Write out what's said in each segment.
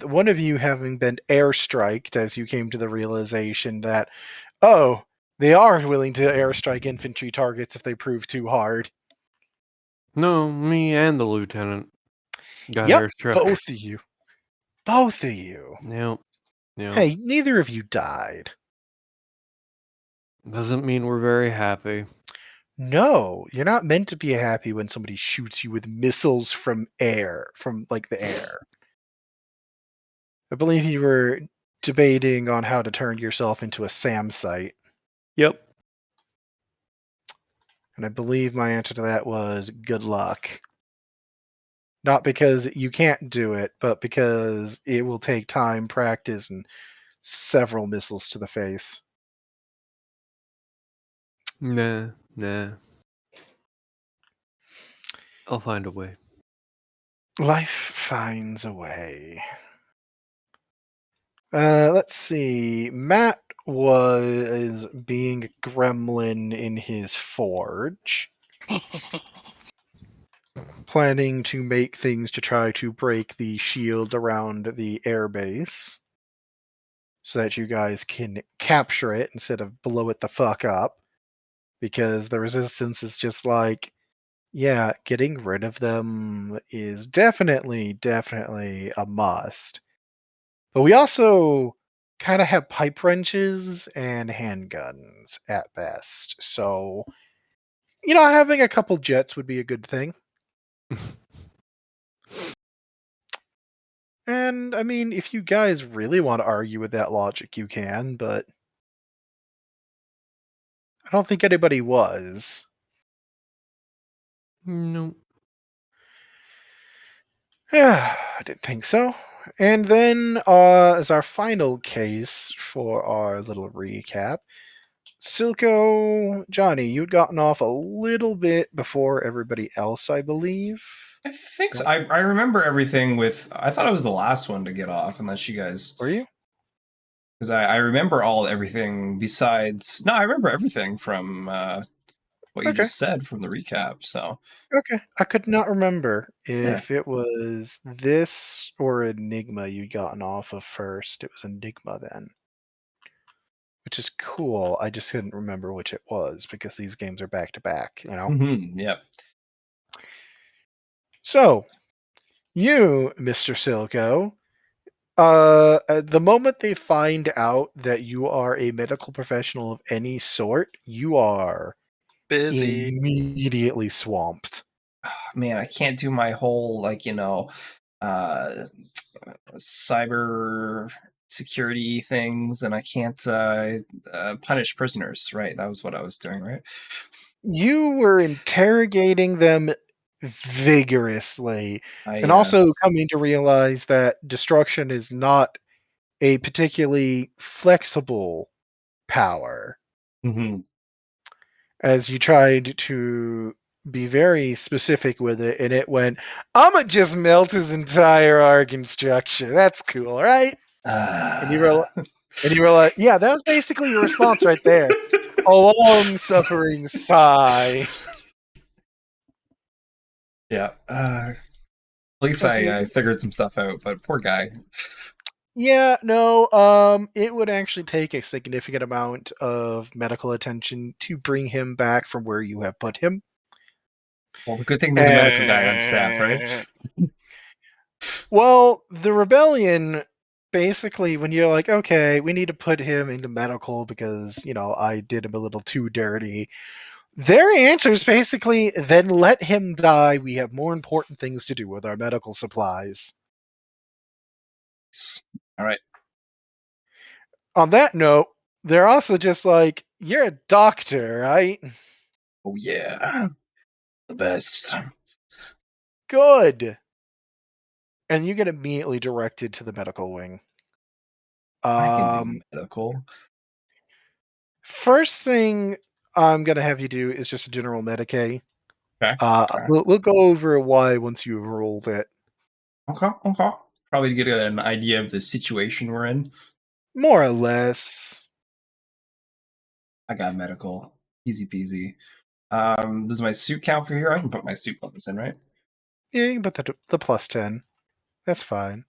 one of you having been airstriked as you came to the realization that, oh, they are willing to airstrike infantry targets if they prove too hard. No, me and the lieutenant got Yep, airstruck. both of you. Both of you. Yep. Hey, neither of you died. Doesn't mean we're very happy. No, you're not meant to be happy when somebody shoots you with missiles from the air. I believe you were debating on how to turn yourself into a SAM site. Yep. And I believe my answer to that was good luck. Not because you can't do it, but because it will take time, practice, and several missiles to the face. Nah. I'll find a way. Life finds a way. Let's see. Matt was being a gremlin in his forge, planning to make things to try to break the shield around the airbase so that you guys can capture it instead of blow it the fuck up. Because the resistance is just like, yeah, getting rid of them is definitely a must. But we also kind of have pipe wrenches and handguns at best. So, having a couple jets would be a good thing. And, I mean, if you guys really want to argue with that logic, you can, but I don't think anybody was. Nope. Yeah, I didn't think so. And then, as our final case for our little recap, Silco, Johnny, you'd gotten off a little bit before everybody else, I believe. I think so. I remember everything with. I thought I was the last one to get off, unless you guys. Were you? Because I remember everything besides. No, I remember everything from what you Okay. just said from the recap. So Okay. I could not remember yeah. if it was this or Enigma you'd gotten off of first. It was Enigma then. Which is cool. I just couldn't remember which it was because these games are back to back, Mm-hmm. Yep. So, you, Mr. Silco, at the moment they find out that you are a medical professional of any sort, you are Busy. immediately swamped. Man, I can't do my whole cyber security things, and I can't punish prisoners. Right, that was what I was doing. Right. You were interrogating them vigorously, and also coming to realize that destruction is not a particularly flexible power. Mm-hmm. As you tried to be very specific with it, and it went, I'ma just melt his entire organ structure. That's cool, right? And you were like, yeah, that was basically your response right there. A long suffering sigh. Yeah. At least I figured some stuff out, but poor guy. Yeah, no, it would actually take a significant amount of medical attention to bring him back from where you have put him. Well, the good thing there's a medical guy on staff, right? Well, the rebellion, basically, when you're like, okay, we need to put him into medical because, I did him a little too dirty, their answer is basically, then let him die. We have more important things to do with our medical supplies. All right. On that note, they're also just like, you're a doctor, right? Oh, yeah. The best. Good. And you get immediately directed to the medical wing. I can do medical. First thing I'm going to have you do is just a general Medicaid. Okay. We'll go over why once you've rolled it. Okay. Probably to get an idea of the situation we're in. More or less. I got medical. Easy peasy. Does my suit count for here? I can put my suit bonus in, right? Yeah, you can put the plus 10. That's fine.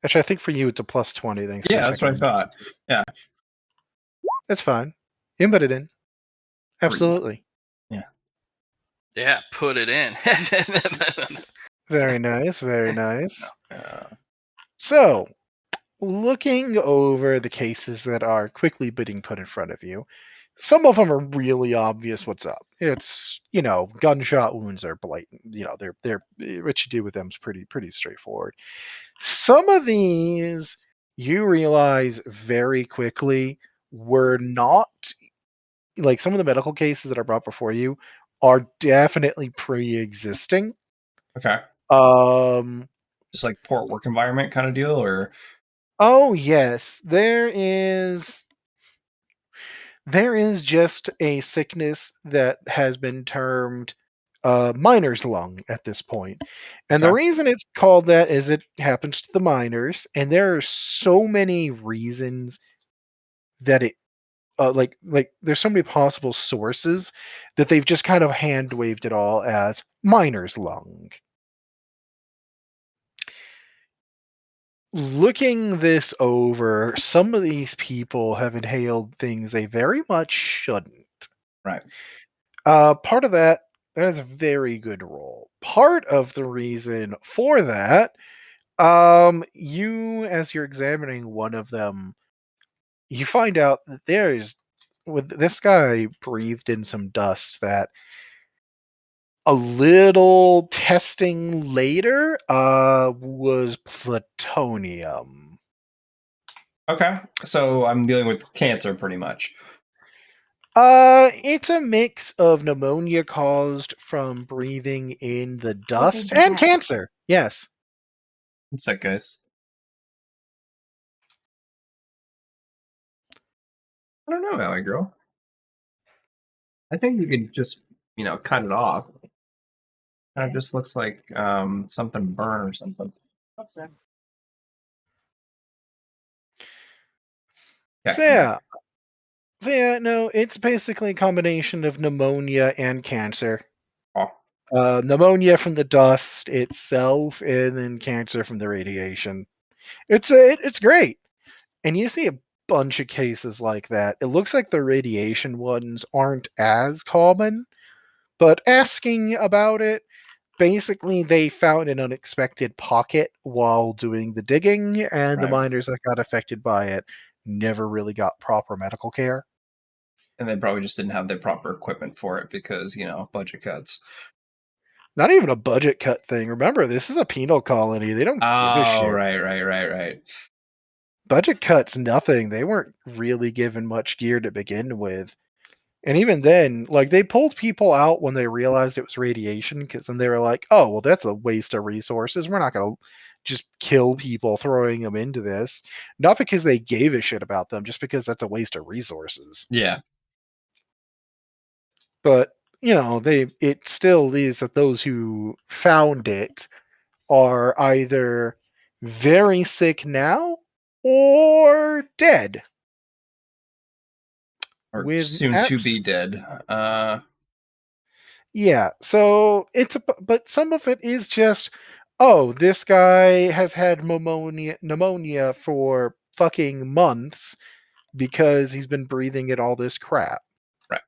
Actually, I think for you it's a plus 20. Thanks to Yeah, that's what I technical. thought. Yeah. That's fine. You can put it in. Absolutely. Yeah, put it in. Very nice. Very nice. Uh, So, looking over the cases that are quickly being put in front of you, some of them are really obvious what's up. It's, gunshot wounds are blatant. They're what you do with them is pretty straightforward. Some of these you realize very quickly were not, like, some of the medical cases that are brought before you are definitely pre-existing. okay. Um Just like poor work environment kind of deal, or oh yes, there is just a sickness that has been termed miner's lung at this point. And the Okay. reason it's called that is it happens to the miners, and there are so many reasons that it like there's so many possible sources that they've just kind of hand waved it all as miner's lung. Looking this over, some of these people have inhaled things they very much shouldn't. right. Part of that is a very good roll. Part of the reason for that, you as you're examining one of them, you find out that this guy breathed in some dust that a little testing later was plutonium. Okay. So I'm dealing with cancer pretty much. It's a mix of pneumonia caused from breathing in the dust be and back. cancer. Yes. One sec, guys. I don't know, Valley Girl. I think you could just, cut it off. It just looks like something burn or something. What's that? Okay. No, it's basically a combination of pneumonia and cancer. Oh, Pneumonia from the dust itself, and then cancer from the radiation. It's great, and you see a bunch of cases like that. It looks like the radiation ones aren't as common, but asking about it, basically they found an unexpected pocket while doing the digging, and the right. miners that got affected by it never really got proper medical care. And they probably just didn't have the proper equipment for it because, budget cuts. Not even a budget cut thing. Remember, this is a penal colony. They don't give a Oh, shit. right. Budget cuts, nothing. They weren't really given much gear to begin with. And even then, like, they pulled people out when they realized it was radiation, because then they were like, oh, well, that's a waste of resources. We're not going to just kill people throwing them into this. Not because they gave a shit about them, just because that's a waste of resources. Yeah. But, it still is that those who found it are either very sick now or dead. Or With soon to be dead. Yeah, so but some of it is just, oh, this guy has had pneumonia for fucking months because he's been breathing in all this crap. Right.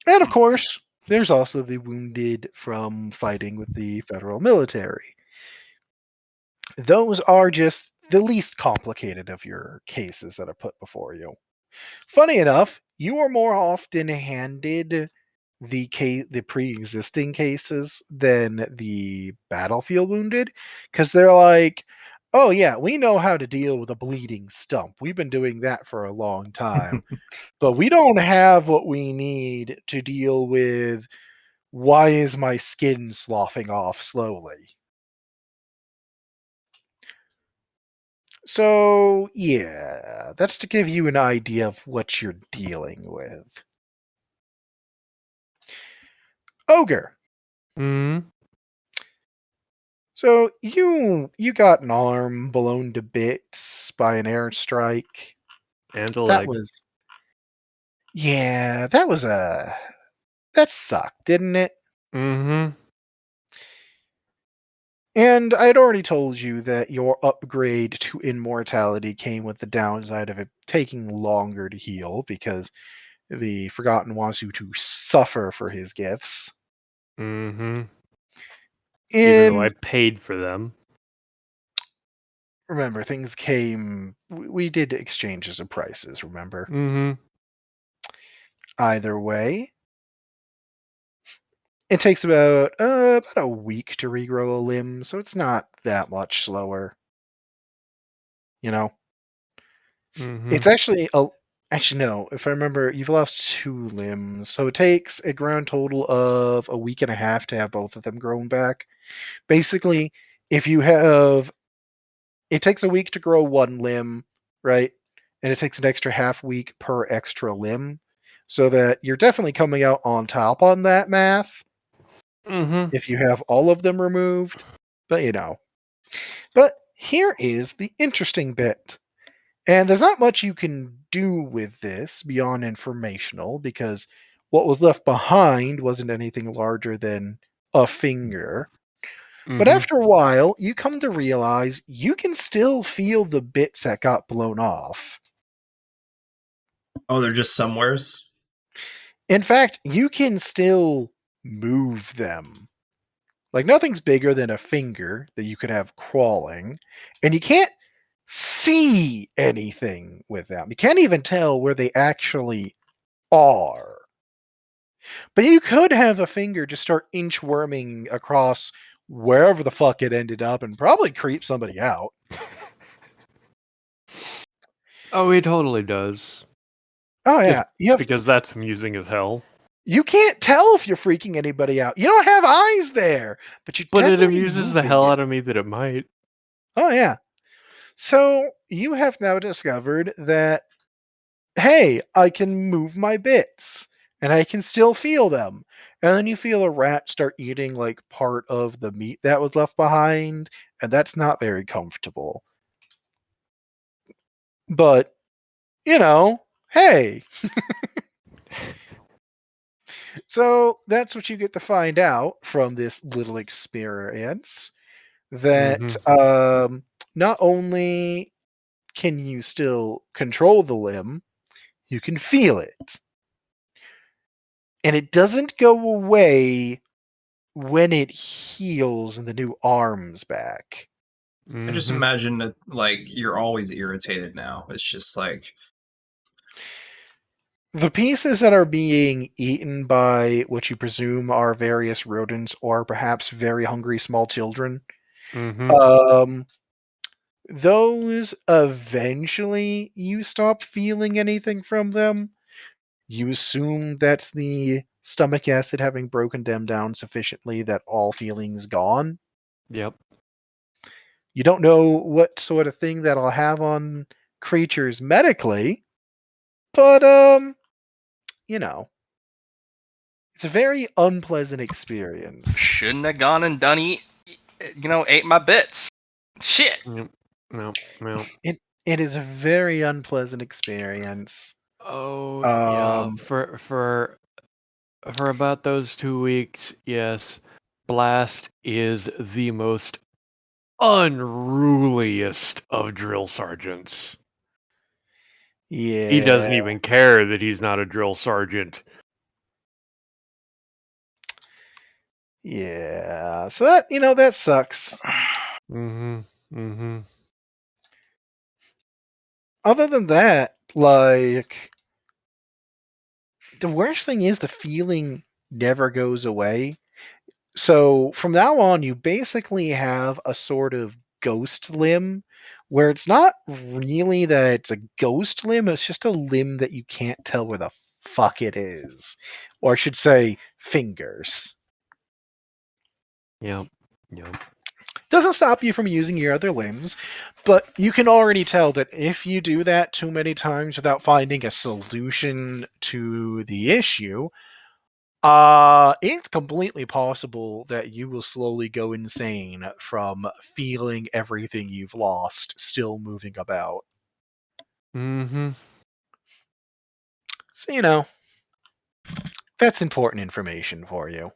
And of course, there's also the wounded from fighting with the federal military. Those are just the least complicated of your cases that are put before you. Funny enough, you are more often handed the pre-existing cases than the battlefield wounded, because they're like, oh yeah, we know how to deal with a bleeding stump. We've been doing that for a long time. But we don't have what we need to deal with why is my skin sloughing off slowly. So, yeah, that's to give you an idea of what you're dealing with. Ogre. Mm-hmm. So you got an arm blown to bits by an airstrike. And a That leg. was Yeah, that sucked, didn't it? Mm-hmm. And I had already told you that your upgrade to immortality came with the downside of it taking longer to heal because the Forgotten wants you to suffer for his gifts. Mm-hmm. Even though I And paid for them. remember, things came. We did exchanges of prices, remember? Mm-hmm. Either way, it takes about a week to regrow a limb, so it's not that much slower. You know? Mm-hmm. It's actually no, if I remember, you've lost 2 limbs, so it takes a grand total of a week and a half to have both of them grown back. Basically, if you have it takes a week to grow 1 limb, right? And it takes an extra half week per extra limb, so that you're definitely coming out on top on that math Mm-hmm. if you have all of them removed, but But here is the interesting bit. And there's not much you can do with this beyond informational because what was left behind wasn't anything larger than a finger. But Mm-hmm. after a while, you come to realize you can still feel the bits that got blown off. Oh, they're just somewheres? In fact, you can still move them. Like nothing's bigger than a finger that you could have crawling, and you can't see anything with them. You can't even tell where they actually are. But you could have a finger just start inchworming across wherever the fuck it ended up and probably creep somebody out. Oh, he totally does. Oh Just yeah, because that's amusing as hell. you can't tell if you're freaking anybody out. You don't have eyes there, but you're But it definitely amuses the moving hell it. out of me that it might. Oh yeah. So you have now discovered that hey, I can move my bits and I can still feel them. And then you feel a rat start eating like part of the meat that was left behind, and that's not very comfortable. But, hey. So that's what you get to find out from this little experience that Mm-hmm. not only can you still control the limb, you can feel it. And it doesn't go away when it heals and the new arm's back. I just Mm-hmm. imagine that, like, you're always irritated now. It's just like, The pieces that are being eaten by what you presume are various rodents or perhaps very hungry small children, Mm-hmm. um, those eventually you stop feeling anything from them. You assume that's the stomach acid having broken them down sufficiently that all feeling's gone. Yep. You don't know what sort of thing that'll have on creatures medically, but you know, it's a very unpleasant experience. Shouldn't have gone and ate my bits. Shit. Yep. No. No. It is a very unpleasant experience. Oh yeah. Um, For about those 2 weeks, yes, Blast is the most unruliest of drill sergeants. He doesn't yeah, even care that he's not a drill sergeant. yeah. So that sucks. Mm-hmm. Mm-hmm. Other than that, like the worst thing is the feeling never goes away. So from now on, you basically have a sort of ghost limb where it's not really that it's a ghost limb, it's just a limb that you can't tell where the fuck it is. Or I should say, fingers. Yep. Yep. Doesn't stop you from using your other limbs, but you can already tell that if you do that too many times without finding a solution to the issue, it's completely possible that you will slowly go insane from feeling everything you've lost still moving about. Mm-hmm. So, that's important information for you.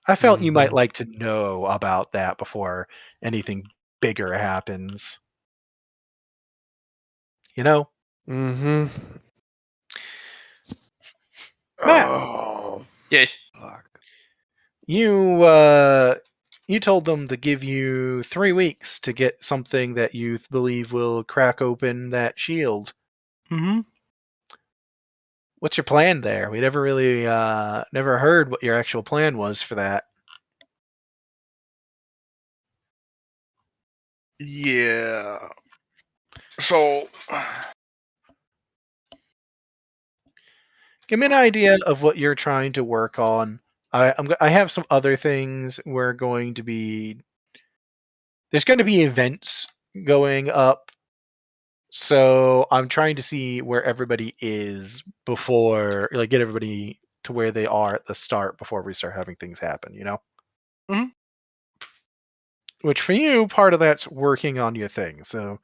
I felt you might Mhm. like to know about that before anything bigger happens. You know? Mm-hmm. Matt, Oh, Yeah. fuck. you told them to give you 3 weeks to get something that you believe will crack open that shield. Mm-hmm. What's your plan there? We never really never heard what your actual plan was for that. Yeah. So, Give me an idea of what you're trying to work on. I have some other things we're going to be. There's going to be events going up, so I'm trying to see where everybody is before, like, get everybody to where they are at the start before we start having things happen. You know. Mhm. Which for you, part of that's working on your thing. So,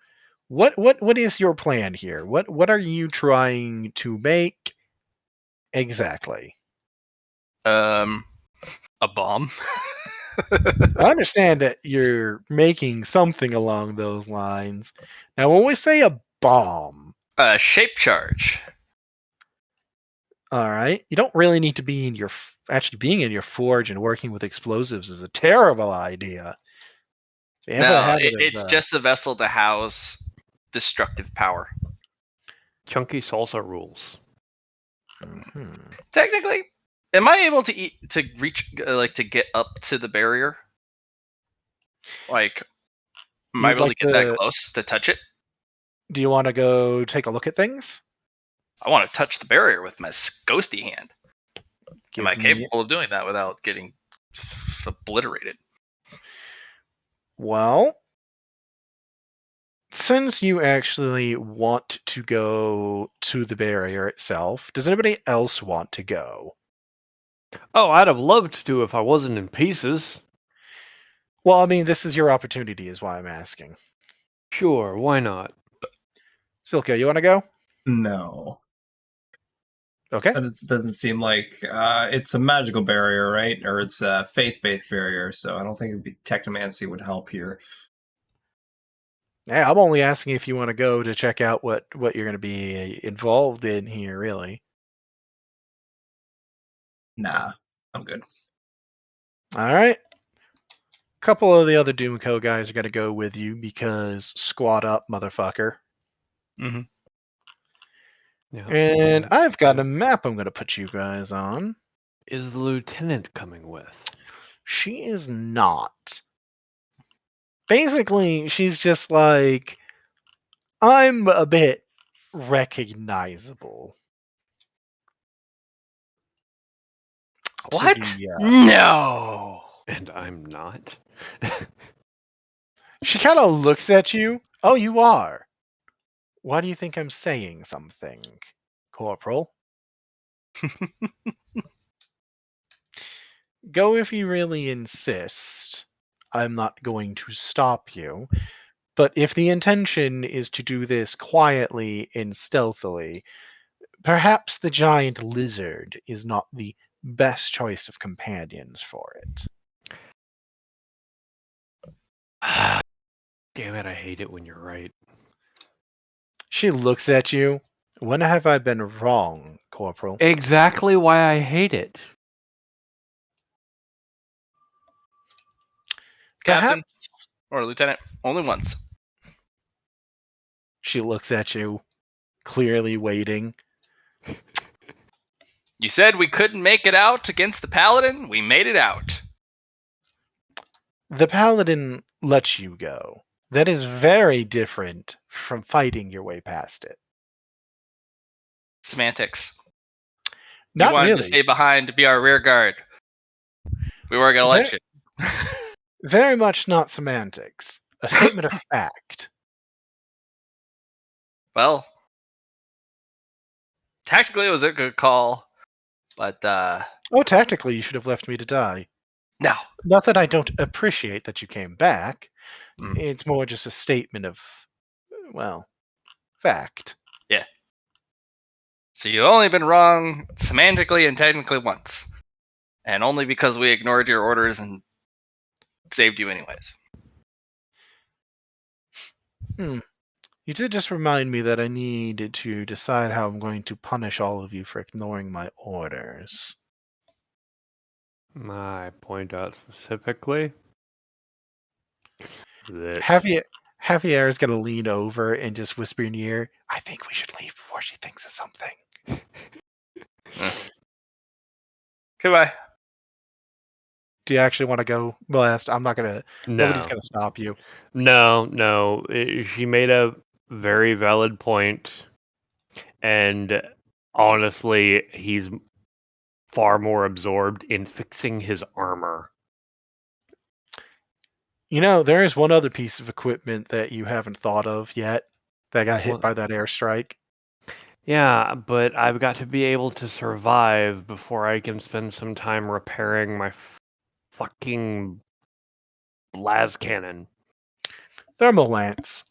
what is your plan here? What are you trying to make exactly? a bomb. I understand that you're making something along those lines. Now, when we say a bomb, Shape charge. all right, you don't really need to be in your actually being in your forge and working with explosives is a terrible idea. They have a No, habit it's of just a vessel to house destructive power. Chunky salsa rules. mhm. Technically, am I able to reach like to get up to the barrier? Like, am I You'd able to like get that to? close to touch it? Do you want to go take a look at things? I want to touch the barrier with my ghosty hand. Am Give I me. capable of doing that without getting obliterated? Well, since you actually want to go to the barrier itself, does anybody else want to go? Oh, I'd have loved to if I wasn't in pieces. Well, I mean, this is your opportunity, is why I'm asking. Sure, why not? Silka, you want to go? No. Okay. That doesn't seem like it's a magical barrier, right? Or it's a faith-based barrier, so I don't think technomancy would help here. Yeah, I'm only asking if you want to go to check out what you're going to be involved in here, really. Nah, I'm good. All right. A couple of the other Doomco guys are going to go with you because squat up, motherfucker. Mm-hmm. Yeah. And and, I've got uh, a map I'm going to put you guys on. Is the lieutenant coming with? She is not. Basically, she's just like, I'm a bit recognizable to What? the. No. And I'm not. She kind of looks at you. Oh, you are. Why do you think I'm saying something, Corporal? Go if you really insist. I'm not going to stop you. But if the intention is to do this quietly and stealthily, perhaps the giant lizard is not the best choice of companions for it. Damn it, I hate it when you're right. She looks at you. When have I been wrong, Corporal? Exactly why I hate it. Captain Perhaps or lieutenant, only once. she looks at you, clearly waiting. You said we couldn't make it out against the paladin. We made it out. The paladin lets you go. That is very different from fighting your way past it. Semantics. You Not wanted to really. stay behind to be our rear guard. We weren't gonna let Very, you. very much not semantics. A statement of fact. Well, tactically it was a good call, but Oh, tactically, you should have left me to die. no. Not that I don't appreciate that you came back. Mm. It's more just a statement of, well, fact. Yeah. So you've only been wrong semantically and technically once. And only because we ignored your orders and saved you anyways. You did just remind me that I need to decide how I'm going to punish all of you for ignoring my orders. I point out specifically that Javier is going to lean over and just whisper in your ear, I think we should leave before she thinks of something. Goodbye. Do you actually want to go, Blast? I'm not going to... Nobody's no, going to stop you. no. She made a very valid point, and honestly, he's far more absorbed in fixing his armor. You know, there is one other piece of equipment that you haven't thought of yet that got hit What? by that airstrike. Yeah, but I've got to be able to survive before I can spend some time repairing my fucking las cannon. Thermal lance.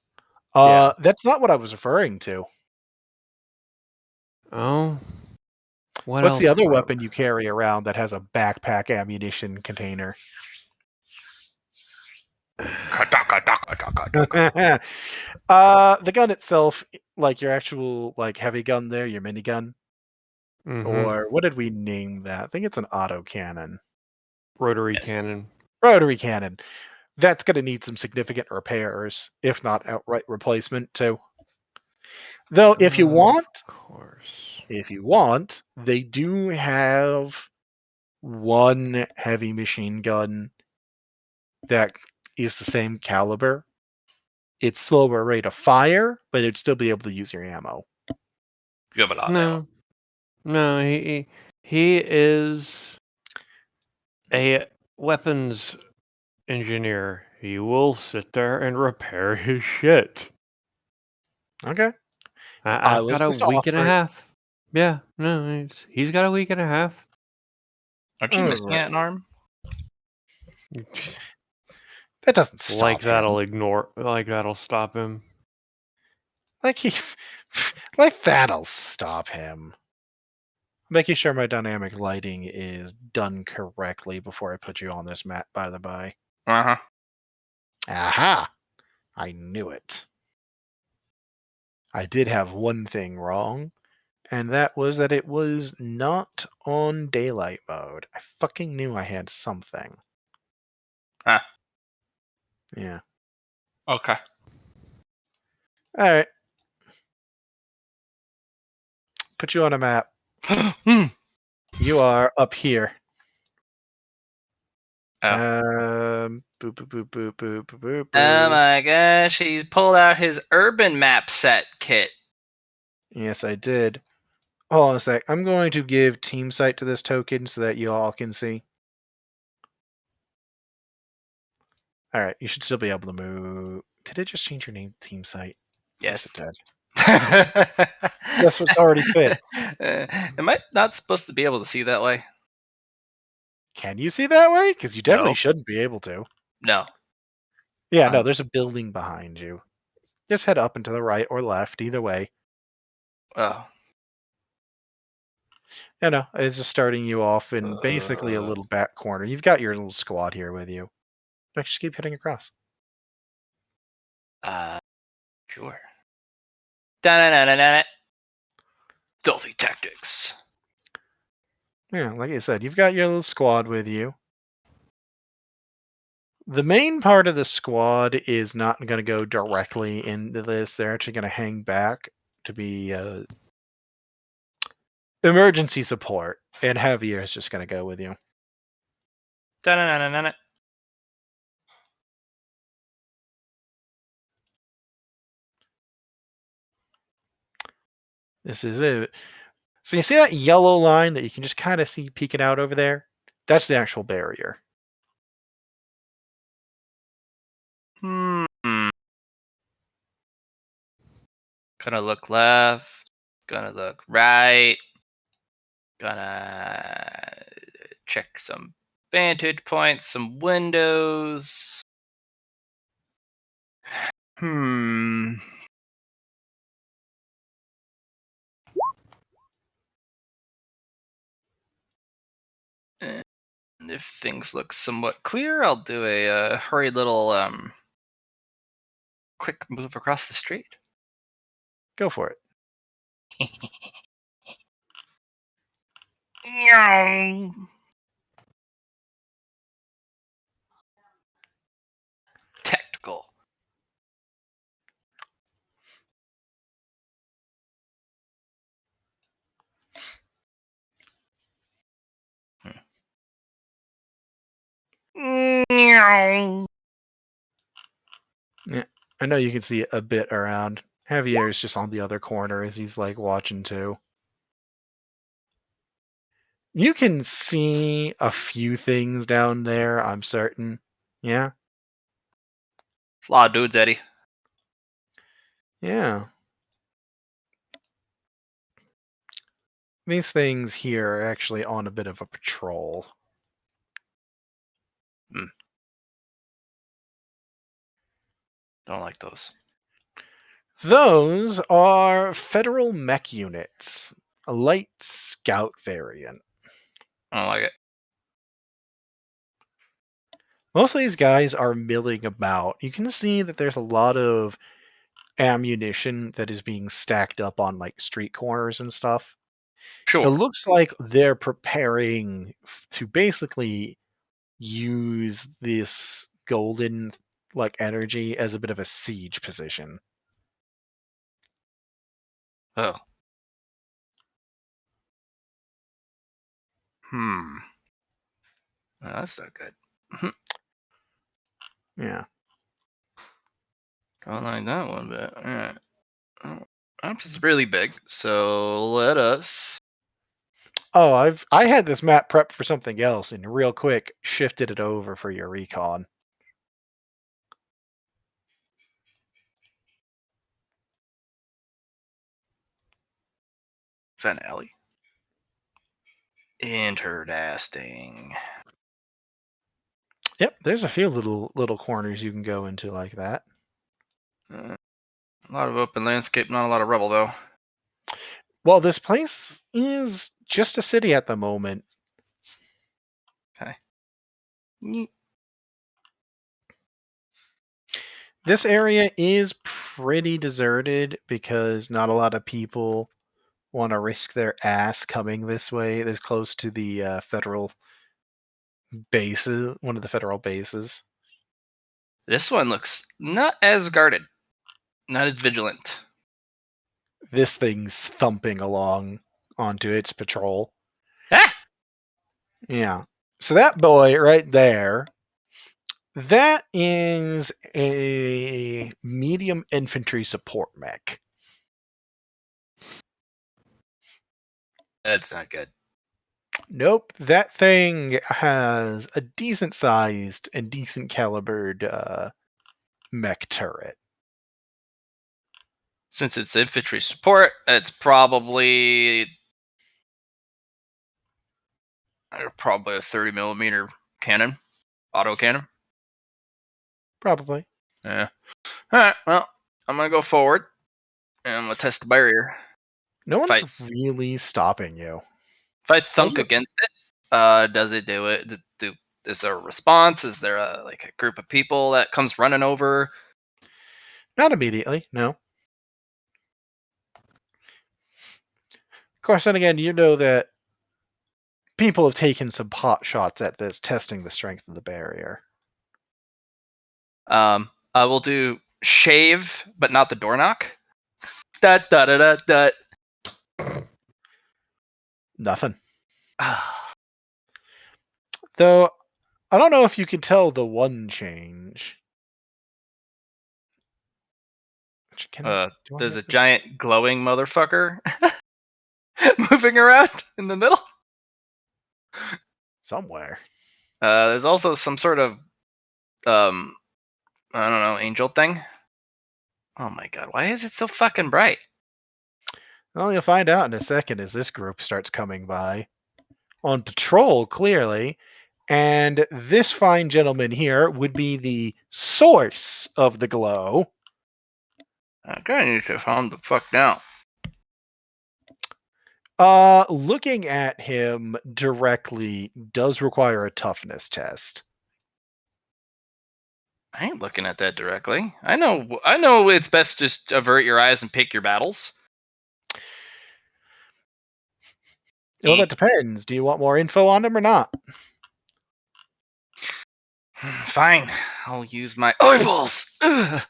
Yeah. That's not what I was referring to. Oh? What What's else the other broke? weapon you carry around that has a backpack ammunition container? The gun itself, like your actual heavy gun there, your minigun, Mm-hmm. or what did we name that? I think it's an autocannon. Rotary Yes. cannon. Rotary cannon. That's going to need some significant repairs, if not outright replacement too. Though, if you want, Of course. they do have one heavy machine gun that is the same caliber. It's slower rate of fire, but it'd still be able to use your ammo. You have a lot of ammo. No, he is a weapons engineer. He will sit there and repair his shit. Okay. I've was got a just week and a offering. half. Yeah, no, he's got a week and a half. Aren't you missing Alright. an arm? That doesn't stop Like him. that'll stop him. Like that'll stop him. Making sure my dynamic lighting is done correctly before I put you on this map, by the by. Uh-huh. Aha! I knew it. I did have one thing wrong, and that was that it was not on daylight mode. I fucking knew I had something. Huh. Yeah. Okay. Alright. Put you on a map. You are up here. Oh. Boop, boop, boop, boop, boop, boop, boop, Oh boop. my gosh, he's pulled out his urban map set kit. Yes, I did. Hold on a sec. I'm going to give team sight to this token so that you all can see. Alright, you should still be able to move. Did it just change your name to team sight? Yes. It did. Guess what's already fixed? Am I not supposed to be able to see that way? Can you see that way? Because you definitely No. shouldn't be able to. No. Yeah, no, there's a building behind you. Just head up and to the right or left, either way. Oh. Yeah, no, it's just starting you off in basically a little back corner. You've got your little squad here with you. Just keep heading across. Sure. Da-na-na-na-na. Stealthy tactics. Yeah, like I said, you've got your little squad with you. The main part of the squad is not going to go directly into this. They're actually going to hang back to be emergency support, and Javier is just going to go with you. Da-na-na-na-na. This is it. So you see that yellow line that you can just kind of see peeking out over there? That's the actual barrier. Gonna look left. Gonna look right. Gonna check some vantage points, some windows. if things look somewhat clear, I'll do a hurried little quick move across the street. Go for it. Tactical. Yeah, I know you can see a bit around. Javier's just on the other corner as he's like watching too. You can see a few things down there, I'm certain. Yeah? A lot of dudes, Eddie. Yeah. These things here are actually on a bit of a patrol. Don't like those. Those are federal mech units, a light scout variant. I don't like it. Most of these guys are milling about. You can see that there's a lot of ammunition that is being stacked up on like street corners and stuff. It Sure. looks like they're preparing to basically use this golden like energy as a bit of a siege position. Oh. That's not good. Yeah. Don't like that one bit. Alright. Maps is really big, so let us. Oh, I had this map prepped for something else and real quick shifted it over for your recon. Is that an alley? Interesting. Yep, there's a few little corners you can go into like that. A lot of open landscape, not a lot of rubble though. Well, this place is just a city at the moment. Okay. This area is pretty deserted because not a lot of people want to risk their ass coming this way, this close to the federal bases, one of the federal bases. This one looks not as guarded, not as vigilant. This thing's thumping along onto its patrol. Ah! Yeah. So that boy right there, that is a medium infantry support mech. That's not good. Nope, that thing has a decent sized and decent calibered mech turret. Since it's infantry support, it's probably a 30mm cannon, auto cannon. Probably. Yeah. All right. Well, I'm gonna go forward and I'm gonna test the barrier. No one's Fight. really stopping you. If I thunk Those are- against it, does it do it? Is there a response? Is there a group of people that comes running over? Not immediately, no. Of course, then again, you know that people have taken some pot shots at this, testing the strength of the barrier. I will do shave, but not the door knock. Da da da da da. Nothing. Though, I don't know if you can tell the one change. There's a giant glowing motherfucker moving around in the middle. Somewhere. There's also some sort of I don't know, angel thing. Oh my god, why is it so fucking bright? Well, you'll find out in a second as this group starts coming by. On patrol, clearly. And this fine gentleman here would be the source of the glow. I kinda need to calm the fuck down. Looking at him directly does require a toughness test. I ain't looking at that directly. I know it's best to just avert your eyes and pick your battles. Well, that depends. Do you want more info on him or not? Fine, I'll use my eyeballs. Ugh.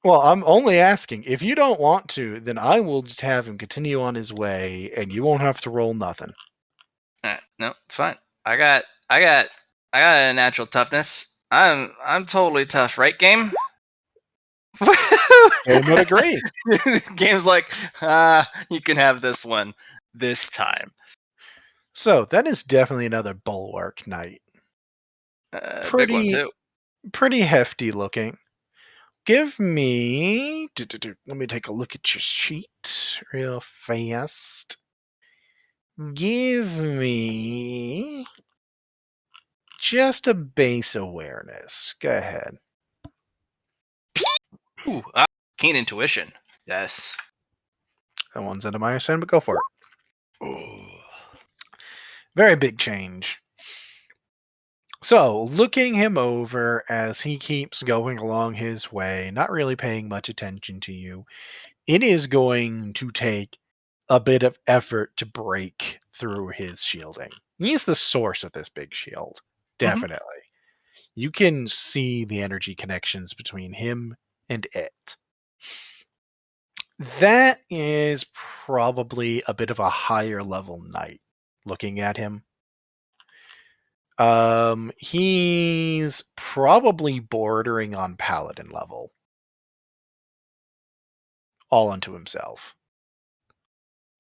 Well, I'm only asking. If you don't want to, then I will just have him continue on his way, and you won't have to roll nothing. No, it's fine. I got a natural toughness. I'm totally tough, right, game? Game would agree. Game's like, you can have this one this time. So that is definitely another bulwark knight. Big one too. Pretty hefty looking. Give me. Let me take a look at your sheet real fast. Give me just a base awareness. Go ahead. Ooh, keen intuition. Yes. That one's under my ascent, but go for it. Ooh. Very big change. So, looking him over as he keeps going along his way, not really paying much attention to you, it is going to take a bit of effort to break through his shielding. He's the source of this big shield. Definitely. You can see the energy connections between him and it. That is probably a bit of a higher level knight looking at him. He's probably bordering on paladin level. All unto himself.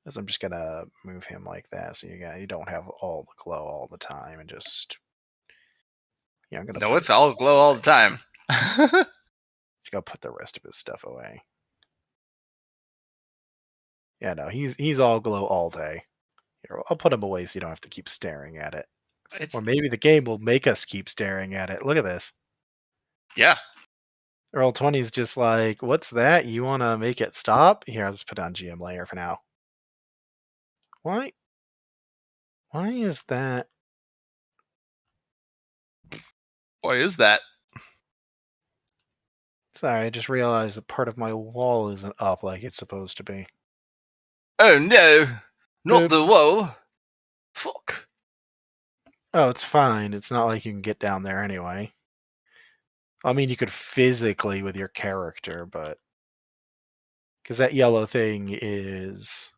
As I'm just gonna move him like that, so you don't have all the glow all the time, and just I'm gonna. No, it's all glow all the time. Just gotta put the rest of his stuff away. Yeah, no, he's all glow all day. Here, I'll put him away so you don't have to keep staring at it. Or maybe the game will make us keep staring at it. Look at this. Yeah. Roll20 is just like, what's that? You want to make it stop? Here, I'll just put on GM layer for now. Why? Why is that? Why is that? Sorry, I just realized that part of my wall isn't up like it's supposed to be. Oh no, not Boop. the wall. Fuck. Oh, it's fine. It's not like you can get down there anyway. I mean, you could physically with your character, but because that yellow thing is.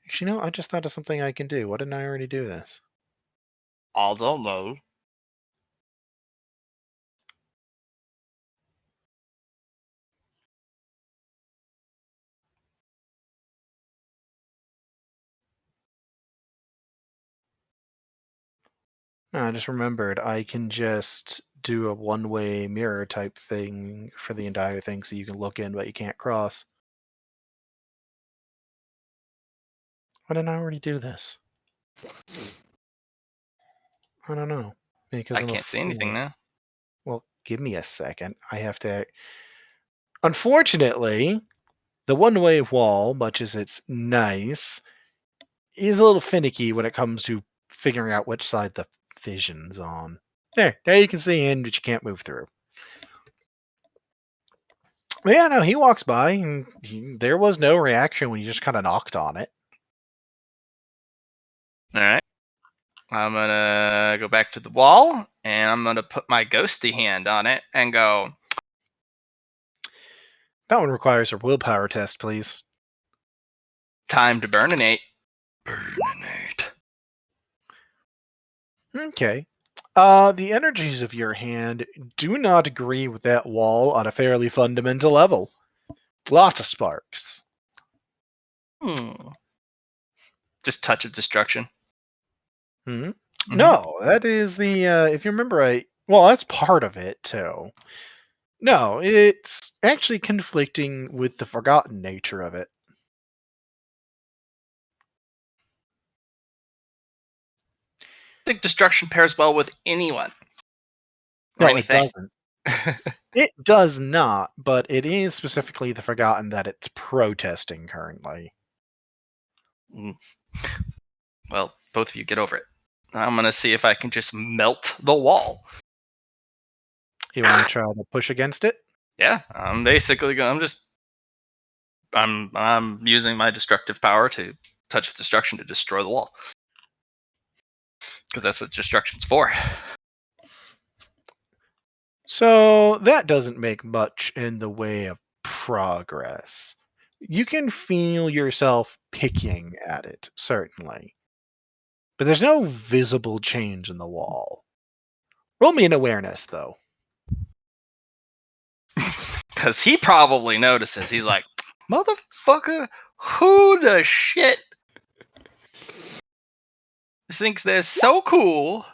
Actually, no, I just thought of something I can do. Why didn't I already do this? I don't know. No, I just remembered I can just do a one-way mirror type thing for the entire thing so you can look in but you can't cross. Why didn't I already do this? I don't know. Because I I'm a can't see anything fool. now. Well, give me a second. I have to. Unfortunately, the one-way wall, much as it's nice, is a little finicky when it comes to figuring out which side the vision's on. There you can see in, but you can't move through. But yeah, no, he walks by, and there was no reaction when you just kind of knocked on it. All right. I'm gonna go back to the wall, and I'm gonna put my ghosty hand on it and go. That one requires a willpower test, please. Time to burninate. Burninate. Okay. The energies of your hand do not agree with that wall on a fairly fundamental level. Lots of sparks. Just touch of destruction. Mm-hmm. No, that is the, if you remember right, well, that's part of it, too. No, it's actually conflicting with the forgotten nature of it. I think destruction pairs well with anyone. No, anything. it doesn't. It does not, but it is specifically the forgotten that it's protesting currently. Well, both of you get over it. I'm gonna see if I can just melt the wall. You want to try to push against it? Yeah, I'm basically going. I'm using my destructive power to touch of destruction to destroy the wall. Because that's what destruction's for. So that doesn't make much in the way of progress. You can feel yourself picking at it, certainly. But there's no visible change in the wall. Roll me an awareness, though. Because he probably notices. He's like, motherfucker, who the shit thinks they're so cool?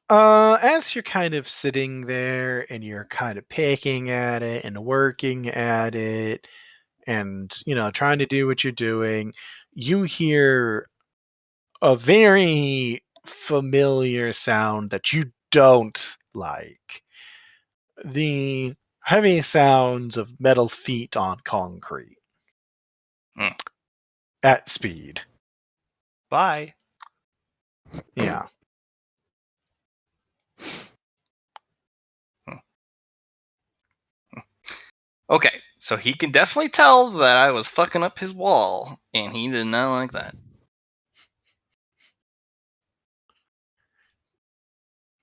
As you're kind of sitting there and you're kind of picking at it and working at it and, trying to do what you're doing, you hear a very familiar sound that you don't like. The heavy sounds of metal feet on concrete. Hmm. At speed. Bye. Yeah. Okay, so he can definitely tell that I was fucking up his wall, and he did not like that.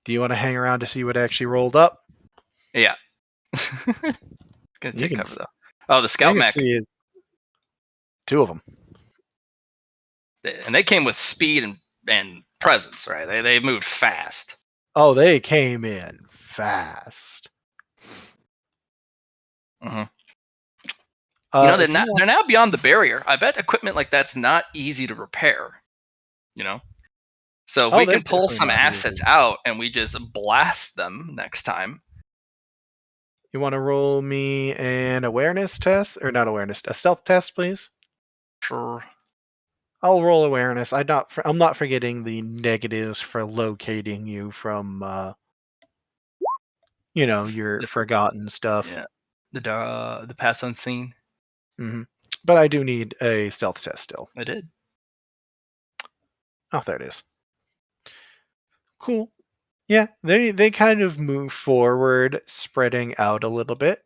Do you want to hang around to see what actually rolled up? Yeah. Gonna You take can cover though. Oh, the You scout can mech. see two of them. And they came with speed and presence, right? They moved fast. Oh, they came in fast. Mm-hmm. They're If you want, they're now beyond the barrier. I bet equipment like that's not easy to repair. So if we they're can pull definitely some not assets easy. out and we just blast them next time. You want to roll me an awareness test, or not awareness, a stealth test, please? Sure. I'll roll awareness. I'm not forgetting the negatives for locating you from, your The- forgotten stuff. Yeah. The pass unseen. Hmm. But I do need a stealth test still. I did. Oh, there it is. Cool. Yeah, they kind of move forward, spreading out a little bit.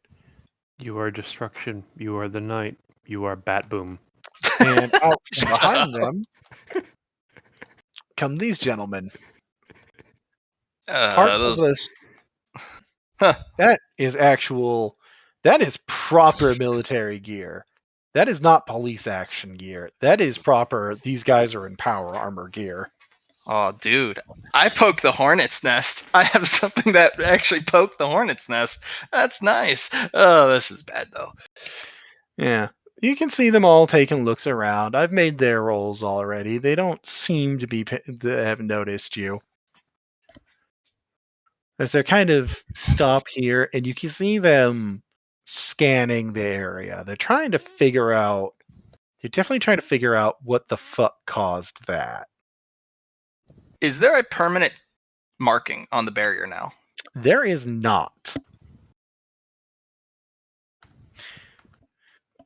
You are destruction. You are the night. You are Bat Boom. And out from Shut behind up. them come these gentlemen. Part of Those. this Huh. that is proper military gear. That is not police action gear. That is proper. These guys are in power armor gear. Oh, dude. I poked the hornet's nest. I have something that actually poked the hornet's nest. That's nice. Oh, this is bad though. Yeah. You can see them all taking looks around. I've made their rolls already. They don't seem to have noticed you. As they're kind of stop here, and you can see them scanning the area. They're definitely trying to figure out what the fuck caused that. Is there a permanent marking on the barrier now? There is not.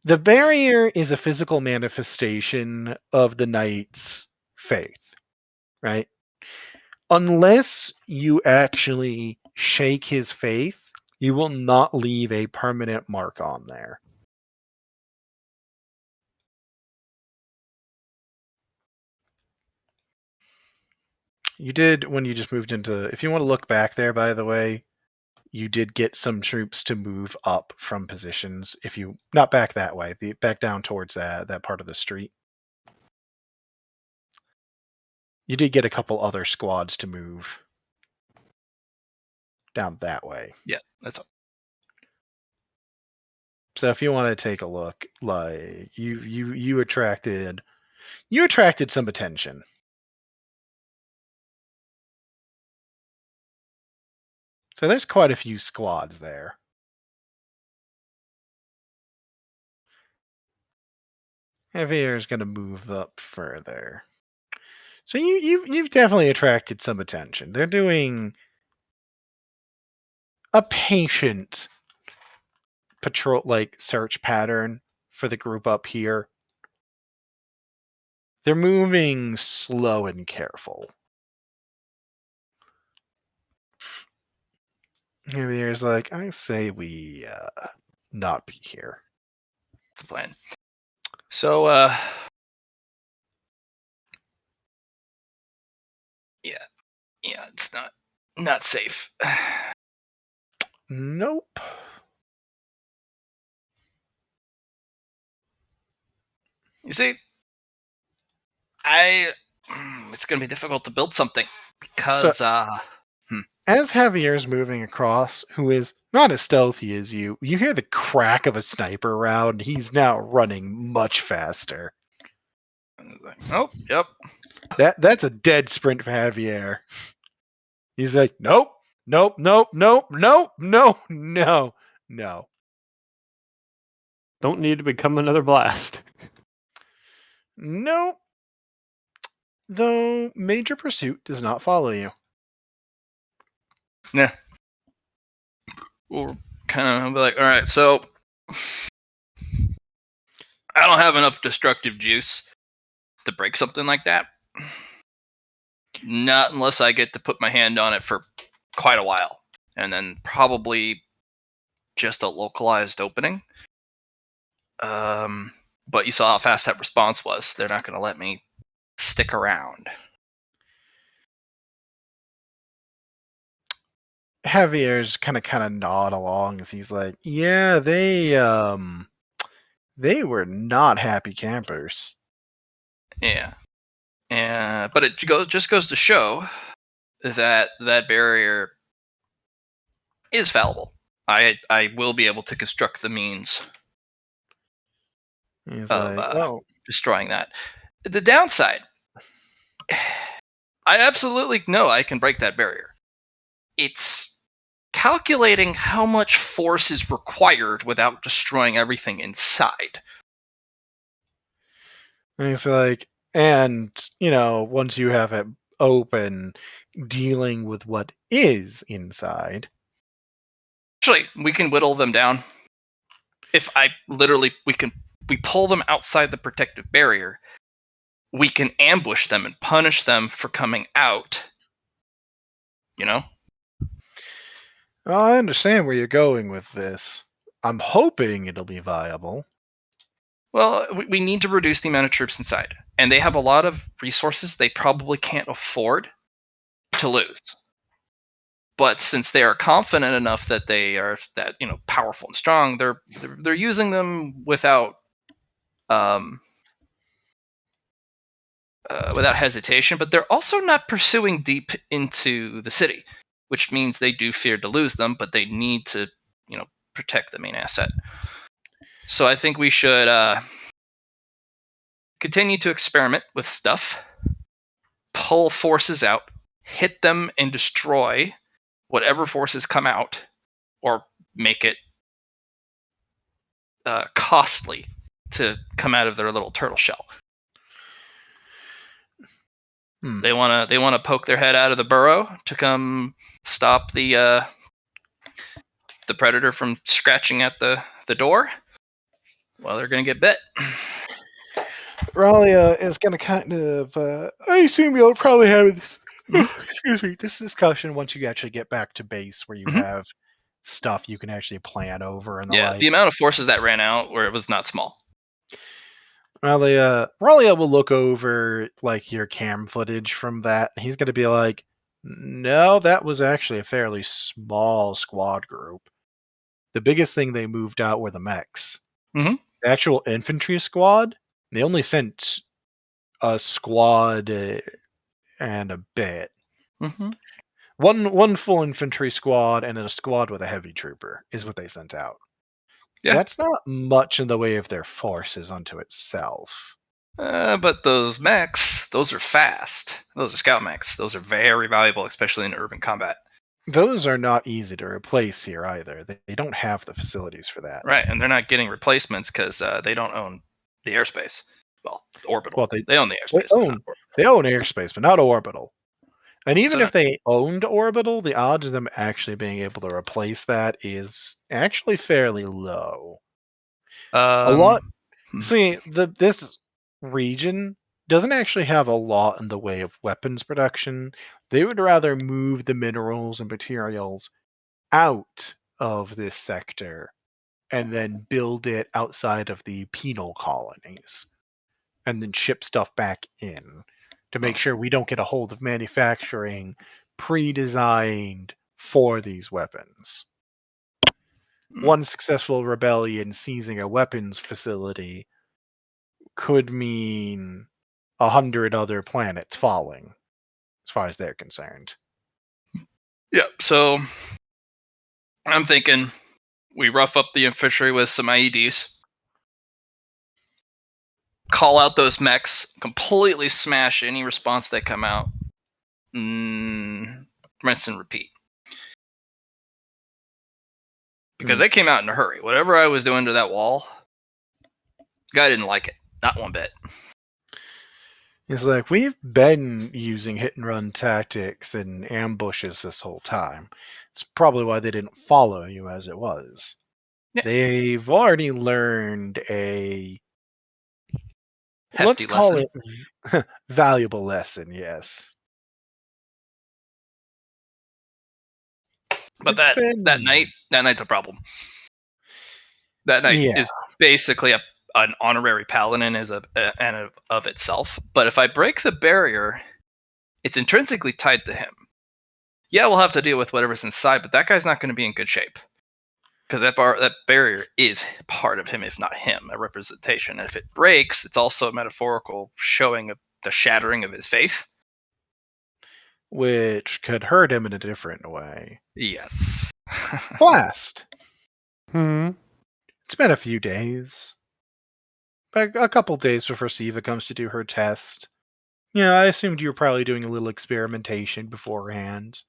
The barrier is a physical manifestation of the knight's faith, right? Unless you actually shake his faith, you will not leave a permanent mark on there. You did when you just moved into. If you want to look back there, by the way, you did get some troops to move up from positions. If you not back that way, back down towards that part of the street. You did get a couple other squads to move down that way. Yeah, that's all. So if you want to take a look, like you attracted some attention. So there's quite a few squads there. Javier is going to move up further. So you've definitely attracted some attention. They're doing a patient patrol, search pattern for the group up here. They're moving slow and careful. Javier's like, I say we not be here. That's the plan. So, yeah, it's not safe. Nope. You see, it's gonna be difficult to build something because As Javier's moving across, who is not as stealthy as you hear the crack of a sniper round. He's now running much faster. Oh, yep. That's a dead sprint for Javier. He's like, nope. Don't need to become another blast. Nope. Though Major Pursuit does not follow you. Yeah. We'll kind of be like, all right, so I don't have enough destructive juice to break something like that. Not unless I get to put my hand on it for quite a while. And then probably just a localized opening. But you saw how fast that response was. They're not going to let me stick around. Javier's kind of nod along as he's like, yeah, they were not happy campers. Yeah. But it just goes to show that barrier is fallible. I will be able to construct the means He's of like, destroying that. The downside, I absolutely know I can break that barrier. It's calculating how much force is required without destroying everything inside. And he's like, and, once you have it open, dealing with what is inside. Actually, we can whittle them down. If we pull them outside the protective barrier, we can ambush them and punish them for coming out. Well, I understand where you're going with this. I'm hoping it'll be viable. Well, we need to reduce the amount of troops inside. And they have a lot of resources they probably can't afford to lose. But since they are confident enough that they are powerful and strong, they're using them without hesitation. But they're also not pursuing deep into the city, which means they do fear to lose them, but they need to protect the main asset. So I think we should continue to experiment with stuff, pull forces out, hit them and destroy whatever forces come out, or make it costly to come out of their little turtle shell. They want to poke their head out of the burrow to come stop the predator from scratching at the door. Well, they're gonna get bit. Ralia is going to kind of, I assume you'll probably have this discussion once you actually get back to base where you have stuff you can actually plan over and the like. The amount of forces that ran out where it was not small. Ralia will look over your cam footage from that, and he's going to be like, no, that was actually a fairly small squad group. The biggest thing they moved out were the mechs. Mm-hmm. The actual infantry squad, they only sent a squad and a bit. Mm-hmm. One full infantry squad and then a squad with a heavy trooper is what they sent out. Yeah. That's not much in the way of their forces unto itself. But those mechs, those are fast. Those are scout mechs. Those are very valuable, especially in urban combat. Those are not easy to replace here either. They don't have the facilities for that. Right, and they're not getting replacements because they don't own the airspace. Well, Orbital. Well, they own the airspace. They own airspace, but not Orbital. And even So- if they owned Orbital, the odds of them actually being able to replace that is actually fairly low. A lot. See, this region doesn't actually have a lot in the way of weapons production. They would rather move the minerals and materials out of this sector and then build it outside of the penal colonies and then ship stuff back in to make sure we don't get a hold of manufacturing pre-designed for these weapons. One successful rebellion seizing a weapons facility could mean 100 other planets falling, as far as they're concerned. Yeah, so I'm thinking we rough up the infantry with some IEDs, call out those mechs, completely smash any response that come out, rinse and repeat. Because they came out in a hurry. Whatever I was doing to that wall, the guy didn't like it. Not one bit. It's like, we've been using hit and run tactics and ambushes this whole time. It's probably why they didn't follow you as it was. Yeah. They've already learned a, Hefty let's call lesson. it, valuable lesson, yes. But It's that night's a problem. That night Yeah. is basically an honorary paladin of itself. But if I break the barrier, it's intrinsically tied to him. Yeah, we'll have to deal with whatever's inside, but that guy's not going to be in good shape. Because that barrier is part of him, if not him, a representation. And if it breaks, it's also a metaphorical showing of the shattering of his faith. Which could hurt him in a different way. Yes. Blast! Hmm. It's been a few days. A couple days before Siva comes to do her test. I assumed you were probably doing a little experimentation beforehand,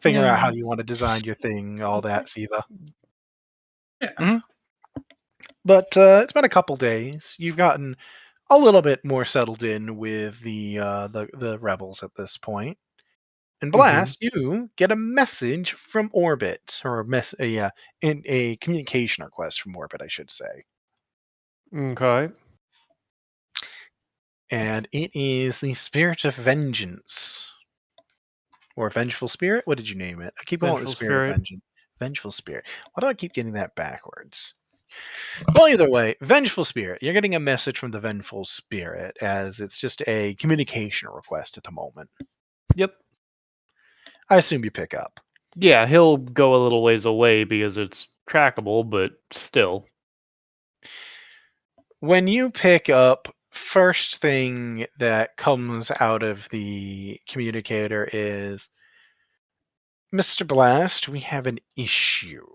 figure out how you want to design your thing, all that, Siva. Yeah. But it's been a couple days. You've gotten a little bit more settled in with the rebels at this point. And Blast, you get a message from Orbit, or a communication request from Orbit, I should say. Okay. And it is the Spirit of Vengeance. Or Vengeful Spirit? What did you name it? I keep calling it the Vengeful Spirit of Spirit. Vengeance. Vengeful Spirit. Why do I keep getting that backwards? Well, either way, Vengeful Spirit. You're getting a message from the Vengeful Spirit, as it's just a communication request at the moment. Yep. I assume you pick up. Yeah, he'll go a little ways away because it's trackable, but still. When you pick up, first thing that comes out of the communicator is, Mr. Blast, we have an issue.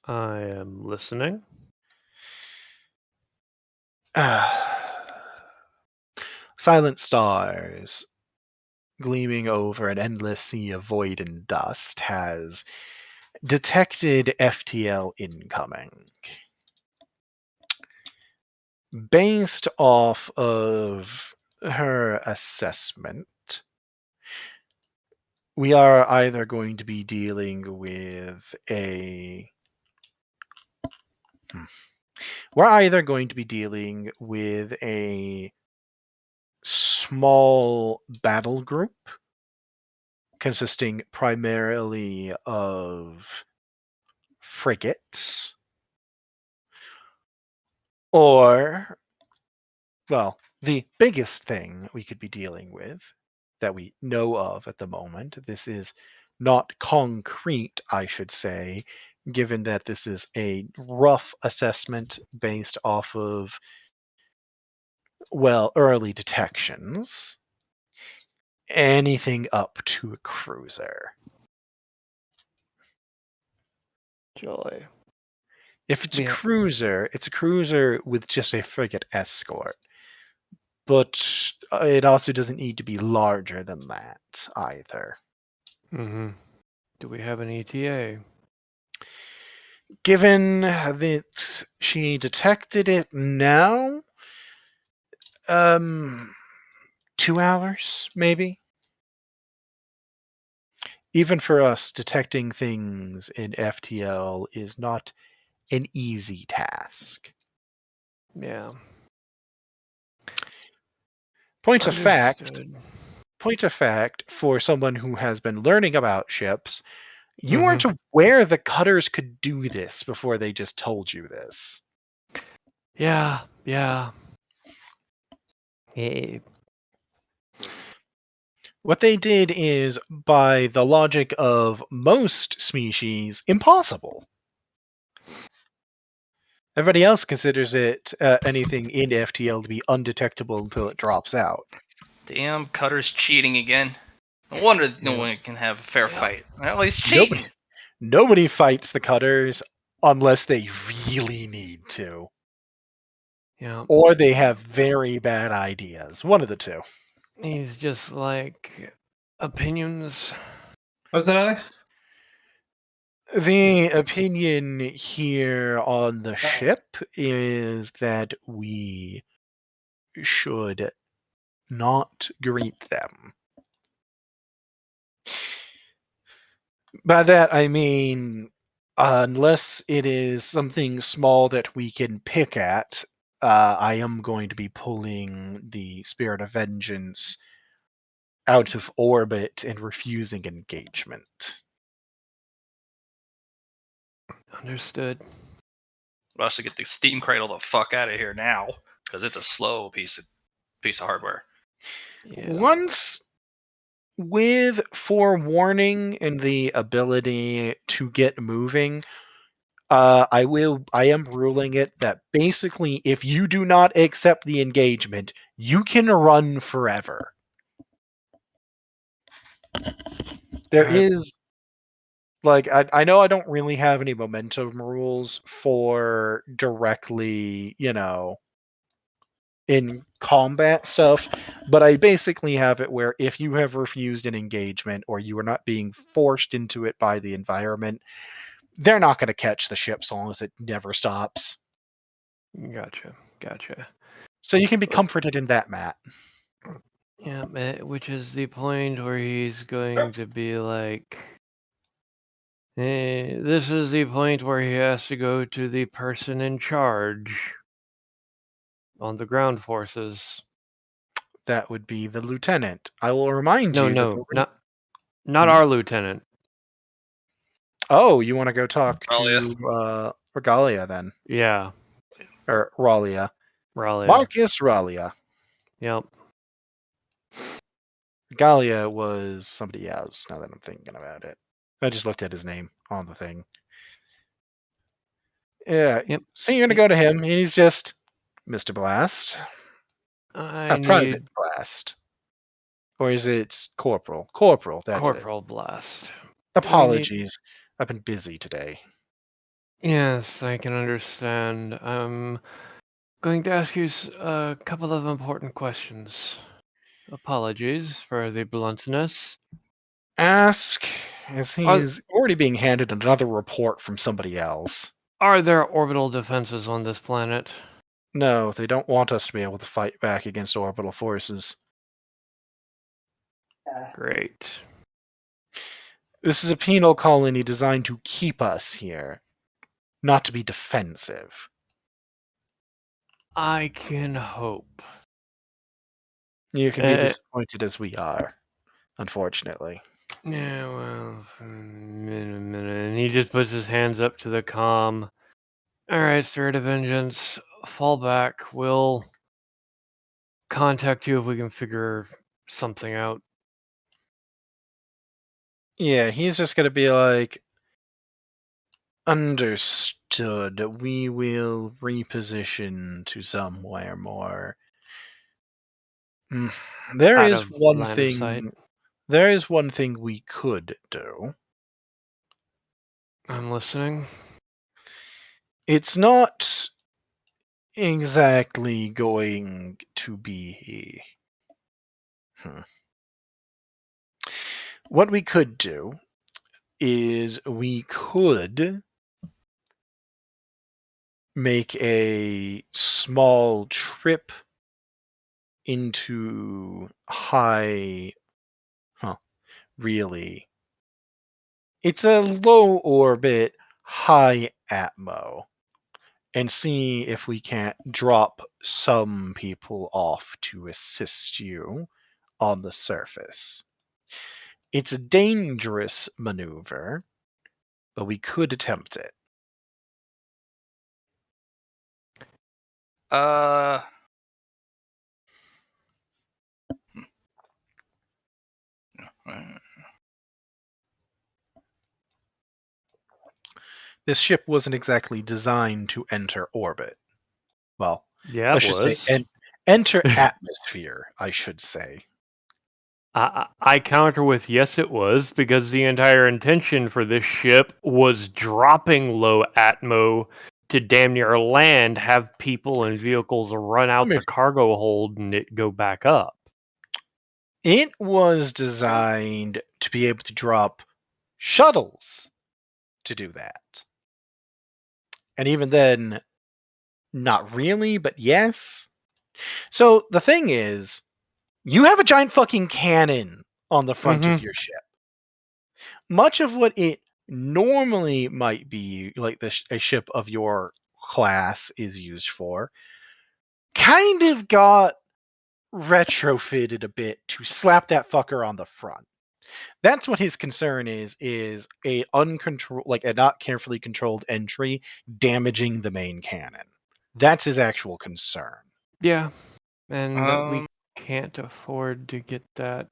I am listening. Silent stars gleaming over an endless sea of void and dust has detected FTL incoming. Based off of her assessment, we are either going to be dealing with a small battle group consisting primarily of frigates, or, well, the biggest thing we could be dealing with that we know of at the moment. This is not concrete, I should say, given that this is a rough assessment based off of, well, early detections. Anything up to a cruiser. Joy. If it's a Yeah. cruiser, it's a cruiser with just a frigate escort. But it also doesn't need to be larger than that either. Mm-hmm. Do we have an ETA? Given that she detected it now, 2 2 hours, maybe. Even for us, detecting things in FTL is not an easy task. Yeah. Point of fact, Understood. for someone who has been learning about ships, you weren't Mhm. aware the cutters could do this before they just told you this. Yeah. Hey. What they did is, by the logic of most species, impossible. Everybody else considers it anything in FTL to be undetectable until it drops out. Damn, Cutter's cheating again. No wonder no Yeah. one can have a fair Yeah. fight. Well, he's cheating. Nobody fights the cutters unless they really need to. Yeah. Or they have very bad ideas. One of the two. He's just like opinions. What was that? The opinion here on the ship is that we should not greet them. By that I mean, unless it is something small that we can pick at, I am going to be pulling the Spirit of Vengeance out of orbit and refusing engagement. Understood. We'll also get the Steam Cradle the fuck out of here now, because it's a slow piece of hardware. Yeah. Once, with forewarning and the ability to get moving, I am ruling it that basically, if you do not accept the engagement, you can run forever. There Alright. is, like, I know I don't really have any momentum rules for directly, in combat stuff, but I basically have it where if you have refused an engagement or you are not being forced into it by the environment, they're not going to catch the ship so long as it never stops. Gotcha. So you can be comforted in that, Matt. Yeah, which is the point where he's going to be like, hey, this is the point where he has to go to the person in charge on the ground forces. That would be the lieutenant. I will remind you that No, not Hmm? our lieutenant. Oh, you want to go talk Ralia. to Regalia then? Yeah, Or Ralia. Ralia. Marcus Ralia. Yep. Regalia was somebody else, now that I'm thinking about it. I just looked at his name on the thing. Yeah, Yep. so you're going to go to him, and he's just, Mr. Blast. I Private need Blast. Or is it Corporal? Corporal, that's it. Corporal Blast. Apologies. I've been busy today. Yes, I can understand. I'm going to ask you a couple of important questions. Apologies for the bluntness. Ask, as he Are is already being handed another report from somebody else. are there orbital defenses on this planet? No, they don't want us to be able to fight back against orbital forces. Great. This is a penal colony designed to keep us here, not to be defensive. I can hope. You can be disappointed as we are, unfortunately. Yeah, well, minute. And he just puts his hands up to the comm. All right, Spirit of Vengeance, fall back. We'll contact you if we can figure something out. Yeah, he's just gonna be like, understood. We will reposition to somewhere more. There Out is of one line of sight. thing. There is one thing we could do. I'm listening. It's not exactly going to be. What we could do is we could make a small trip into high... really. It's a low orbit, high atmo. And see if we can't drop some people off to assist you on the surface. It's a dangerous maneuver, but we could attempt it. This ship wasn't exactly designed to enter orbit. Well, Yeah, I it should say was. enter atmosphere, I should say. I counter with yes, it was, because the entire intention for this ship was dropping low atmo to damn near land, have people and vehicles run out the cargo hold and it go back up. It was designed to be able to drop shuttles to do that. And even then, not really, but yes. So the thing is, you have a giant fucking cannon on the front of your ship. Much of what it normally might be, like a ship of your class is used for, kind of got retrofitted a bit to slap that fucker on the front. That's what his concern is a uncontrolled, like a not carefully controlled entry damaging the main cannon. That's his actual concern. Yeah, and we can't afford to get that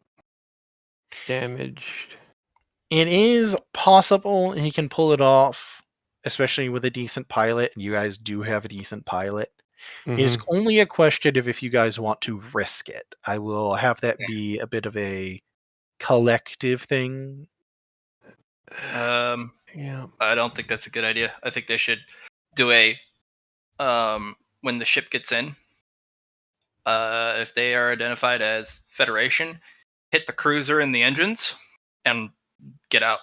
damaged. It is possible he can pull it off, especially with a decent pilot, and you guys do have a decent pilot. It's only a question of if you guys want to risk it. I will have that be a bit of a collective thing. Yeah. I don't think that's a good idea. I think they should do a when the ship gets in, if they are identified as Federation, hit the cruiser in the engines and get out.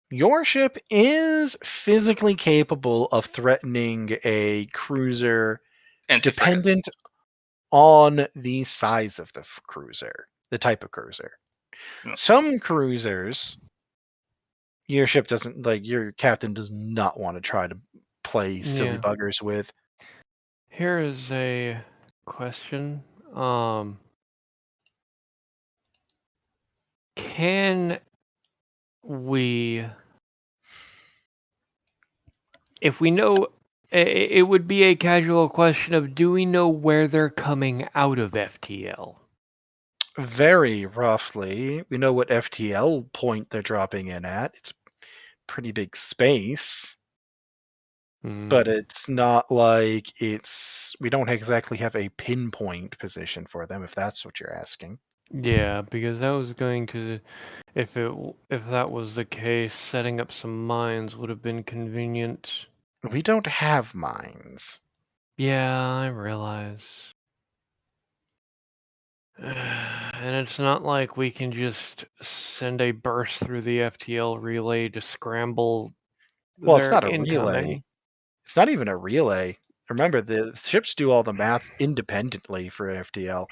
Your ship is physically capable of threatening a cruiser, In 2 dependent seconds. on the size of the cruiser, the type of cruiser. No. Some cruisers, your ship doesn't, like, your captain does not want to try to play silly buggers with. Here is a question. Can we, if we know, it would be a casual question of, do we know where they're coming out of FTL? Very roughly. We know what FTL point they're dropping in at. It's pretty big space. But it's not like we don't exactly have a pinpoint position for them, if that's what you're asking. Yeah, because I was going to, if that was the case, setting up some mines would have been convenient. We don't have mines. Yeah, I realize. And it's not like we can just send a burst through the FTL relay to scramble Well, it's their not a relay. incoming. It's not even a relay. Remember, the ships do all the math independently for FTL.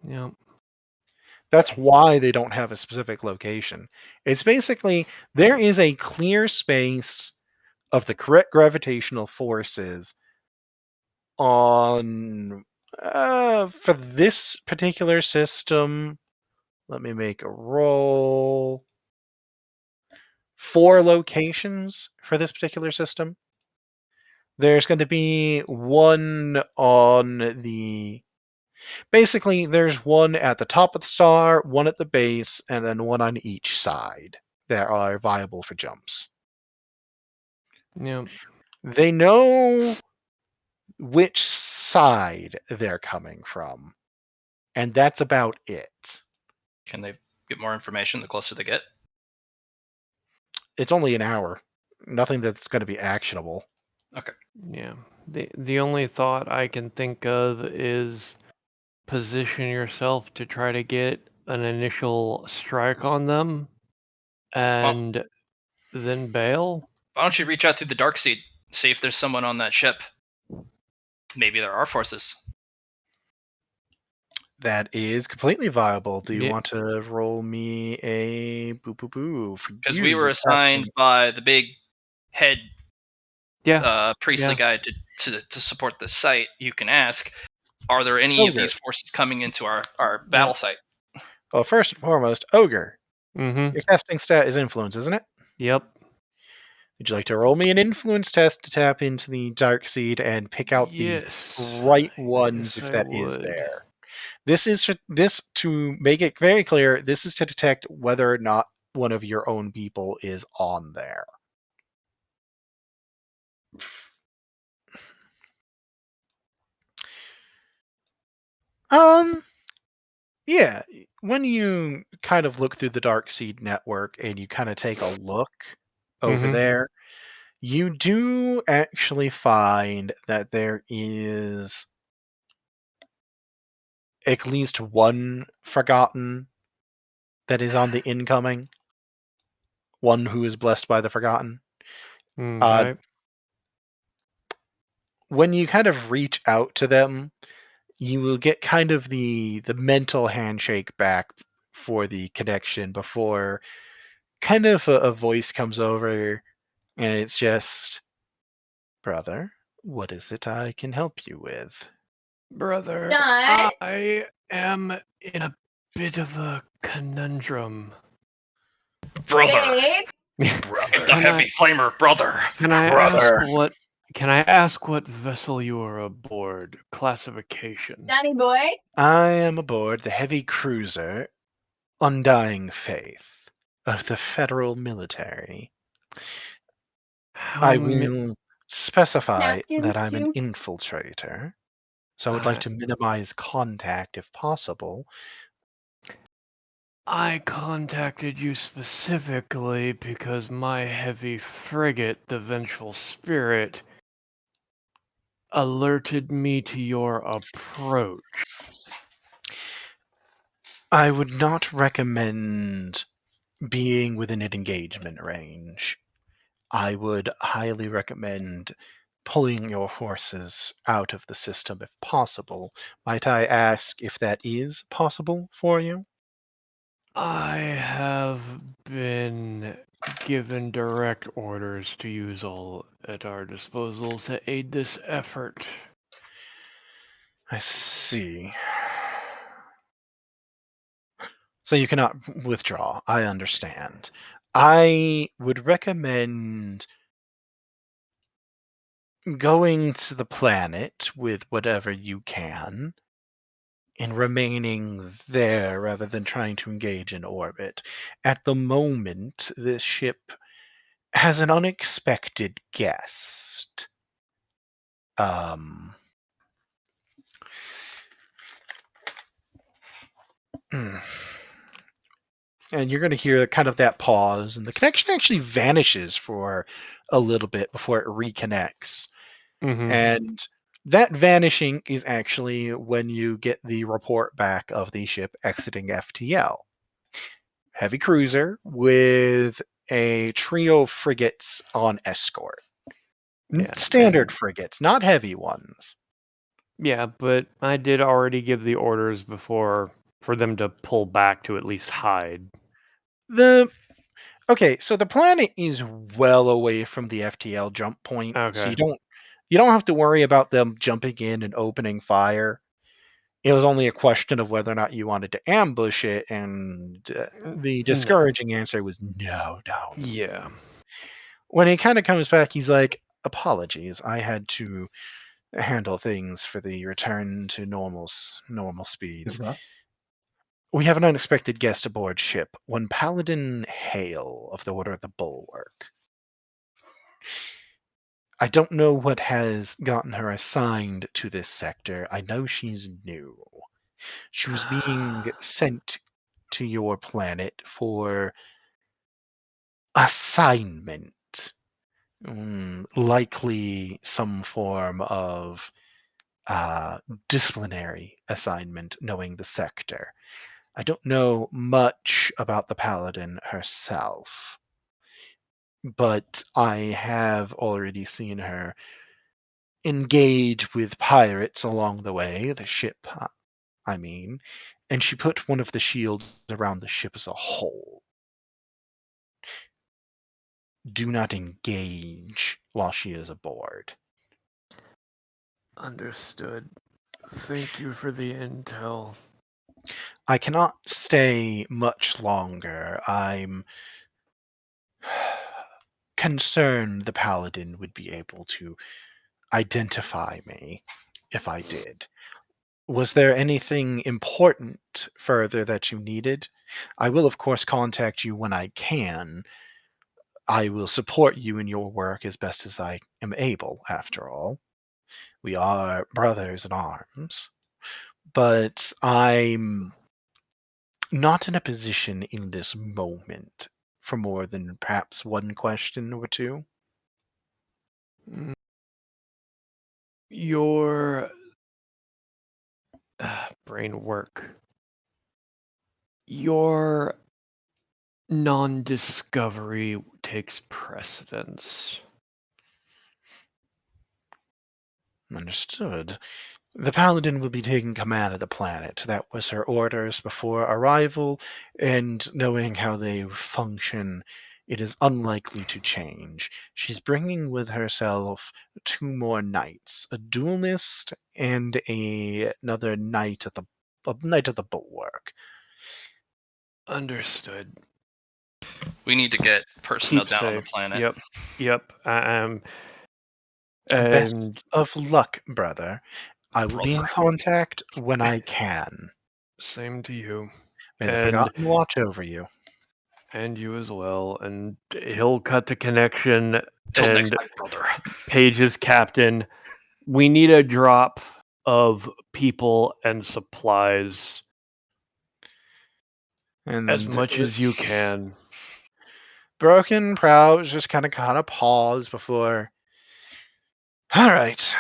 Yeah. That's why they don't have a specific location. It's basically, there is a clear space of the correct gravitational forces on for this particular system. Let me make a roll. 4 locations for this particular system. There's going to be one on the... Basically, there's one at the top of the star, one at the base, and then one on each side that are viable for jumps. Yeah. They know which side they're coming from, and that's about it. Can they get more information the closer they get? It's only an hour. Nothing that's going to be actionable. Okay. Yeah. The only thought I can think of is position yourself to try to get an initial strike on them and then bail. Why don't you reach out through the dark seed, see if there's someone on that ship? Maybe there are forces. That is completely viable. Do you Yeah. want to roll me a boo? Because we were assigned by the big head priestly guy to support the site. You can ask, are there any of these forces coming into our battle site? Well, first and foremost, Ogre. Mm-hmm. Your testing stat is influence, isn't it? Yep. Would you like to roll me an influence test to tap into the dark seed and pick out the right ones if that is there? This is to make it very clear. This is to detect whether or not one of your own people is on there. Yeah. When you kind of look through the dark seed network and you kind of take a look over there, you do actually find that there is at least one Forgotten that is on the incoming. One who is blessed by the Forgotten. Okay. When you kind of reach out to them, you will get kind of the mental handshake back for the connection before kind of a voice comes over and it's just, brother, what is it I can help you with? Brother, Done. I am in a bit of a conundrum. Brother, Babe. hit the heavy flamer, brother. Can I Brother. ask what vessel you are aboard? Classification. Danny boy. I am aboard the heavy cruiser Undying Faith of the federal military. I will specify Napkins that I'm an too? infiltrator, so I would like to minimize contact if possible. I contacted you specifically because my heavy frigate, the Vengeful Spirit, alerted me to your approach. I would not recommend being within an engagement range. I would highly recommend pulling your forces out of the system if possible. Might I ask if that is possible for you? I have been given direct orders to use all at our disposal to aid this effort. I see. So you cannot withdraw. I understand. I would recommend going to the planet with whatever you can and remaining there rather than trying to engage in orbit. At the moment, this ship has an unexpected guest. And you're going to hear kind of that pause, and the connection actually vanishes for a little bit before it reconnects. And that vanishing is actually when you get the report back of the ship exiting FTL. Heavy cruiser with a trio of frigates on escort. Standard frigates, not heavy ones. Yeah, but I did already give the orders before for them to pull back to at least hide. Okay, so the planet is well away from the FTL jump point, so Okay. you don't have to worry about them jumping in and opening fire. It was only a question of whether or not you wanted to ambush it, and the discouraging answer was no, don't. Yeah. When he kind of comes back, he's like, apologies, I had to handle things for the return to normal speeds. We have an unexpected guest aboard ship, one Paladin Hale of the Order of the Bulwark. I don't know what has gotten her assigned to this sector. I know she's new. She was being sent to your planet for assignment. Likely some form of disciplinary assignment, knowing the sector. I don't know much about the Paladin herself. but I have already seen her engage with pirates along the way, the ship, I mean, and she put one of the shields around the ship as a whole. Do not engage while she is aboard. Understood. Thank you for the intel. I cannot stay much longer. I'm concerned the paladin would be able to identify me if I did. Was there anything important further that you needed? I will, of course, contact you when I can. I will support you in your work as best as I am able, after all. We are brothers in arms. But I'm not in a position in this moment for more than perhaps one question or two. Mm. Your brain work. Your non-discovery takes precedence. Understood. The Paladin will be taking command of the planet. That was her orders before arrival, and knowing how they function, it is unlikely to change. She's bringing with herself 2 more knights, a duelist and another knight of the bulwark. Understood. We need to get personnel Keep down on the safe. planet. Yep. Best And of luck, brother. I will be in Brother. contact when I can. same to you. May the And Forgotten watch over you. and you as well. And he'll cut the connection. Till next And time, brother. Paige's captain. We need a drop of people and supplies And as then much as you can. Broken Prows just kind of pause before. All right,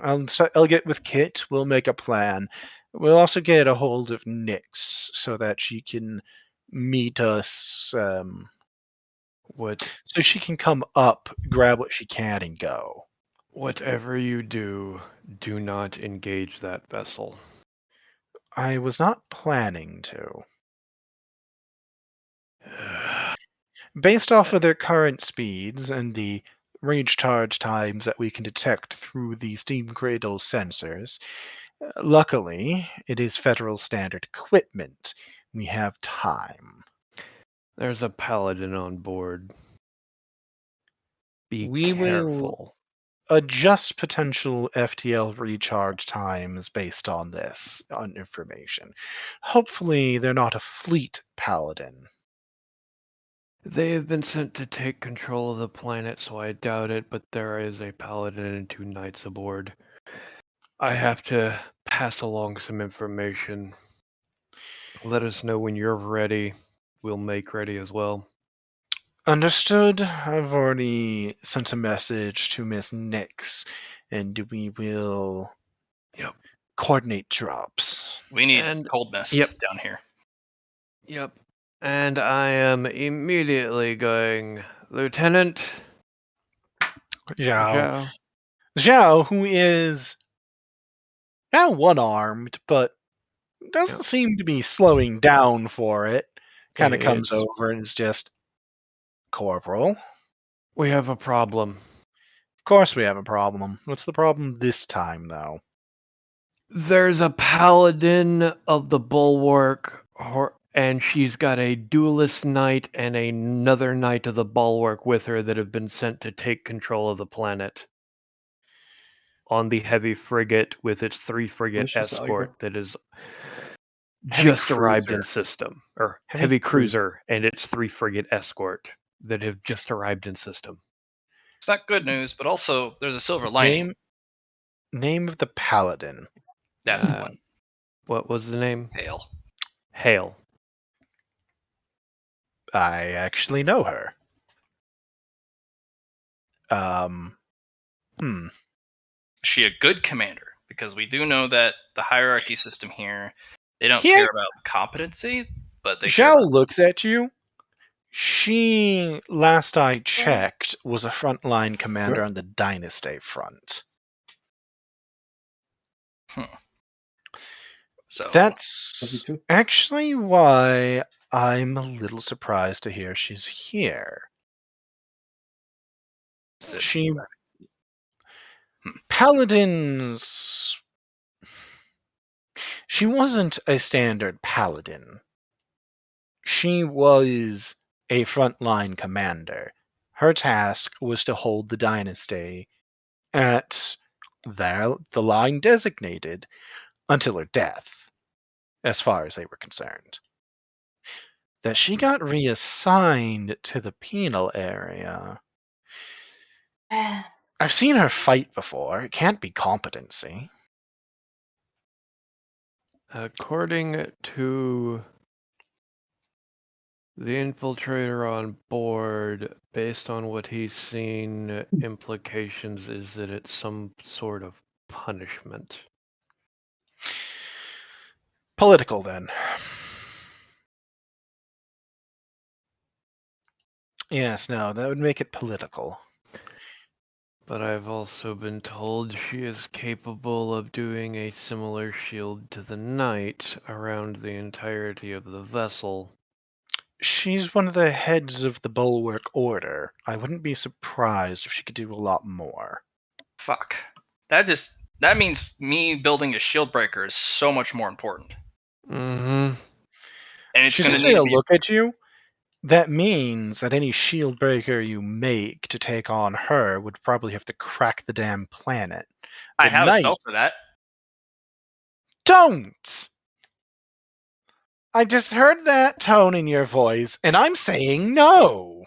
I'll get with Kit. We'll make a plan. We'll also get a hold of Nyx so that she can meet us. What So she can come up, grab what she can, and go. Whatever you do, do not engage that vessel. I was not planning to. Based off of their current speeds and the range charge times that we can detect through the Steam Cradle sensors, luckily, it is Federal Standard equipment. We have time. There's a paladin on board. Be We will careful. adjust potential FTL recharge times based on this information. Hopefully, they're not a fleet paladin. They have been sent to take control of the planet, so I doubt it, but there is a paladin and 2 knights aboard. I have to pass along some information. Let us know when you're ready. We'll make ready as well. Understood. I've already sent a message to Miss Nyx, and we will coordinate drops. We need And- cold mist yep. down here. Yep. And I am immediately going, Lieutenant Zhao. Zhao. Zhao, who is now one-armed, but doesn't seem to be slowing down for it, kind of comes It's- over and is just, Corporal. We have a problem. Of course we have a problem. What's the problem this time, though? There's a paladin of the bulwark, and she's got a duelist knight and another knight of the bulwark with her that have been sent to take control of the planet on the heavy frigate with its 3 frigate Delicious, escort Allegro. that is Heavy just arrived in cruiser. system, or Heavy heavy cruiser. cruiser and its 3 frigate escort that have just arrived in system. It's not good news, but also there's a silver lining. Name of the paladin. That's the one. What was the name? Hail. Hale. I actually know her. Is she a good commander? Because we do know that the hierarchy system here, they don't care about competency, but they care Zhao about... looks at you. She, last I checked, was a frontline commander on the Dynasty front. So That's actually why I'm a little surprised to hear she's here. She... Paladins... She wasn't a standard paladin. She was a frontline commander. Her task was to hold the dynasty at the line designated until her death, as far as they were concerned. That she got reassigned to the penal area. I've seen her fight before. It can't be competency. According to the infiltrator on board, based on what he's seen, implications is that it's some sort of punishment. Political, then. Yes, no, that would make it political. But I've also been told she is capable of doing a similar shield to the Knight around the entirety of the vessel. She's one of the heads of the Bulwark Order. I wouldn't be surprised if she could do a lot more. Fuck. That means me building a shield breaker is so much more important. Mm-hmm. And it's She's going to going need to to be... look at you. That means that any shield breaker you make to take on her would probably have to crack the damn planet. I The have a Knight... spell for that. Don't! I just heard that tone in your voice, and I'm saying no.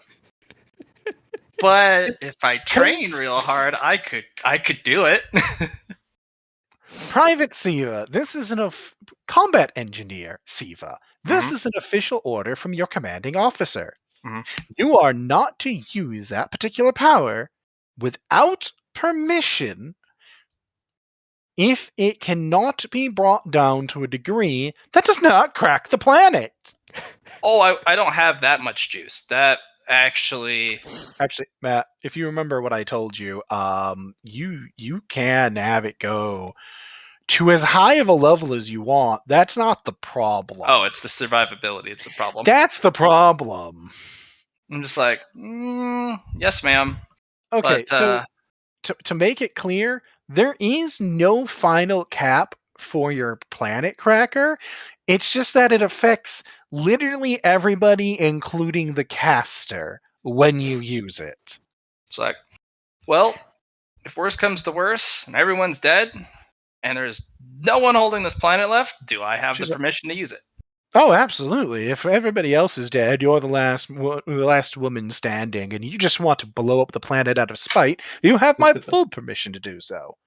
But if I train real hard, I could do it. Private Siva, this is an combat engineer, Siva. This is an official order from your commanding officer. You are not to use that particular power without permission if it cannot be brought down to a degree that does not crack the planet. Oh, I don't have that much juice. That actually, Matt, if you remember what I told you, you can have it go to as high of a level as you want. That's not the problem. Oh, it's the survivability. It's the problem. That's the problem. I'm just like, yes, ma'am. Okay, but, so to make it clear, there is no final cap for your planet cracker. It's just that it affects literally everybody, including the caster, when you use it. It's like, well, if worse comes to worse and everyone's dead and there's no one holding this planet left, do I have the permission to use it? Oh, absolutely. If everybody else is dead, you're the last woman standing, and you just want to blow up the planet out of spite, you have my full permission to do so.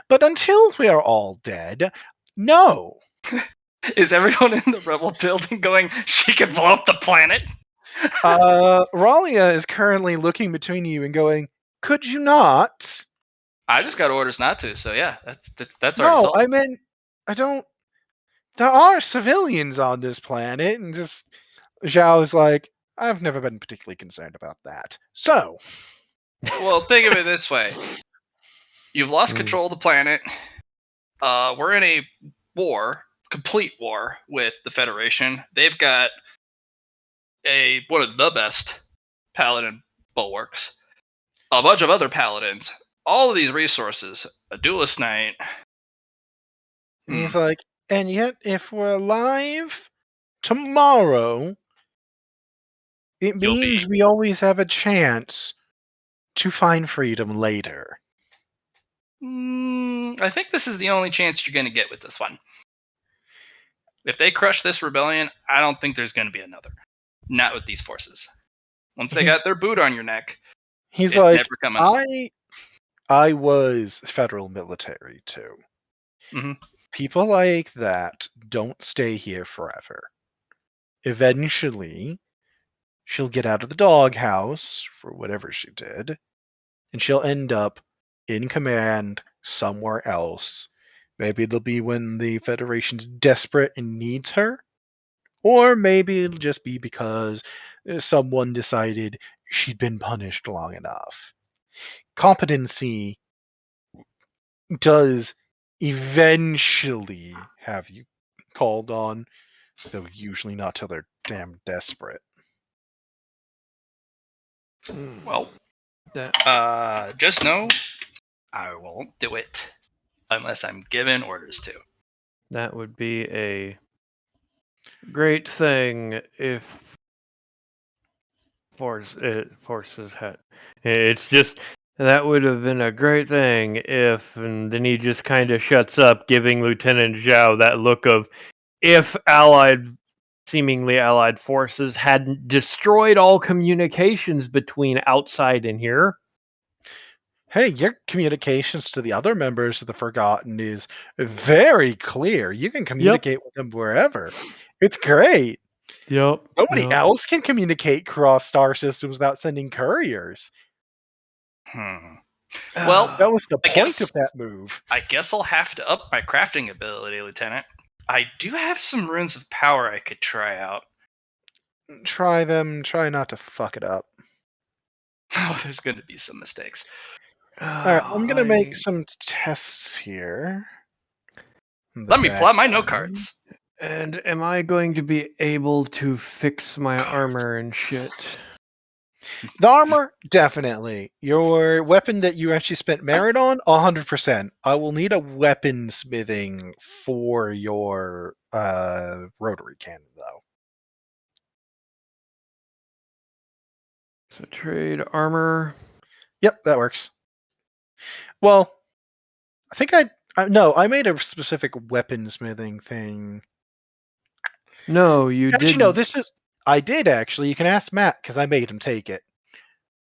But until we are all dead, no. Is everyone in the rebel building going, she can blow up the planet? Ralia is currently looking between you and going, could you not? I just got orders not to, so yeah, that's our No, result. I mean, I don't... There are civilians on this planet, and just... Zhao's like, I've never been particularly concerned about that. So... Well, think of it this way. You've lost control of the planet. We're in a war, complete war, with the Federation. They've got one of the best paladin bulwarks. A bunch of other paladins. All of these resources. A duelist knight. And he's like, and yet if we're alive tomorrow, it means we always have a chance to find freedom later. I think this is the only chance you're going to get with this one. If they crush this rebellion, I don't think there's going to be another. Not with these forces. Once they got their boot on your neck, he's like, I was federal military too. People like that don't stay here forever. Eventually, she'll get out of the doghouse for whatever she did, and she'll end up in command somewhere else. Maybe it'll be when the Federation's desperate and needs her, or maybe it'll just be because someone decided she'd been punished long enough. Competency does eventually have you called on, though usually not till they're damn desperate. Well, that just know I won't do it unless I'm given orders to. that would be a great thing if forces had. It's just that would have been a great thing if, and then he just kind of shuts up, giving Lieutenant Zhao that look of if seemingly allied forces hadn't destroyed all communications between outside and here. Hey, your communications to the other members of the Forgotten is very clear. You can communicate with them wherever. It's great. Yep. Nobody else can communicate cross star systems without sending couriers. Well, That was the I point guess- of that move. I guess I'll have to up my crafting ability, Lieutenant. I do have some runes of power I could try out. Try them. Try not to fuck it up. Oh, there's going to be some mistakes. All right, I'm gonna make some tests here. Let me pull out my note cards. And am I going to be able to fix my armor and shit? The armor, definitely. Your weapon that you actually spent merit on, 100%. I will need a weaponsmithing for your rotary cannon, though. So trade armor. Yep, that works. Well, I think I made a specific weaponsmithing thing. No, you didn't. Actually, no, I did actually. You can ask Matt because I made him take it.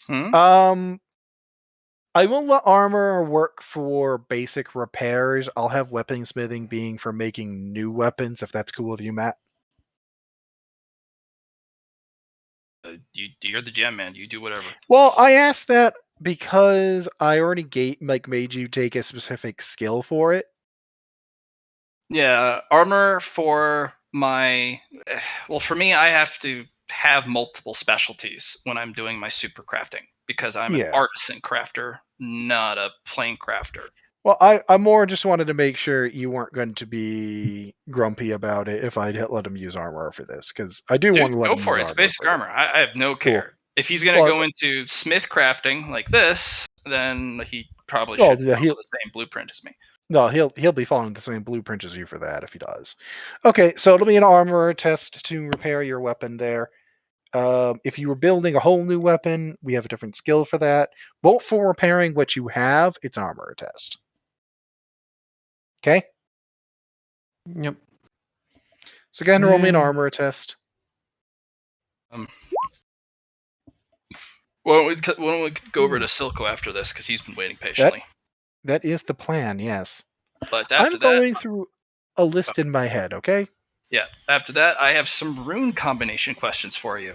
I will let armor work for basic repairs. I'll have weaponsmithing being for making new weapons, if that's cool with you, Matt. You're the gem man. You do whatever. Well, I asked that because I already made you take a specific skill for it. Yeah, armor for my... Well, for me, I have to have multiple specialties when I'm doing my super crafting because I'm an artisan crafter, not a plain crafter. Well, I more just wanted to make sure you weren't going to be grumpy about it if I let him use armor for this, because I do want to let him use armor. Go for it. It's basic armor. I have no care. Cool. If he's going to go into smith crafting like this, then he probably should follow the same blueprint as me. No, he'll be following the same blueprint as you for that if he does. Okay, so it'll be an armor test to repair your weapon there. If you were building a whole new weapon, we have a different skill for that. But for repairing what you have, it's armor test. Okay? Yep. So go ahead and roll me an armor test. Why don't we go over to Silco after this, because he's been waiting patiently. That is the plan, yes. But after I'm going through a list in my head, okay? Yeah, after that, I have some rune combination questions for you.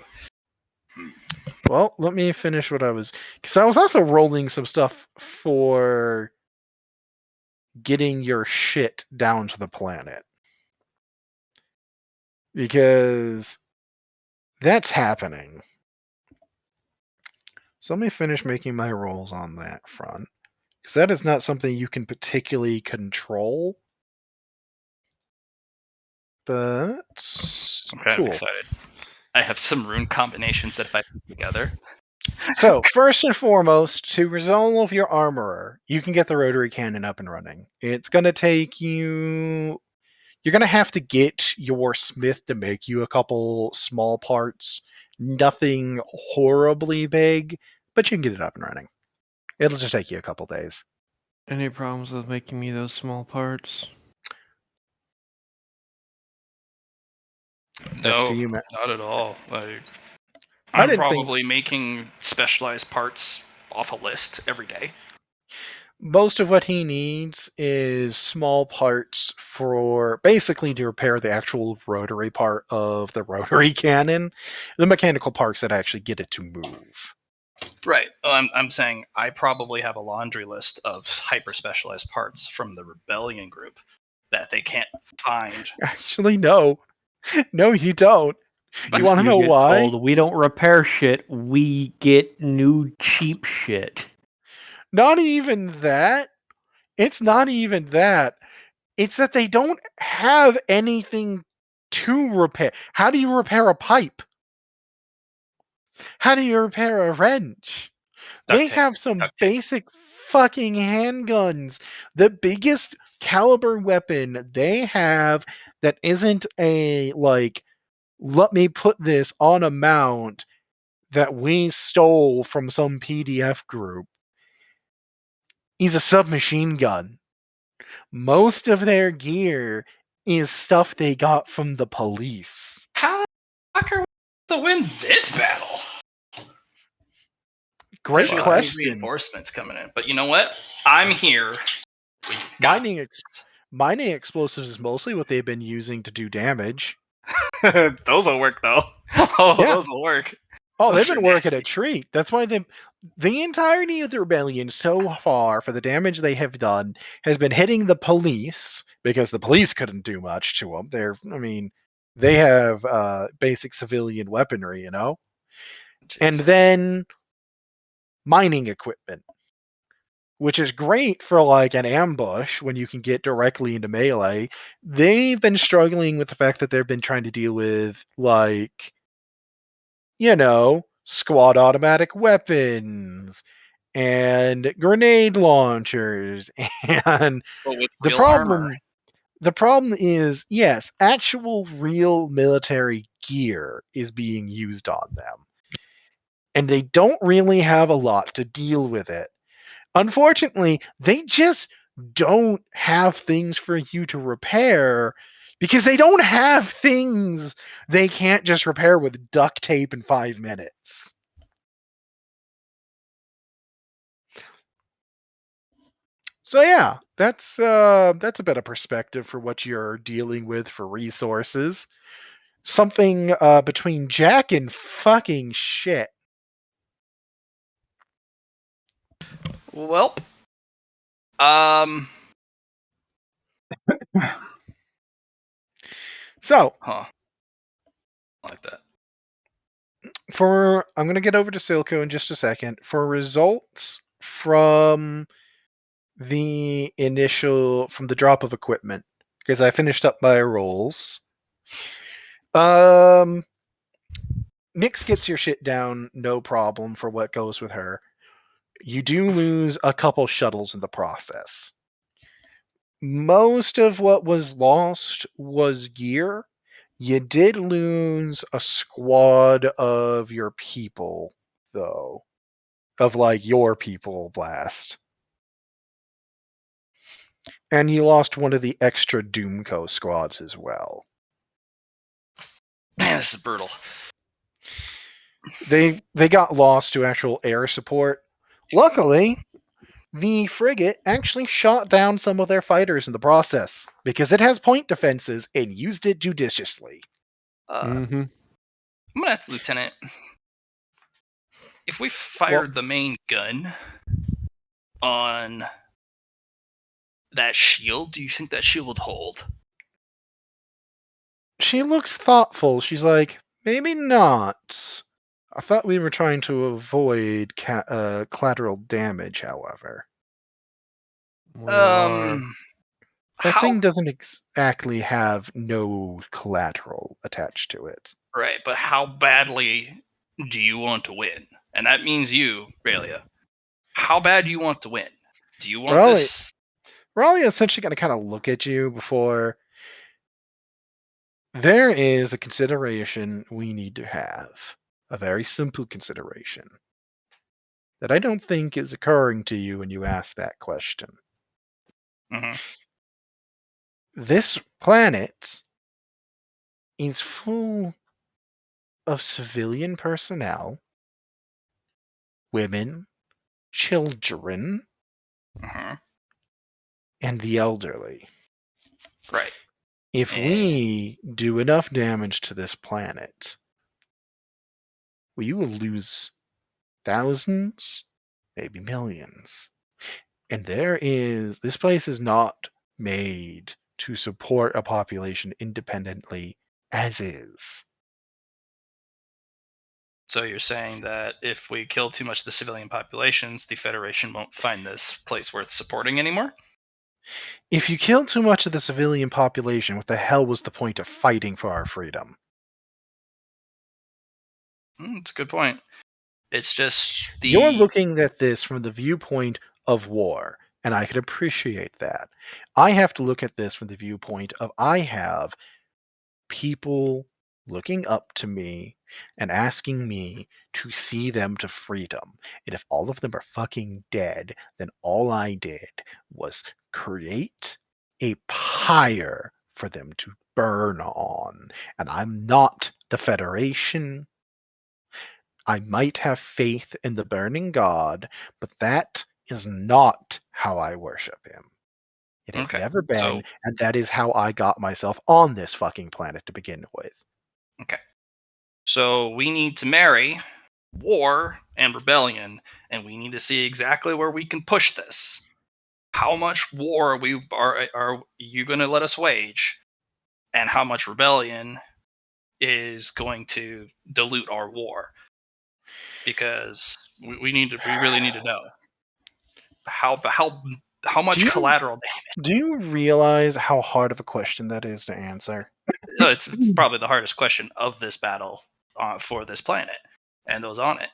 Well, let me finish what I was... Because I was also rolling some stuff for getting your shit down to the planet. Because that's happening. So let me finish making my rolls on that front. Because that is not something you can particularly control. But... Okay, cool. I'm excited. I have some rune combinations that if I put together... So, first and foremost, to resolve your armorer, you can get the rotary cannon up and running. It's going to take you... You're going to have to get your smith to make you a couple small parts. Nothing horribly big, but you can get it up and running. It'll just take you a couple days. Any problems with making me those small parts? No, not at all. I'm probably making specialized parts off a list every day. Most of what he needs is small parts for basically to repair the actual rotary part of the rotary cannon, the mechanical parts that actually get it to move. Right. I'm saying I probably have a laundry list of hyper specialized parts from the rebellion group that they can't find. Actually, no. No, you don't. You want to know get why? told, we don't repair shit. We get new cheap shit. Not even that. It's not even that. It's that they don't have anything to repair. How do you repair a pipe? How do you repair a wrench? They have some basic fucking handguns. The biggest caliber weapon they have that isn't a, like, let me put this on a mount that we stole from some PDF group, is a submachine gun. Most of their gear is stuff they got from the police. How the fuck are we to win this battle? Great Especially with any question. reinforcements coming in. But you know what? I'm here. We got Mining explosives is mostly what they've been using to do damage. those will work though. Oh, Yeah. those will work. Oh, Those they've been are working a nasty. treat. That's why the entirety of the rebellion so far, for the damage they have done, has been hitting the police, because the police couldn't do much to them. They have basic civilian weaponry, you know? Jeez. And then mining equipment, which is great for, like, an ambush when you can get directly into melee. They've been struggling with the fact that they've been trying to deal with, like, squad automatic weapons and grenade launchers. And But with the real armor. problem is, yes, actual real military gear is being used on them, and they don't really have a lot to deal with it. Unfortunately, they just don't have things for you to repair, because they don't have things they can't just repair with duct tape in 5 minutes. So yeah, that's a bit of perspective for what you're dealing with for resources. Something between Jack and fucking shit. Welp. So, Huh. I like that. I'm going to get over to Silco in just a second. For results from the drop of equipment, because I finished up my rolls. Nyx gets your shit down, no problem, for what goes with her. You do lose a couple shuttles in the process. Most of what was lost was gear. You did lose a squad of your people, though. Of, like, your people, Blast. And you lost one of the extra Doomco squads as well. Man, this is brutal. They got lost to actual air support. Luckily, the frigate actually shot down some of their fighters in the process, because it has point defenses and used it judiciously. I'm gonna ask the lieutenant, if we fired the main gun on that shield, do you think that shield would hold? She looks thoughtful. She's like, maybe not. I thought we were trying to avoid collateral damage, however. Are. That How thing doesn't exactly have no collateral attached to it. right? But how badly do you want to win? And that means you, Raelia. How bad do you want to win? Do you want this? We're only essentially going to kind of look at you before. There is a consideration we need to have. A very simple consideration that I don't think is occurring to you when you ask that question. Mm-hmm. This planet is full of civilian personnel, women, children, Mm-hmm. and the elderly. Right. If we do enough damage to this planet, we will lose thousands, maybe millions. And this place is not made to support a population independently as is. So you're saying that if we kill too much of the civilian populations, the Federation won't find this place worth supporting anymore? If you kill too much of the civilian population, what the hell was the point of fighting for our freedom? That's a good point. It's just You're the looking at this from the viewpoint of war, and I can appreciate that. I have to look at this from the viewpoint of I have people looking up to me and asking me to see them to freedom. And if all of them are fucking dead, then all I did was create a pyre for them to burn on. And I'm not the Federation. I might have faith in the burning god, but that is not how I worship him. It has okay. never been, So and that is how I got myself on this fucking planet to begin with. okay. So we need to marry war and rebellion, and we need to see exactly where we can push this. How much war are you going to let us wage, and how much rebellion is going to dilute our war? Because we really need to know how Do much you collateral damage. do you realize how hard of a question that is to answer? It's probably the hardest question of this battle for this planet and those on it,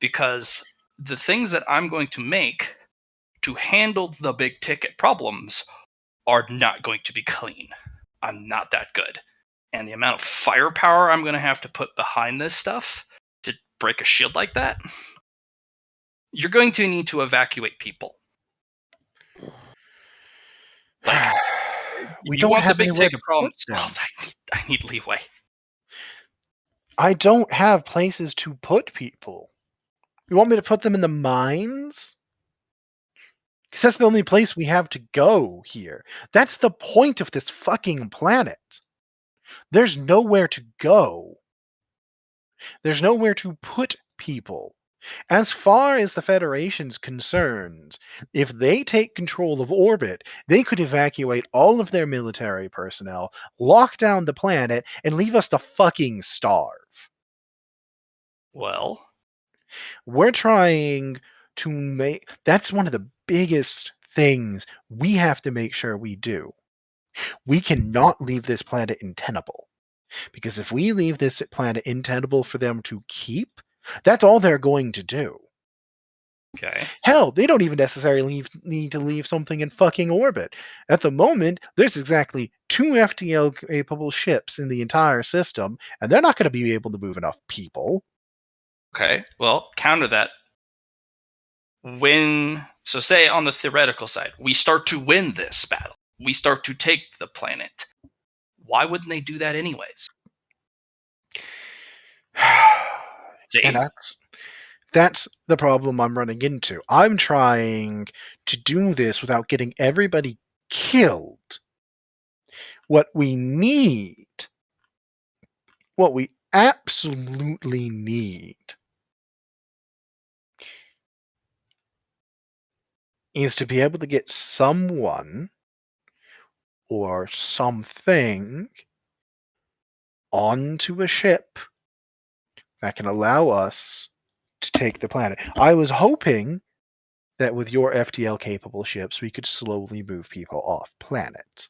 because the things that I'm going to make to handle the big ticket problems are not going to be clean. I'm not that good. And the amount of firepower I'm going to have to put behind this stuff to break a shield like that, you're going to need to evacuate people. Like, We you don't want the have big anywhere to ticket put problems. them. Oh, I need leeway. I don't have places to put people. You want me to put them in the mines? Because that's the only place we have to go here. That's the point of this fucking planet. There's nowhere to go. There's nowhere to put people. As far as the Federation's concerned, if they take control of orbit, they could evacuate all of their military personnel, lock down the planet, and leave us to fucking starve. Well, We're trying to make that's one of the biggest things we have to make sure we do. We cannot leave this planet untenable. Because if we leave this planet untenable for them to keep, that's all they're going to do. okay. Hell, they don't even necessarily need to leave something in fucking orbit. At the moment, there's exactly 2 FTL capable ships in the entire system, and they're not going to be able to move enough people. Okay. Well, counter that. So say on the theoretical side, we start to win this battle. We start to take the planet. Why wouldn't they do that anyways? And See? that's the problem I'm running into. I'm trying to do this without getting everybody killed. What we need, what we absolutely need, is to be able to get someone or something onto a ship that can allow us to take the planet. I was hoping that with your FTL capable ships, we could slowly move people off planet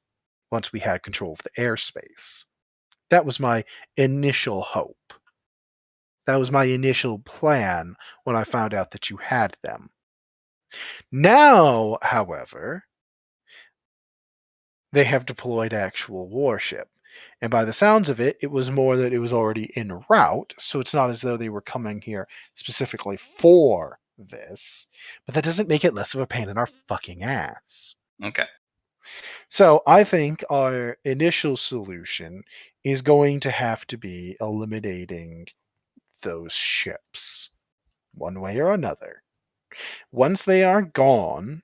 once we had control of the airspace. That was my initial hope. That was my initial plan when I found out that you had them. Now, however, they have deployed actual warship. And by the sounds of it, it was more that it was already en route, so it's not as though they were coming here specifically for this. But that doesn't make it less of a pain in our fucking ass. Okay. So I think our initial solution is going to have to be eliminating those ships, one way or another. Once they are gone,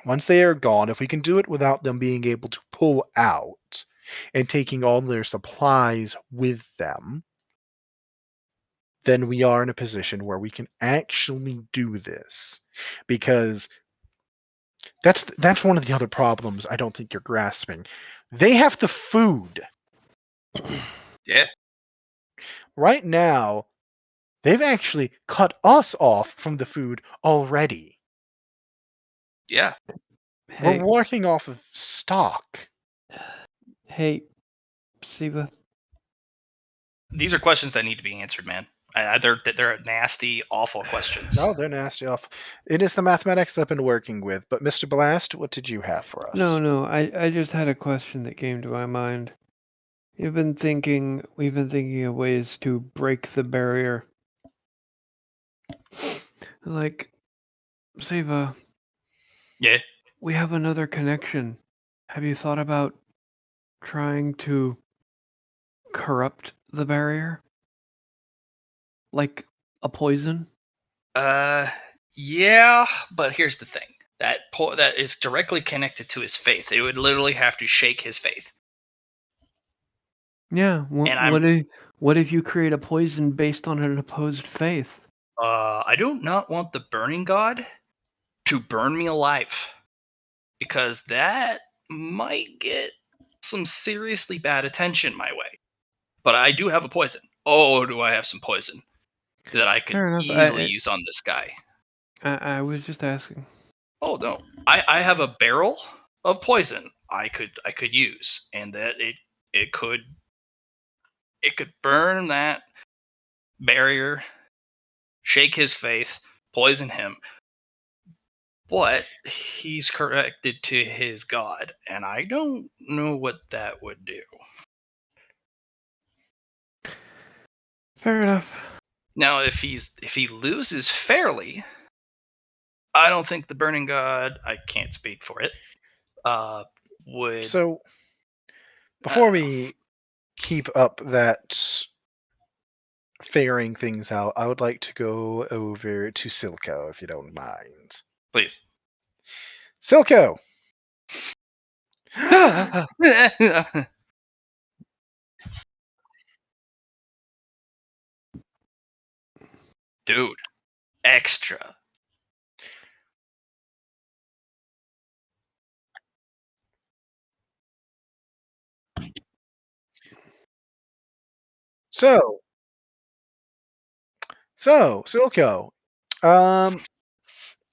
if we can do it without them being able to pull out and taking all their supplies with them, then we are in a position where we can actually do this. Because that's one of the other problems I don't think you're grasping. They have the food. Yeah. right now, they've actually cut us off from the food already. Yeah. We're Hey, working off of stock. hey, Siva. These are questions that need to be answered, man. They're nasty, awful questions. No, they're nasty off. It is the mathematics I've been working with. But Mr. Blast, what did you have for us? No, I just had a question that came to my mind. We've been thinking of ways to break the barrier. Like, Siva, Yeah. we have another connection. Have you thought about trying to corrupt the barrier? Like a poison? Yeah, but here's the thing. That is directly connected to his faith. It would literally have to shake his faith. Yeah, And what if you create a poison based on an opposed faith? I do not want the burning god to burn me alive, because that might get some seriously bad attention my way. But I do have a poison. Oh, do I have some poison that I could Fair enough. easily use on this guy. I was just asking. Oh no, I have a barrel of poison I could use, and that it could burn that barrier, shake his faith, poison him. But he's connected to his god, and I don't know what that would do. Fair enough. Now, if he loses fairly, I don't think the burning god, I can't speak for it, would. So, before we keep up that figuring things out, I would like to go over to Silco, if you don't mind. Please. Silco! Dude, extra. So, Silco,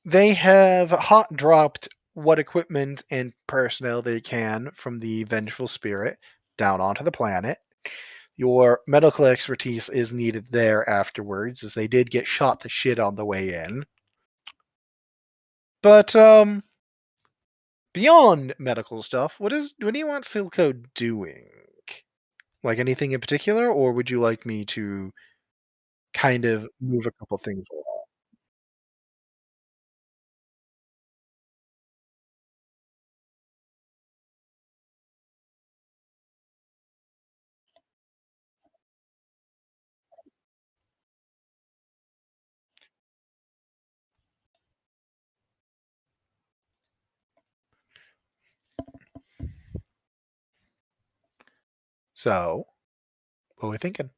they have hot dropped what equipment and personnel they can from the Vengeful Spirit down onto the planet. Your medical expertise is needed there afterwards, as they did get shot to shit on the way in. But beyond medical stuff, what do you want Silco doing? Like anything in particular, or would you like me to kind of move a couple things along? So, what are we thinking?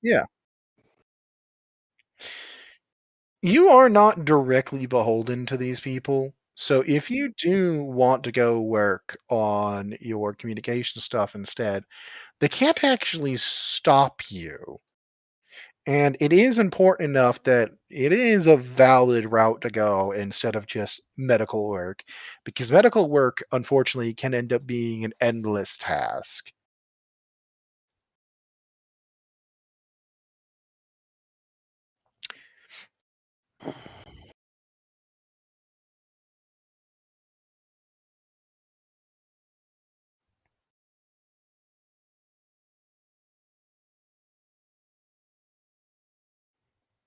Yeah. You are not directly beholden to these people. So if you do want to go work on your communication stuff instead, they can't actually stop you. And it is important enough that it is a valid route to go instead of just medical work, because medical work, unfortunately, can end up being an endless task.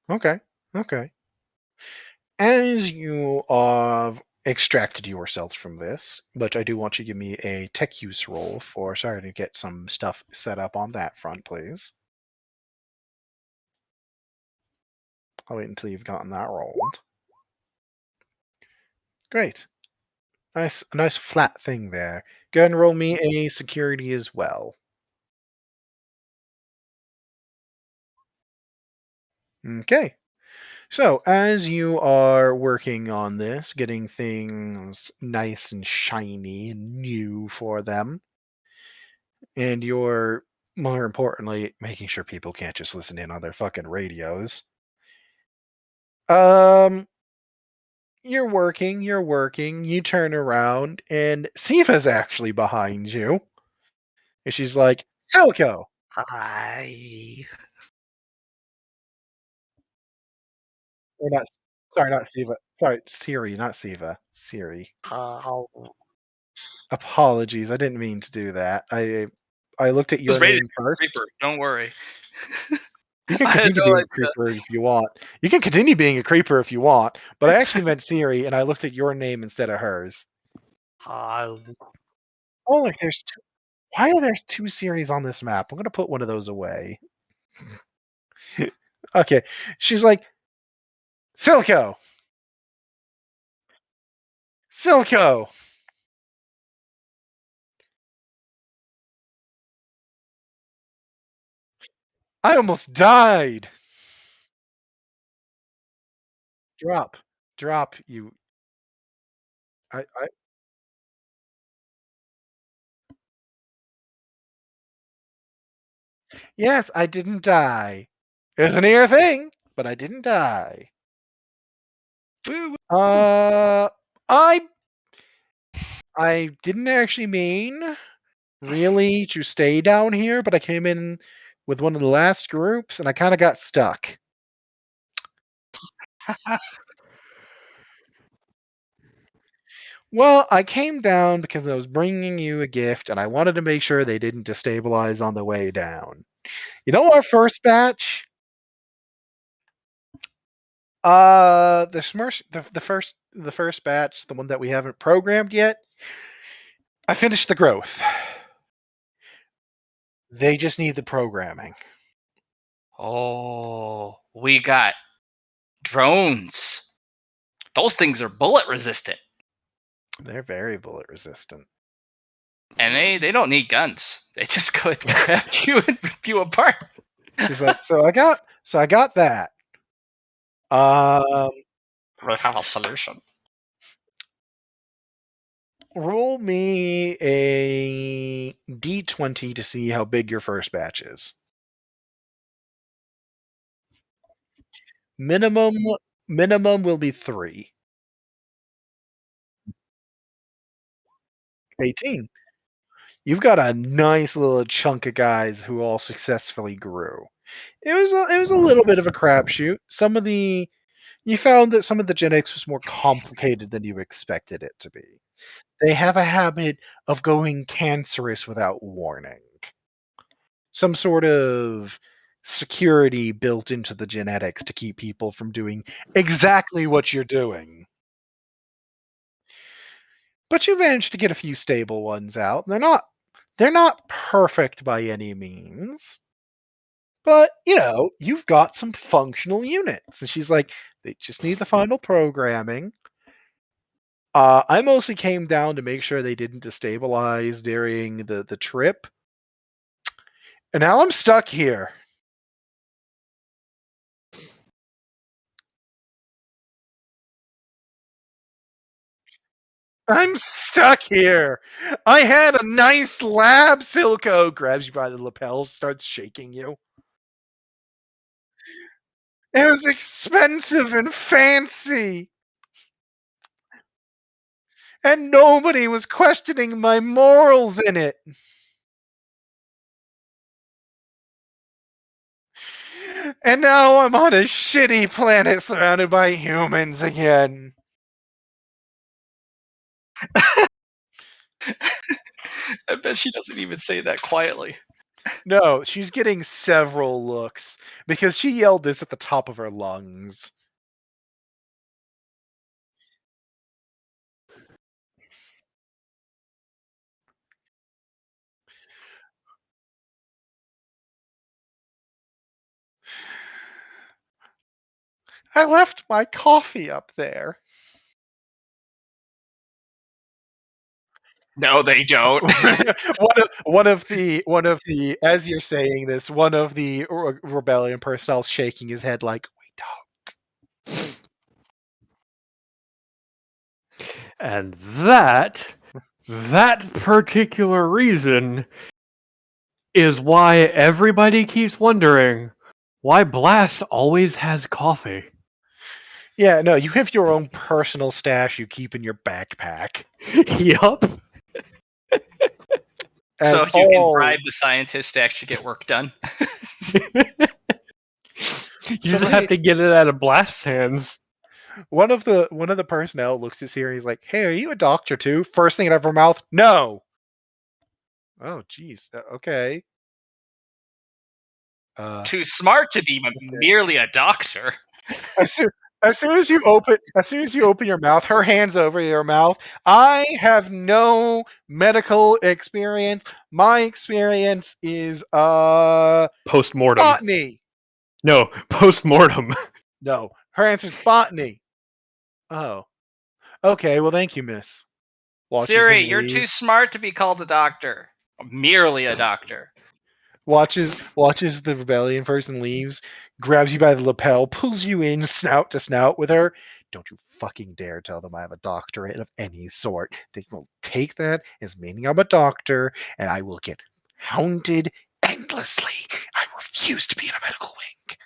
Okay. Okay. As you have extracted yourself from this, but I do want you to give me a tech use roll for sorry to get some stuff set up on that front, please. I'll wait until you've gotten that rolled. Great. Nice flat thing there. Go ahead and roll me a security as well. Okay. So, as you are working on this, getting things nice and shiny and new for them, and you're, more importantly, making sure people can't just listen in on their fucking radios. Um, you're working, you turn around, and Siva's actually behind you. And she's like, Silco! Hi. Or not, sorry, not Siva. Sorry, Siri, not Siva. Siri. Oh, Apologies, I didn't mean to do that. I looked at It was your rated name first. Creeper. Don't worry. You can I had continue no being idea. a creeper if you want. You can continue being a creeper if you want, but I actually meant Siri, and I looked at your name instead of hers. hi. Oh, look, there's two. Why are there two Siris on this map? I'm gonna put one of those away. Okay, she's like, Silco, Silco. I almost died. Drop, drop, you. I. Yes, I didn't die. It's a near thing, but I didn't die. Woo, woo. Uh, I didn't actually mean really to stay down here, but I came in with one of the last groups, and I kind of got stuck. Well, I came down because I was bringing you a gift, and I wanted to make sure they didn't destabilize on the way down. You know our first batch? The first batch, the one that we haven't programmed yet. I finished the growth. They just need the programming. Oh, we got drones. Those things are bullet resistant, They're very bullet resistant. and they don't need guns. They just go and grab you and rip you apart. She's like, so I got that. We have a solution. Roll me a d20 to see how big your first batch is. Minimum will be 3. 18. You've got a nice little chunk of guys who all successfully grew. It was a little bit of a crapshoot. You found that some of the genetics was more complicated than you expected it to be. They have a habit of going cancerous without warning. Some sort of security built into the genetics to keep people from doing exactly what you're doing. But you managed to get a few stable ones out. They're not perfect by any means. But, you've got some functional units. And she's like, they just need the final programming. I mostly came down to make sure they didn't destabilize during the trip. And now I'm stuck here. I'm stuck here. I had a nice lab, Silco. Grabs you by the lapels, starts shaking you. It was expensive and fancy. And nobody was questioning my morals in it. And now I'm on a shitty planet surrounded by humans again. I bet she doesn't even say that quietly. No, she's getting several looks because she yelled this at the top of her lungs. I left my coffee up there. No, they don't. one of the as you're saying this, one of the rebellion personnel shaking his head like, we don't. And that particular reason is why everybody keeps wondering why Blast always has coffee. Yeah, no, you have your own personal stash you keep in your backpack. Yup. As So you can all- bribe the scientists to actually get work done. You just have to get it out of Blast's hands. one of the personnel looks at Siri. He's like, "Hey, are you a doctor too?" First thing out of her mouth, "No." Oh, jeez. Okay. Too smart to be merely a doctor. As soon as you open your mouth, her hands over your mouth. I have no medical experience. My experience is Post-mortem. botany. No, post-mortem. No, her answer's botany. Oh, okay. Well, thank you, Miss. Watches Siri, him you're leave. too smart to be called a doctor. Merely a doctor. Watches the rebellion person leaves, grabs you by the lapel, pulls you in snout to snout with her. Don't you fucking dare tell them I have a doctorate of any sort. They will take that as meaning I'm a doctor, and I will get hounded endlessly. I refuse to be in a medical wing.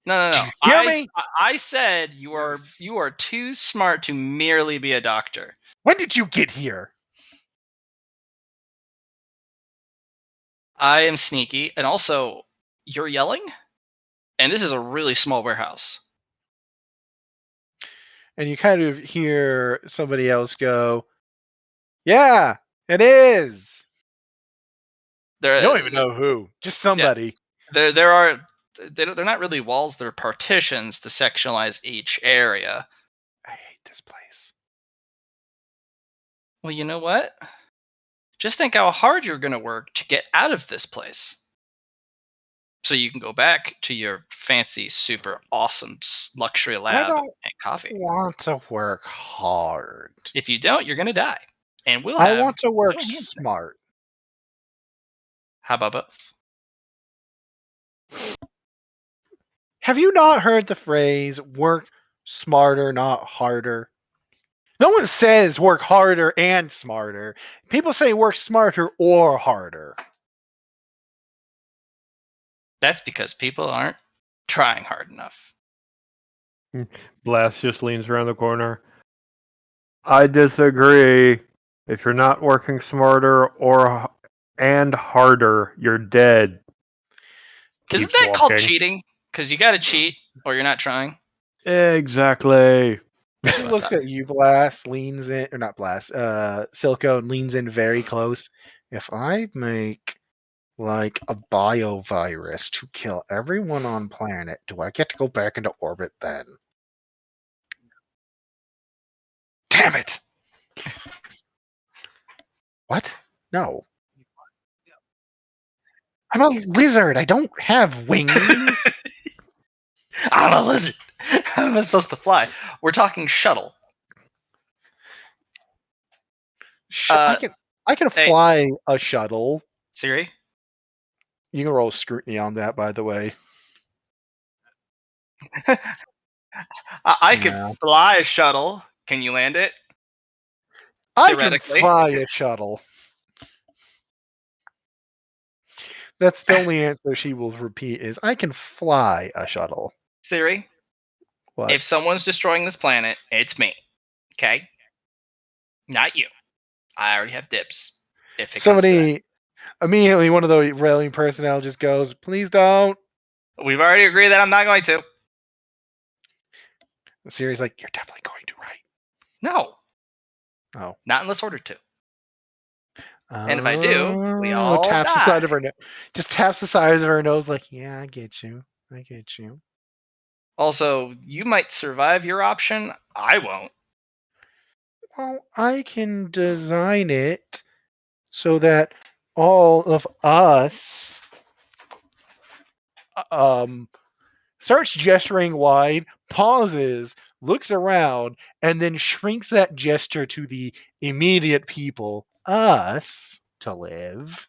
No. Do you hear me? I said you are too smart to merely be a doctor. When did you get here? I am sneaky, and also, you're yelling? And this is a really small warehouse. And you kind of hear somebody else go, "Yeah, it is." There, You don't even know who. Just somebody. they're not really walls, they're partitions to sectionalize each area. I hate this place. Well, you know what? Just think how hard you're going to work to get out of this place. So you can go back to your fancy, super awesome luxury lab don't and coffee. Want to work hard. If you don't, you're going to die. And we'll I have want to work no hands in it. smart. How about both? Have you not heard the phrase work smarter, not harder? No one says work harder and smarter. People say work smarter or harder. That's because people aren't trying hard enough. Blast just leans around the corner. I disagree. If you're not working smarter and harder, you're dead. Isn't Keeps that called walking. cheating? Because you got to cheat or you're not trying. Exactly. That's He what I looks thought. at you, Blast, leans in, or not Blast, Silco, and leans in very close. If I make like a biovirus to kill everyone on planet, do I get to go back into orbit then? Damn it! What? No. I'm a lizard. I don't have wings. I'm a lizard. How am I supposed to fly? We're talking shuttle. I can hey. fly a shuttle. Siri? You can roll scrutiny on that, by the way. I Yeah. could fly a shuttle. Can you land it? I can Theoretically. fly a shuttle. That's the only answer she will repeat is I can fly a shuttle. Siri, What? if someone's destroying this planet, it's me. Okay? Not you. I already have dibs. If it comes to Somebody immediately, one of the railing personnel just goes, "Please don't." that. We've already agreed that I'm not going to. Siri's like, "You're definitely going to, right?" No. Oh. Not unless ordered to. And if I do, we all taps the die. side of her nose. Just taps the sides of her nose, like, "Yeah, I get you. I get you." Also, you might survive your option. I won't. Well, I can design it so that all of us starts gesturing wide, pauses, looks around, and then shrinks that gesture to the immediate people, us, to live.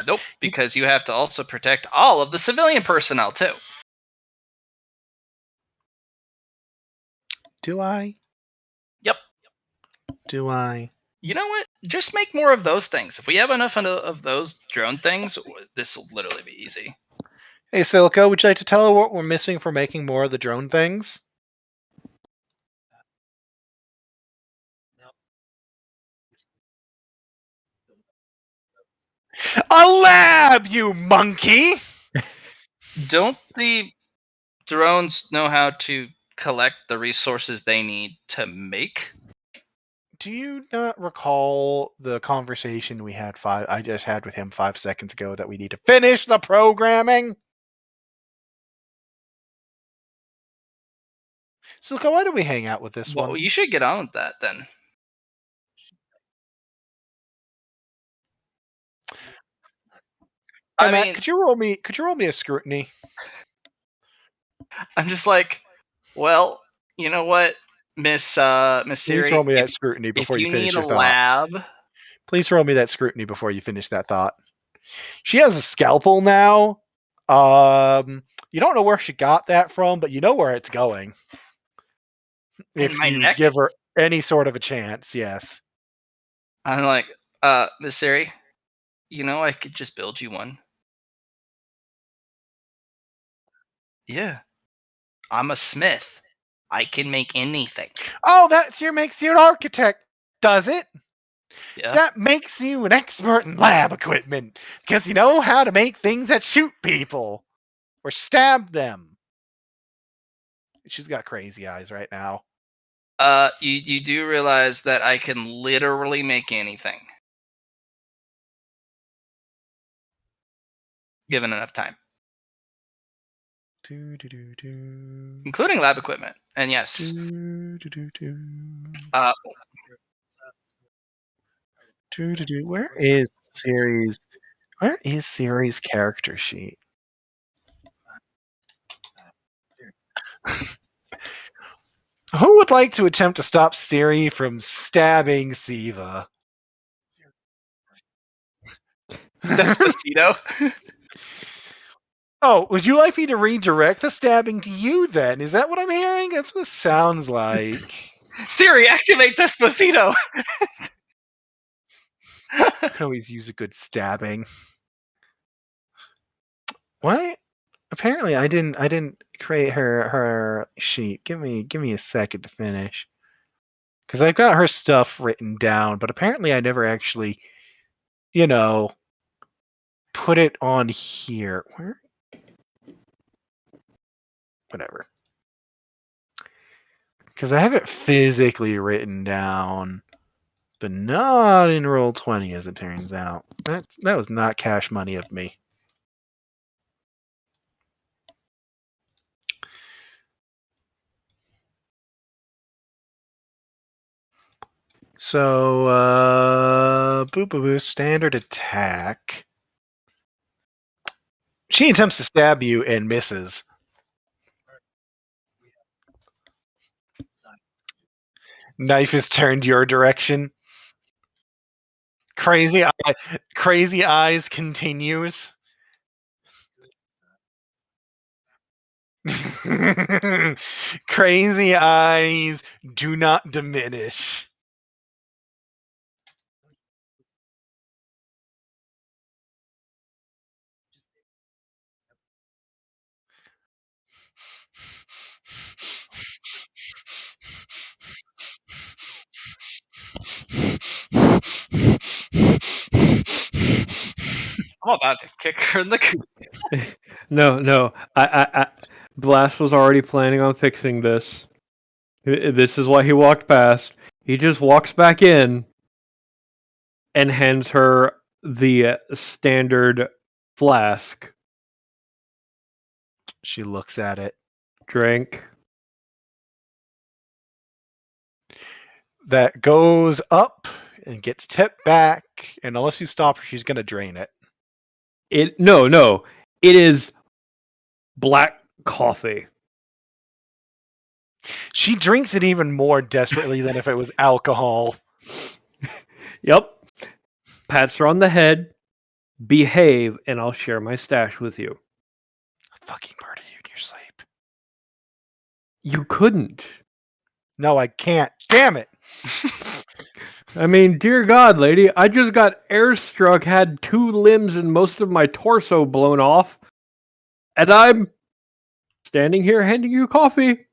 Nope, because you have to also protect all of the civilian personnel too. Do I? Yep. Do I? You know what? Just make more of those things. If we have enough of those drone things, this will literally be easy. Hey, Silco, would you like to tell her what we're missing for making more of the drone things? A lab, you monkey! Don't the drones know how to collect the resources they need to make? Do you not recall the conversation I just had with him 5 seconds ago that we need to finish the programming? Silco, why don't we hang out with this Well, one? you should get on with that then. Hey, I Matt, mean, could you roll me a scrutiny? I'm just like, well, you know what, Miss Please Siri, roll me that scrutiny if before you you finish need a your thought. lab, Please roll me that scrutiny before you finish that thought. She has a scalpel now. You don't know where she got that from, but you know where it's going. in If my you neck, give her any sort of a chance, yes. I'm like, Miss Siri, you know I could just build you one. Yeah, I'm a smith. I can make anything. Oh, makes you an architect, does it? Yeah. That makes you an expert in lab equipment, because you know how to make things that shoot people or stab them. She's got crazy eyes right now. You do realize that I can literally make anything, given enough time, including lab equipment. And yes, Where is Siri's? Where is Siri's character sheet? Who would like to attempt to stop Siri from stabbing Siva? Despacito. Oh, would you like me to redirect the stabbing to you then? Is that what I'm hearing? That's what it sounds like. Siri, activate Despacito. I could always use a good stabbing. What? Apparently I didn't create her sheet. Give me a second to finish. Cuz I've got her stuff written down, but apparently I never actually, put it on here. Where? Whatever. Cuz I have it physically written down, but not in Roll20 as it turns out. That was not cash money of me. So, boo, standard attack. She attempts to stab you and misses. Knife is turned your direction. Crazy eyes continues. Crazy eyes do not diminish. I'm about to kick her in the. No. I Blast was already planning on fixing this. This is why he walked past. He just walks back in and hands her the standard flask. She looks at it. Drink. That goes up and gets tipped back, and unless you stop her, she's going to drain it. No. It is black coffee. She drinks it even more desperately than if it was alcohol. Yep. Pats her on the head. Behave, and I'll share my stash with you. I'll fucking murder you in your sleep. You couldn't. No, I can't. Damn it! I mean, dear God, lady, I just got airstruck, had 2 limbs and most of my torso blown off, and I'm standing here handing you coffee.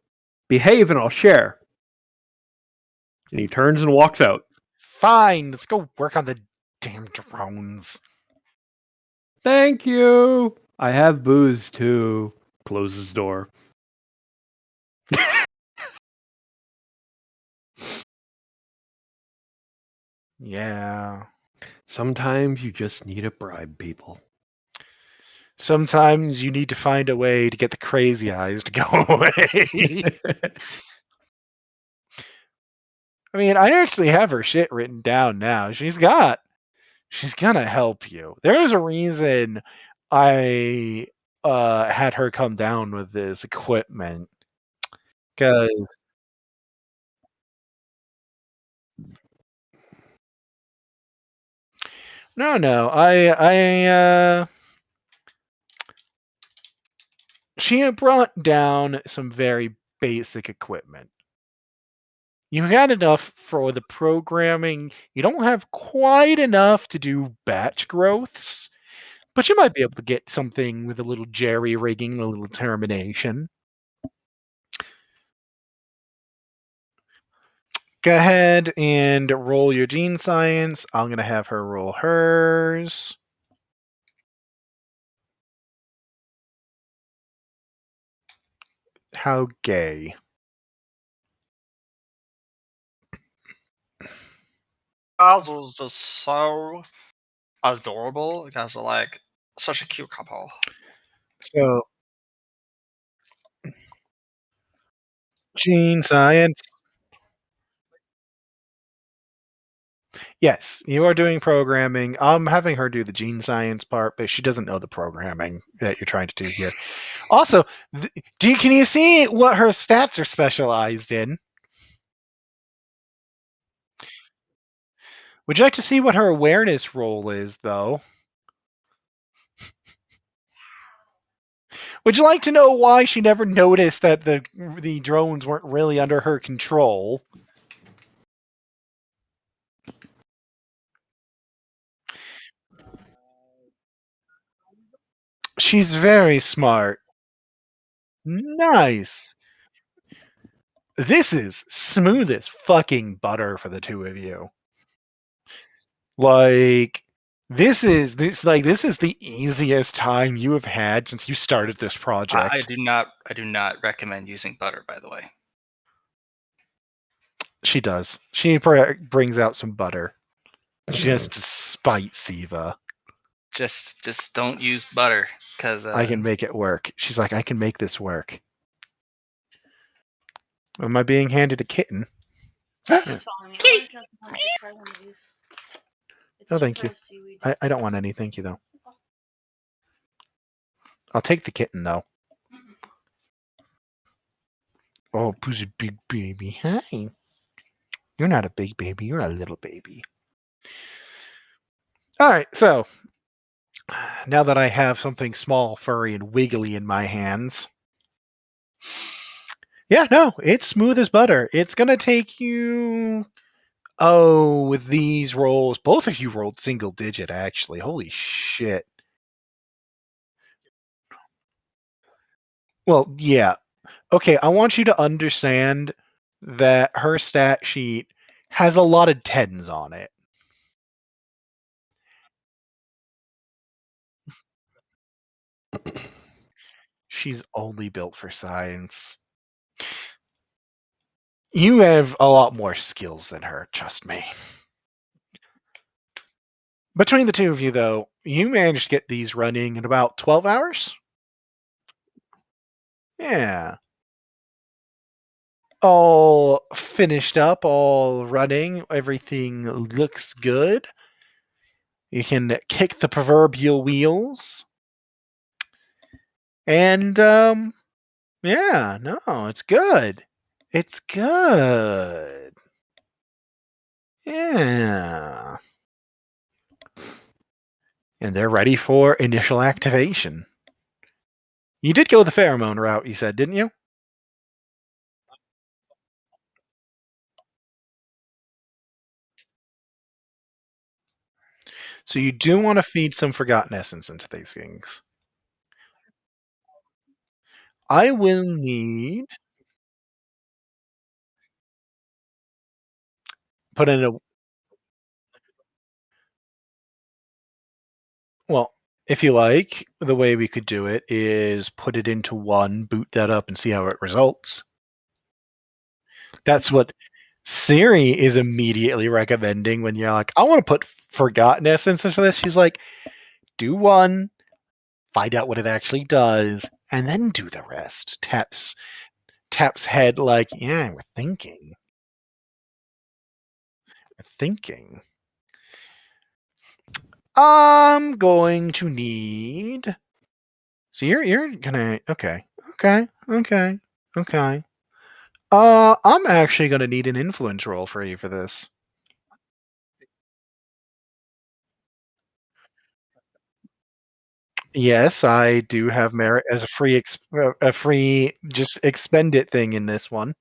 Behave and I'll share. And he turns and walks out. Fine, let's go work on the damn drones. Thank you. I have booze too. Closes door. Yeah. Sometimes you just need to bribe people. Sometimes you need to find a way to get the crazy eyes to go away. I mean, I actually have her shit written down now. She's gonna help you. There's a reason I had her come down with this equipment. Because no, she had brought down some very basic equipment. You got enough for the programming. You don't have quite enough to do batch growths, but you might be able to get something with a little jerry rigging, a little termination. Go ahead and roll your gene science. I'm going to have her roll hers. How gay. Ours was just so adorable. You guys are like such a cute couple. So, gene science. Yes, you are doing programming. I'm having her do the gene science part, but she doesn't know the programming that you're trying to do here. Also, can you see what her stats are specialized in? Would you like to see what her awareness roll is, though? Would you like to know why she never noticed that the drones weren't really under her control? She's very smart. Nice. This is smooth as fucking butter for the two of you. Like, this is the easiest time you have had since you started this project. I do not recommend using butter, by the way. She does. She brings out some butter. Just to spite Siva. Just don't use butter, because I can make it work. She's like, I can make this work. Am I being handed a kitten? Just following me. I wanted to try one of these. It's No, thank you. seaweed. I don't want any, thank you, though. I'll take the kitten, though. Oh, who's a big baby? Hi. You're not a big baby. You're a little baby. All right, so now that I have something small, furry, and wiggly in my hands, yeah, no, it's smooth as butter. It's going to take you... Oh, with these rolls, both of you rolled single digit, actually. Holy shit. Well, yeah. Okay, I want you to understand that her stat sheet has a lot of 10s on it. She's only built for science. You have a lot more skills than her, trust me. Between the two of you, though, you managed to get these running in about 12 hours? Yeah. All finished up, all running. Everything looks good. You can kick the proverbial wheels. And, yeah, no, it's good. It's good. Yeah. And they're ready for initial activation. You did go the pheromone route, you said, didn't you? So you do want to feed some Forgotten Essence into these things. I will need put in a well. If you like, the way we could do it is put it into one, boot that up, and see how it results. That's what Siri is immediately recommending when you're like, I want to put Forgotten Essence into this. She's like, do one, find out what it actually does, and then do the rest. Taps head like, yeah, we're thinking. We're thinking. I'm going to need. So you're gonna okay. I'm actually gonna need an influence roll for you for this. Yes, I do have merit as a free just expend it thing in this one.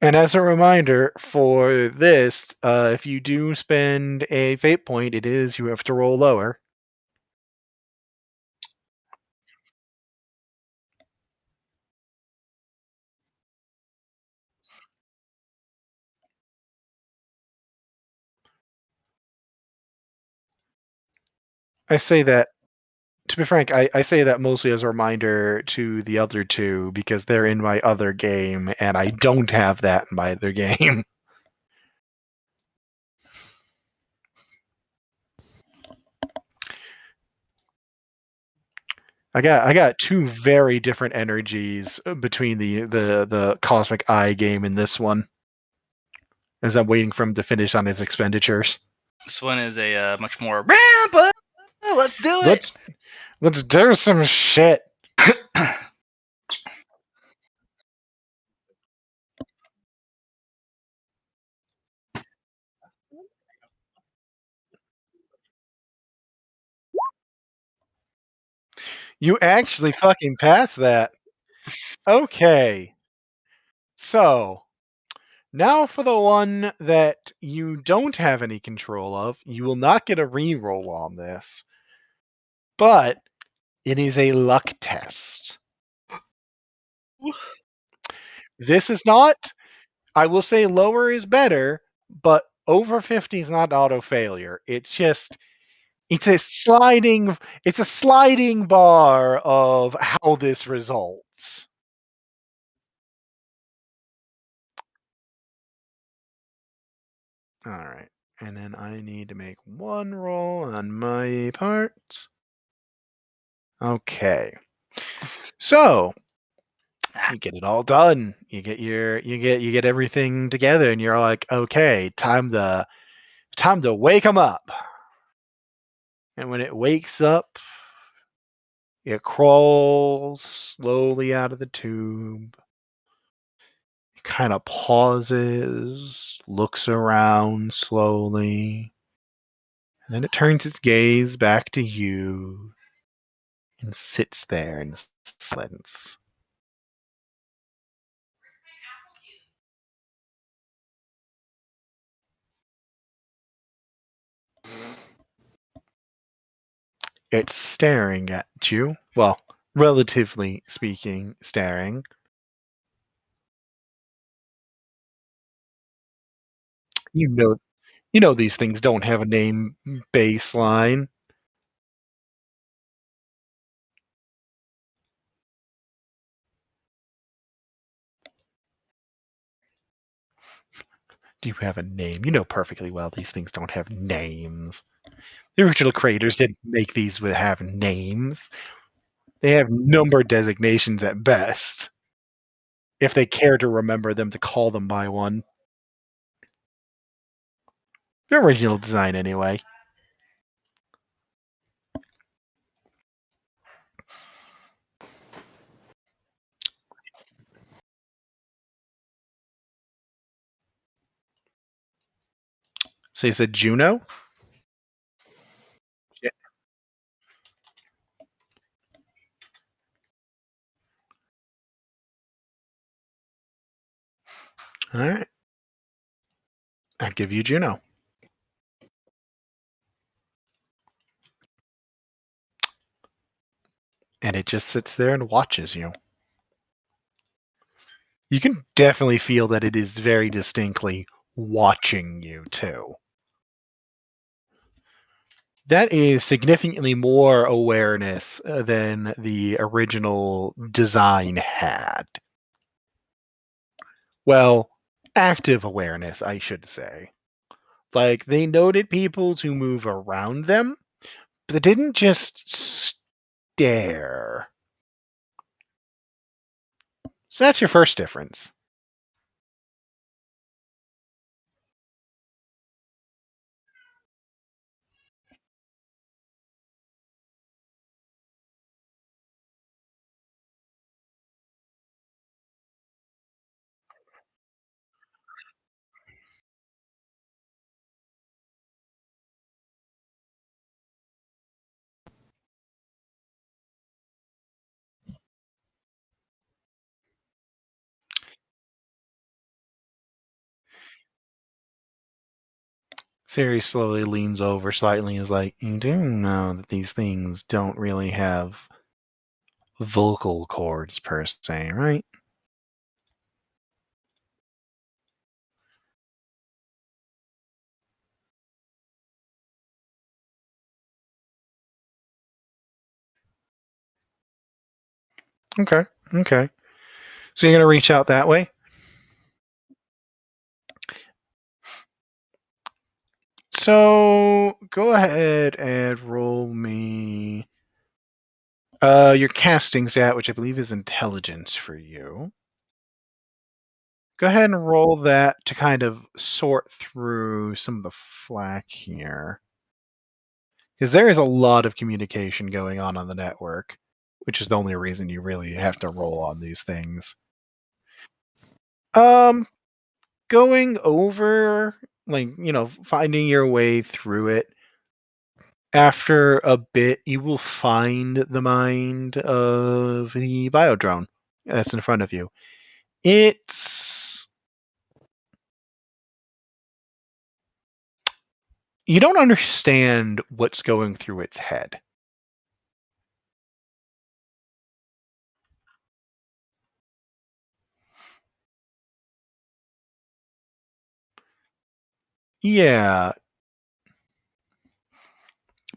And as a reminder for this, if you do spend a fate point, it is you have to roll lower. I say that to be frank, I say that mostly as a reminder to the other two because they're in my other game and I don't have that in my other game. I got two very different energies between the Cosmic Eye game and this one. As I'm waiting for him to finish on his expenditures. This one is a much more ramp up. Let's do it. Let's do some shit. You actually fucking passed that. Okay. So, now for the one that you don't have any control of. You will not get a reroll on this. But it is a luck test. This is not, I will say lower is better, but over 50 is not auto failure. It's just it's a sliding bar of how this results. All right. And then I need to make one roll on my part. Okay. So, you get it all done. You get everything together and you're like, "Okay, time to wake them up." And when it wakes up, it crawls slowly out of the tube. It kind of pauses, looks around slowly, and then it turns its gaze back to you and sits there in silence. It's staring at you. Well, relatively speaking, staring. You know these things don't have a name baseline. Do you have a name? You know perfectly well these things don't have names. The original creators didn't make these have names. They have number designations at best. If they care to remember them to call them by one. The original design, anyway. So you said Juno? Yeah. All right. I'll give you Juno. And it just sits there and watches you. You can definitely feel that it is very distinctly watching you, too. That is significantly more awareness than the original design had. Well, active awareness, I should say. Like, they noted people to move around them, but they didn't just stare. So that's your first difference. Siri slowly leans over slightly and is like, you do know that these things don't really have vocal cords per se, right? Okay, okay. So you're going to reach out that way? So go ahead and roll me your casting stat, which I believe is intelligence for you. Go ahead and roll that to kind of sort through some of the flack here. Because there is a lot of communication going on the network, which is the only reason you really have to roll on these things. Going over, like, finding your way through it, after a bit, you will find the mind of the biodrone that's in front of you. You don't understand what's going through its head. Yeah.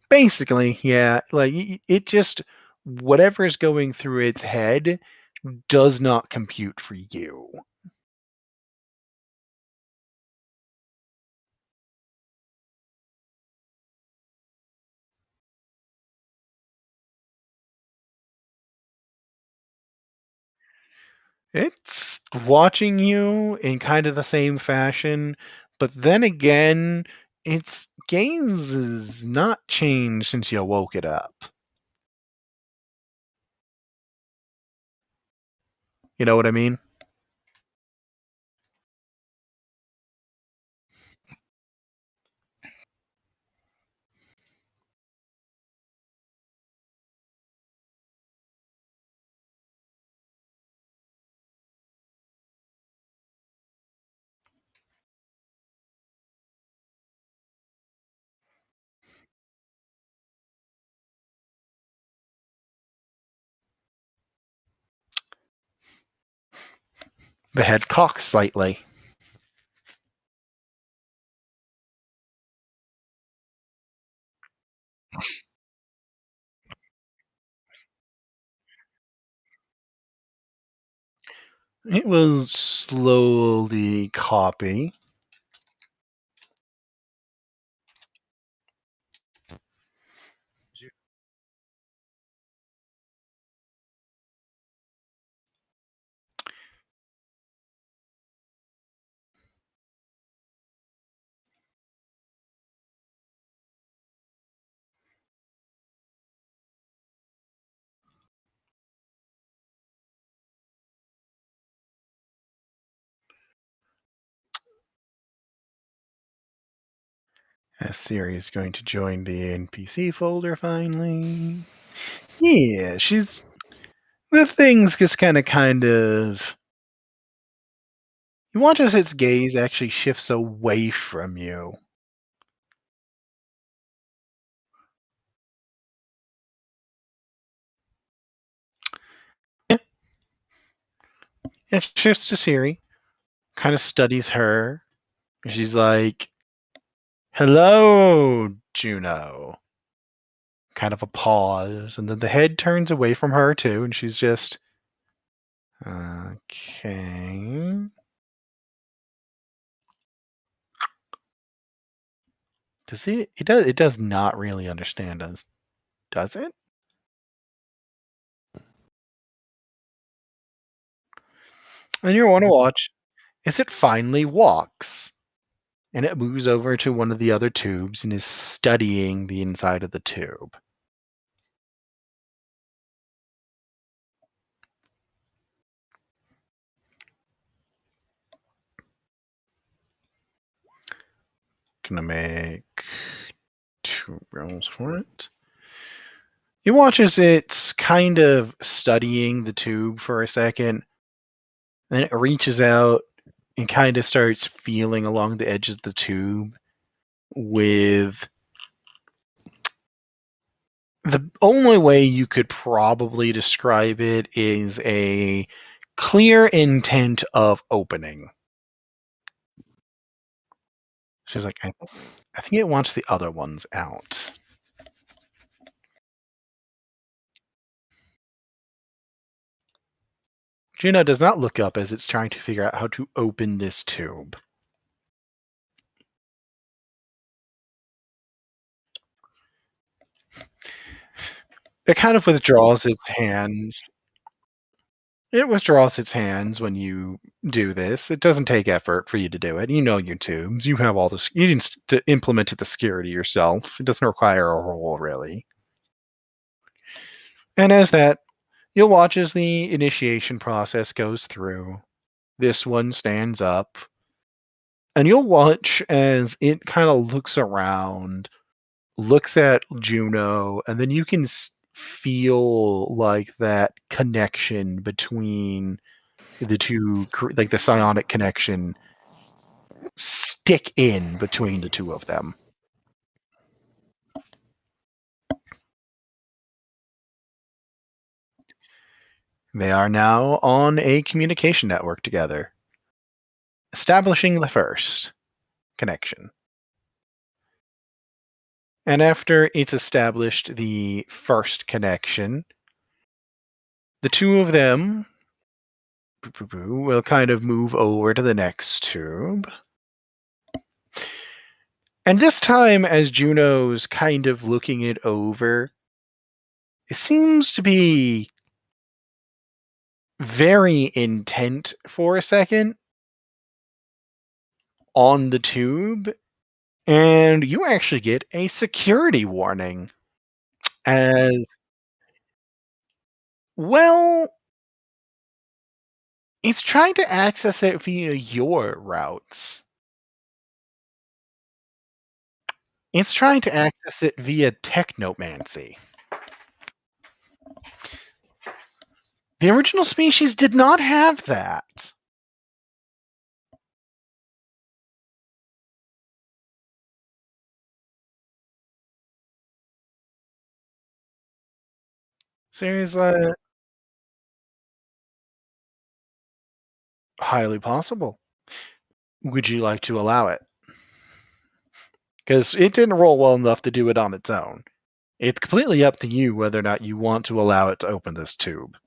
Basically, yeah. Like, it just, whatever's going through its head does not compute for you. It's watching you in kind of the same fashion, but then again, its gaze has not changed since you woke it up. You know what I mean? The head cocks slightly. It will slowly copy. Siri is going to join the NPC folder finally. Yeah, the thing's just kind of You watch as its gaze actually shifts away from you. It shifts to Siri, kind of studies her. She's like, "Hello, Juno." Kind of a pause, and then the head turns away from her too, and she's just, okay. Does it? It does. It does not really understand us, does it? And you want to watch as it finally walks, and it moves over to one of the other tubes and is studying the inside of the tube. Gonna make 2 rolls for it. You watch as it's kind of studying the tube for a second, then it reaches out and kind of starts feeling along the edges of the tube with the only way you could probably describe it is a clear intent of opening. She's like, I think it wants the other ones out. Juno does not look up as it's trying to figure out how to open this tube. It kind of withdraws its hands. It withdraws its hands when you do this. It doesn't take effort for you to do it. You know your tubes. You have all this. You didn't implement the security yourself. It doesn't require a roll, really. And as that, you'll watch as the initiation process goes through. This one stands up. And you'll watch as it kind of looks around, looks at Juno, and then you can feel like that connection between the two, like the psionic connection, stick in between the two of them. They are now on a communication network together, establishing the first connection. And after it's established the first connection, the two of them will kind of move over to the next tube. And this time, as Juno's kind of looking it over, it seems to be very intent for a second on the tube, and you actually get a security warning. As well, it's trying to access it via your routes. It's trying to access it via technomancy. The original species did not have that. Seriously, highly possible. Would you like to allow it? Because it didn't roll well enough to do it on its own. It's completely up to you whether or not you want to allow it to open this tube.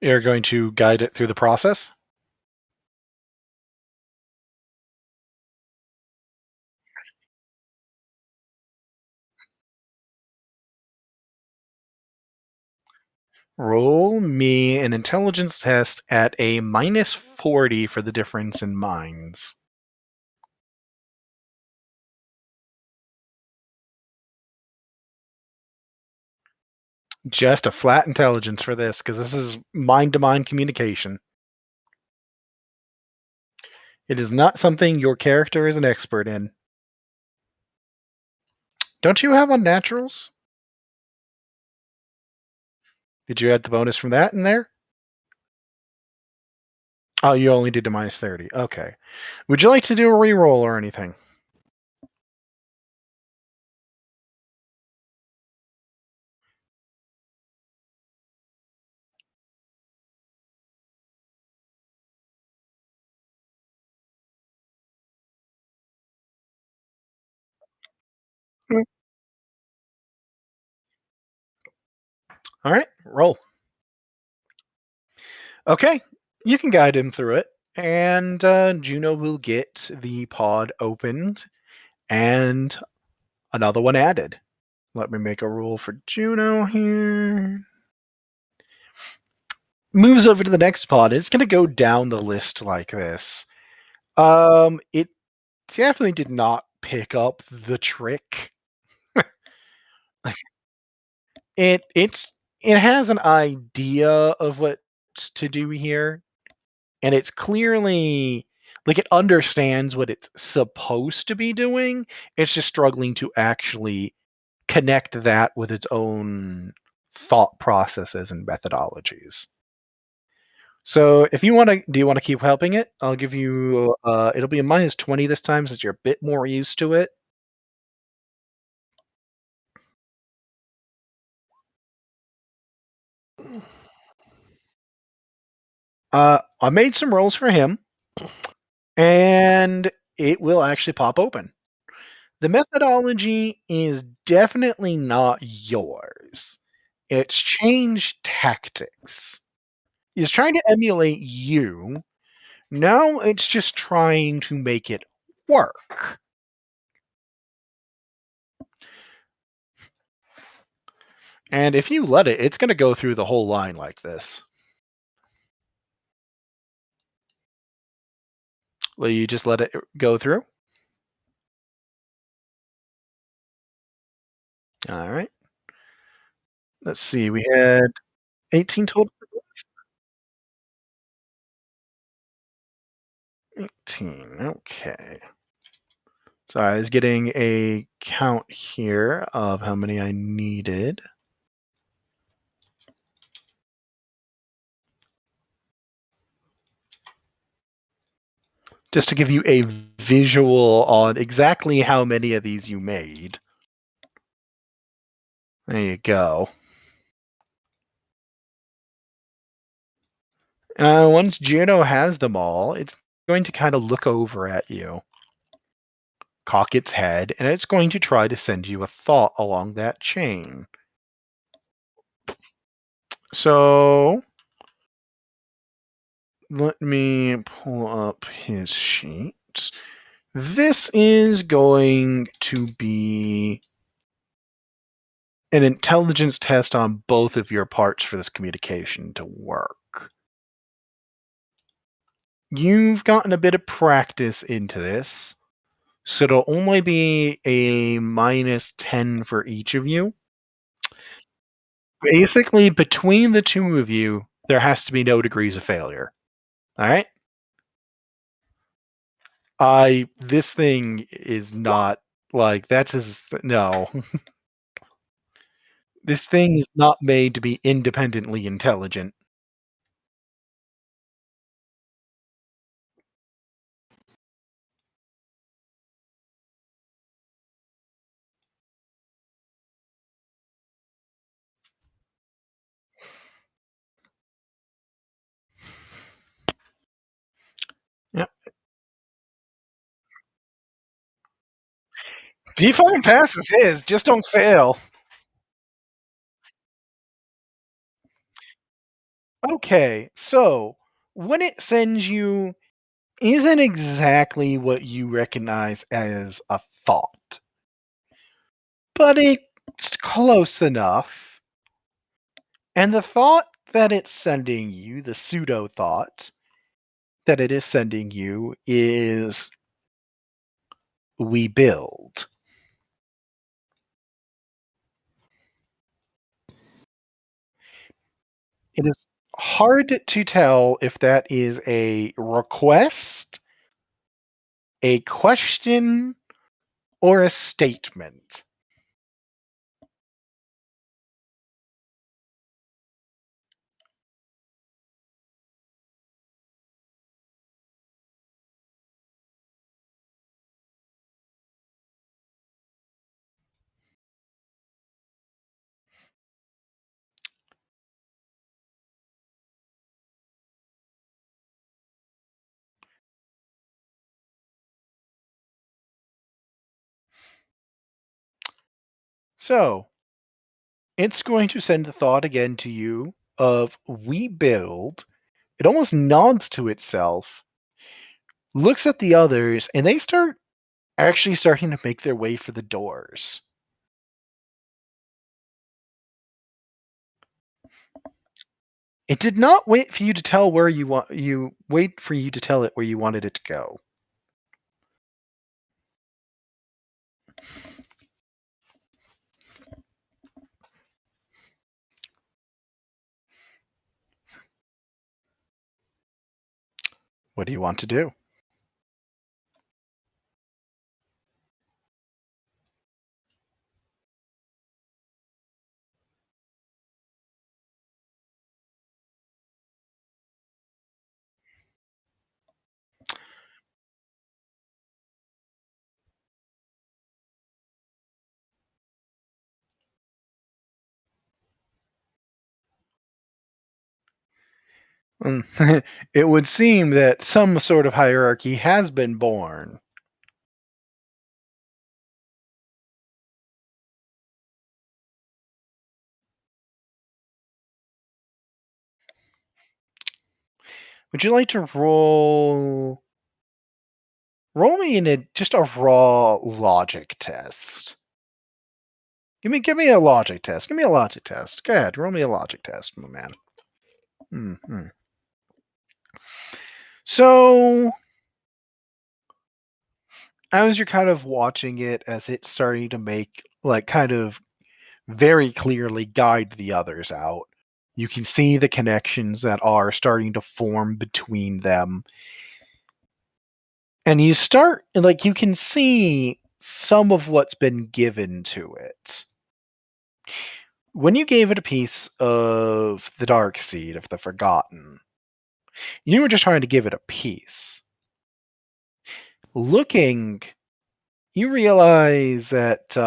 You're going to guide it through the process? Roll me an intelligence test at a -40 for the difference in minds. Just a flat intelligence for this, because this is mind-to-mind communication. It is not something your character is an expert in. Don't you have unnaturals? Did you add the bonus from that in there? Oh, you only did a -30. Okay. Would you like to do a reroll or anything? Mm. All right, roll. Okay, you can guide him through it, and Juno will get the pod opened and another one added. Let me make a rule for Juno here. Moves over to the next pod. It's going to go down the list like this. It definitely did not pick up the trick. It has an idea of what to do here, and it's clearly like it understands what it's supposed to be doing. It's just struggling to actually connect that with its own thought processes and methodologies. So if you want to, do you want to keep helping it? I'll give you, it'll be a -20 this time since you're a bit more used to it. I made some rolls for him, and it will actually pop open. The methodology is definitely not yours. It's changed tactics. It's trying to emulate you. Now it's just trying to make it work. And if you let it, it's going to go through the whole line like this. Will you just let it go through? All right. Let's see. We had 18 total. 18. Okay. So I was getting a count here of how many I needed. Just to give you a visual on exactly how many of these you made. There you go. Once Juno has them all, it's going to kind of look over at you, cock its head, and it's going to try to send you a thought along that chain. So let me pull up his sheet. This is going to be an intelligence test on both of your parts for this communication to work. You've gotten a bit of practice into this, so it'll only be a -10 for each of you. Basically, between the two of you, there has to be no degrees of failure. All right? This thing is not like that's his. No. This thing is not made to be independently intelligent. Yeah. Default pass is his, just don't fail. Okay, so when it sends you isn't exactly what you recognize as a thought, but it's close enough. And the thought that it's sending you, the pseudo thought that it is sending you, is we build. It is hard to tell if that is a request, a question, or a statement. So, it's going to send the thought again to you of we build. It almost nods to itself, looks at the others, and they start actually starting to make their way for the doors. It did not wait for you to tell where you wait for you to tell it where you wanted it to go. What do you want to do? It would seem that some sort of hierarchy has been born. Would you like to roll me in just a raw logic test? Give me a logic test. Give me a logic test. Go ahead, roll me a logic test, my man. Mm-hmm. So, as you're kind of watching it, as it's starting to make, like, kind of very clearly guide the others out, you can see the connections that are starting to form between them. And you can see some of what's been given to it. When you gave it a piece of the dark seed of the forgotten, you were just trying to give it a piece. Looking, you realize that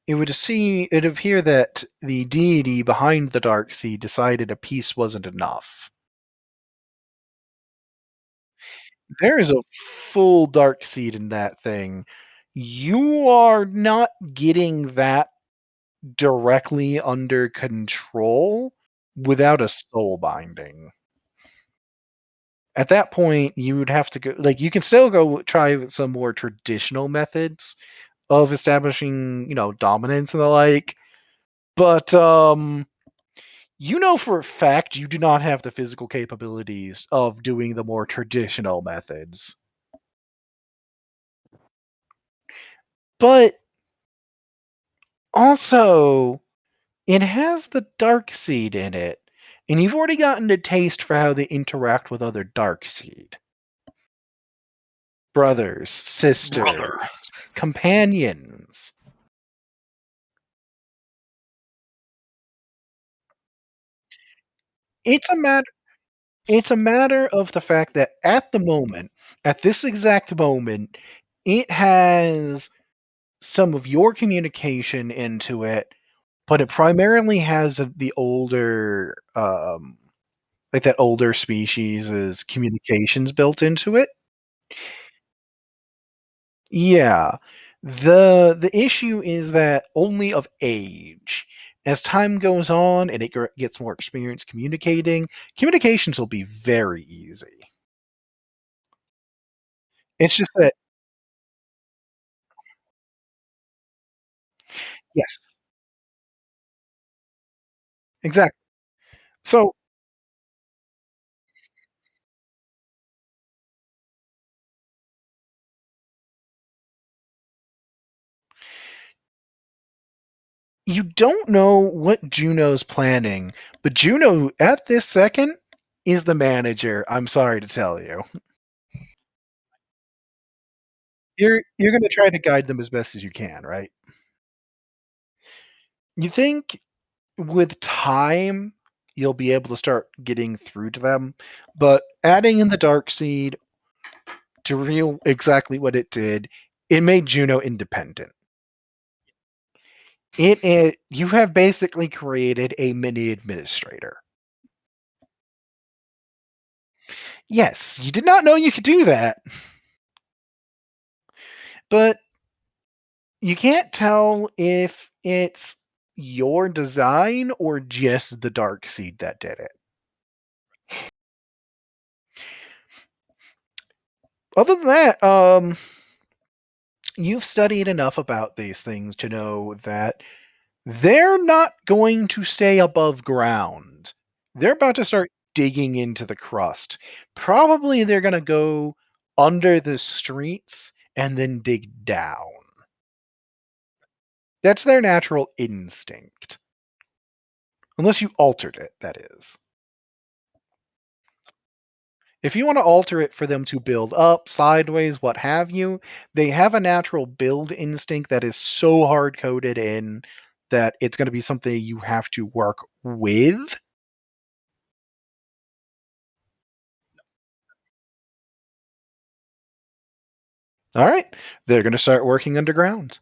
it'd appear that the deity behind the dark seed decided a piece wasn't enough. There is a full dark seed in that thing. You are not getting that directly under control without a soul binding. At that point, you would have to go, like, you can still go try some more traditional methods of establishing, dominance and the like, but you know for a fact you do not have the physical capabilities of doing the more traditional methods. But also, it has the dark seed in it, and you've already gotten a taste for how they interact with other dark seed. Brothers, sisters, Brother. companions. It's a matter it's a matter of the fact that at this exact moment, it has some of your communication into it, but it primarily has the older like that older species' communications built into it. Yeah. The issue is that only of age. as time goes on and it gets more experience communicating, communications will be very easy. It's just that, yes, exactly. So you don't know what Juno's planning, but Juno at this second is the manager. I'm sorry to tell you. You're going to try to guide them as best as you can, right? You think with time you'll be able to start getting through to them, but adding in the dark seed to reveal exactly what it did, it made Juno independent. You have basically created a mini administrator. Yes, you did not know you could do that. But you can't tell if it's your design or just the dark seed that did it. Other than that, you've studied enough about these things to know that they're not going to stay above ground. They're about to start digging into the crust. Probably they're going to go under the streets and then dig down. That's their natural instinct. Unless you altered it, that is. If you want to alter it for them to build up, sideways, what have you, they have a natural build instinct that is so hard coded in that it's going to be something you have to work with. All right, they're going to start working underground.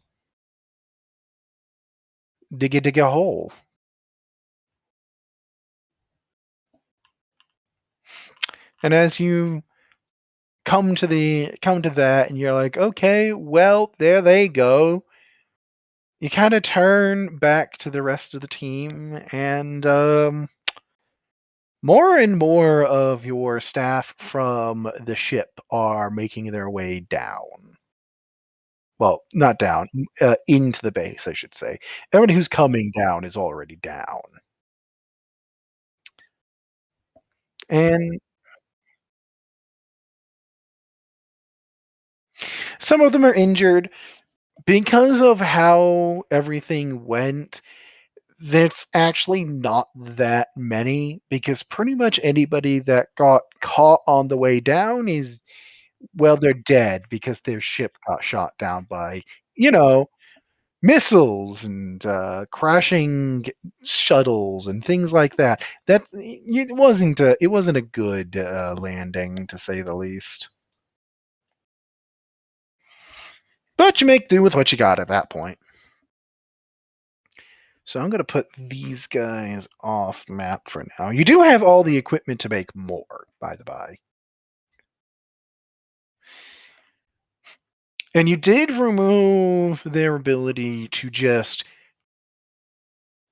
Dig a hole. And as you come to that and you're like, okay, well, there they go. You kind of turn back to the rest of the team and more and more of your staff from the ship are making their way down. Well, not down, into the base, I should say. Everybody who's coming down is already down. And some of them are injured because of how everything went. There's actually not that many because pretty much anybody that got caught on the way down is, well, they're dead because their ship got shot down by, you know, missiles and crashing shuttles and things like that. That it wasn't a good landing, to say the least. But you make do with what you got at that point. So I'm going to put these guys off map for now. You do have all the equipment to make more, by the by. And you did remove their ability to just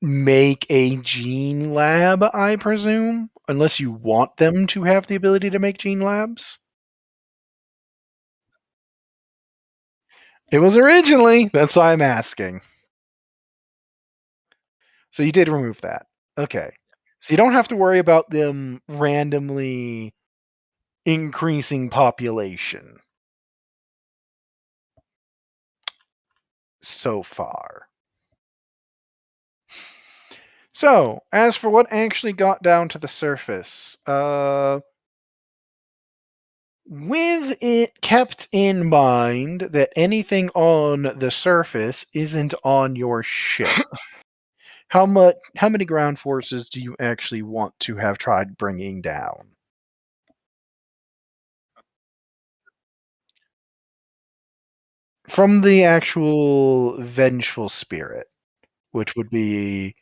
make a gene lab, I presume, unless you want them to have the ability to make gene labs. It was originally, that's why I'm asking. So you did remove that. Okay. So you don't have to worry about them randomly increasing population so far. So, as for what actually got down to the surface, with it kept in mind that anything on the surface isn't on your ship, how many ground forces do you actually want to have tried bringing down? From the actual vengeful spirit, which would be,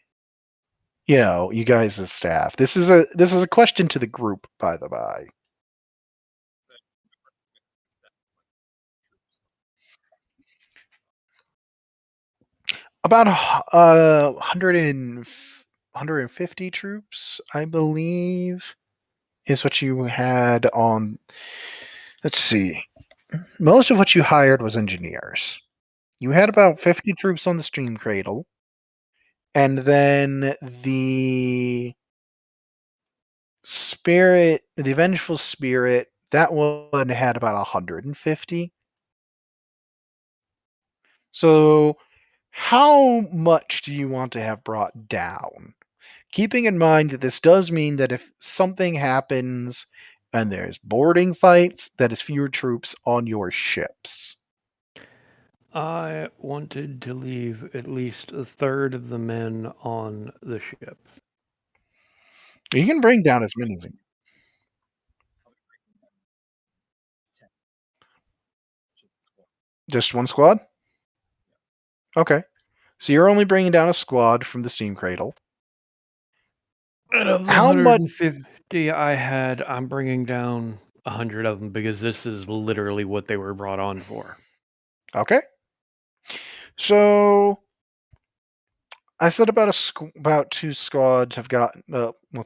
you guys as staff. This is a question to the group, by the by. About 150 troops, I believe, is what you had on. Let's see. Most of what you hired was engineers. You had about 50 troops on the Stream Cradle, and then the Spirit, the Vengeful Spirit, that one had about 150. So, how much do you want to have brought down? Keeping in mind that this does mean that if something happens and there's boarding fights, that is fewer troops on your ships. I wanted to leave at least a third of the men on the ship. You can bring down as many as you. Just one squad? Okay. So you're only bringing down a squad from the Steam Cradle. Out of the How much? 150 I had, I'm bringing down 100 of them because this is literally what they were brought on for. Okay. So I said about two squads have gotten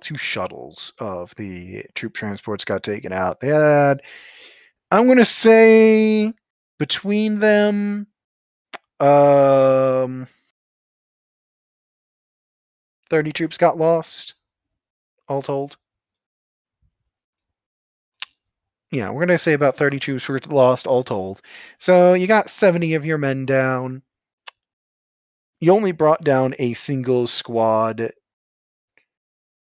two shuttles of the troop transports got taken out. They had, I'm going to say, between them, 30 troops got lost, all told. Yeah, we're going to say about 30 troops were lost, all told. So you got 70 of your men down. You only brought down a single squad,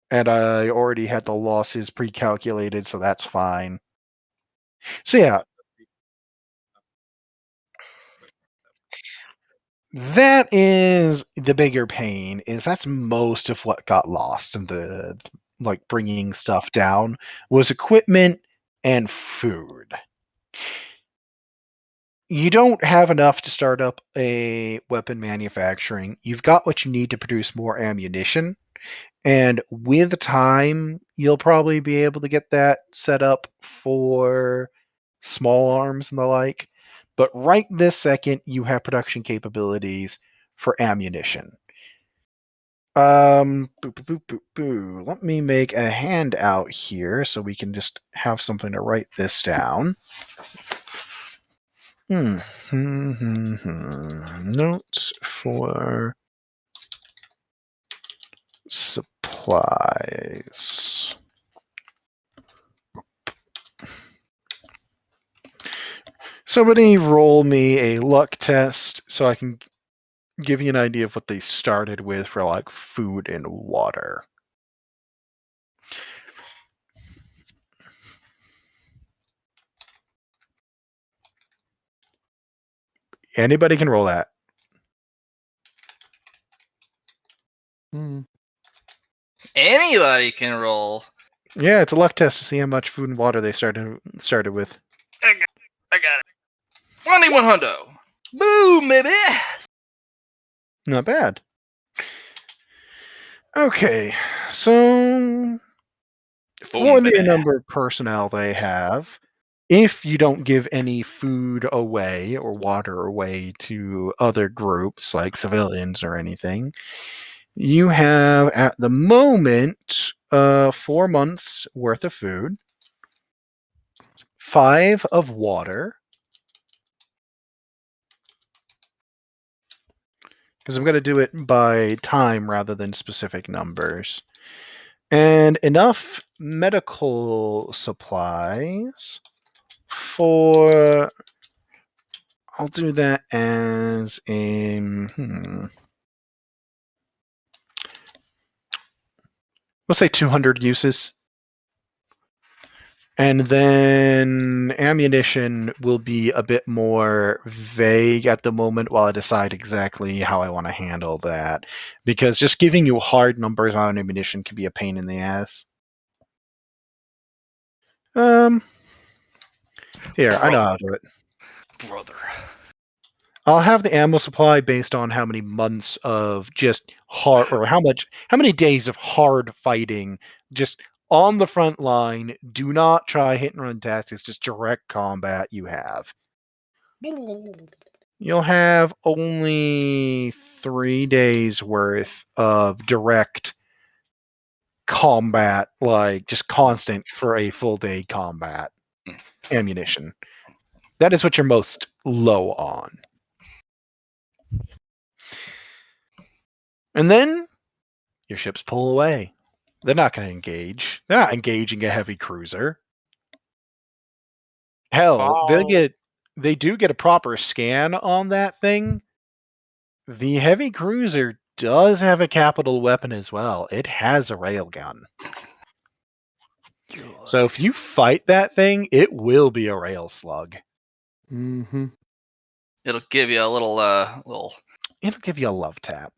and I already had the losses pre-calculated, so that's fine. So yeah, that is the bigger pain. Is that's most of what got lost in the bringing stuff down was equipment and food. You don't have enough to start up a weapon manufacturing. You've got what you need to produce more ammunition. And with time, you'll probably be able to get that set up for small arms and the like. But right this second, you have production capabilities for ammunition. Boo, boo, boo, boo, boo. Let me make a handout here so we can just have something to write this down. Notes for supplies. Somebody roll me a luck test so I can give you an idea of what they started with for food and water. Anybody can roll that. Anybody can roll. Yeah, it's a luck test to see how much food and water they started with. I got it. 21 hundo. Boom, baby. Not bad. Okay, so for the number of personnel they have, if you don't give any food away or water away to other groups like civilians or anything, you have at the moment 4 months worth of food, 5 of water, because I'm going to do it by time rather than specific numbers, and enough medical supplies for, I'll do that as a let's say 200 uses. And then ammunition will be a bit more vague at the moment while I decide exactly how I want to handle that. Because just giving you hard numbers on ammunition can be a pain in the ass. Here, I know how to do it. Brother. I'll have the ammo supply based on how many months of just hard, or how many days of hard fighting, just on the front line. Do not try hit and run tactics, just direct combat you have. You'll have only 3 days worth of direct combat, like just constant for a full day combat ammunition. That is what you're most low on. And then your ships pull away. They're not going to engage. They're not engaging a heavy cruiser. Hell, Wow. they do get a proper scan on that thing. The heavy cruiser does have a capital weapon as well. It has a railgun. So if you fight that thing, it will be a rail slug. Mm-hmm. It'll give you a little It'll give you a love tap.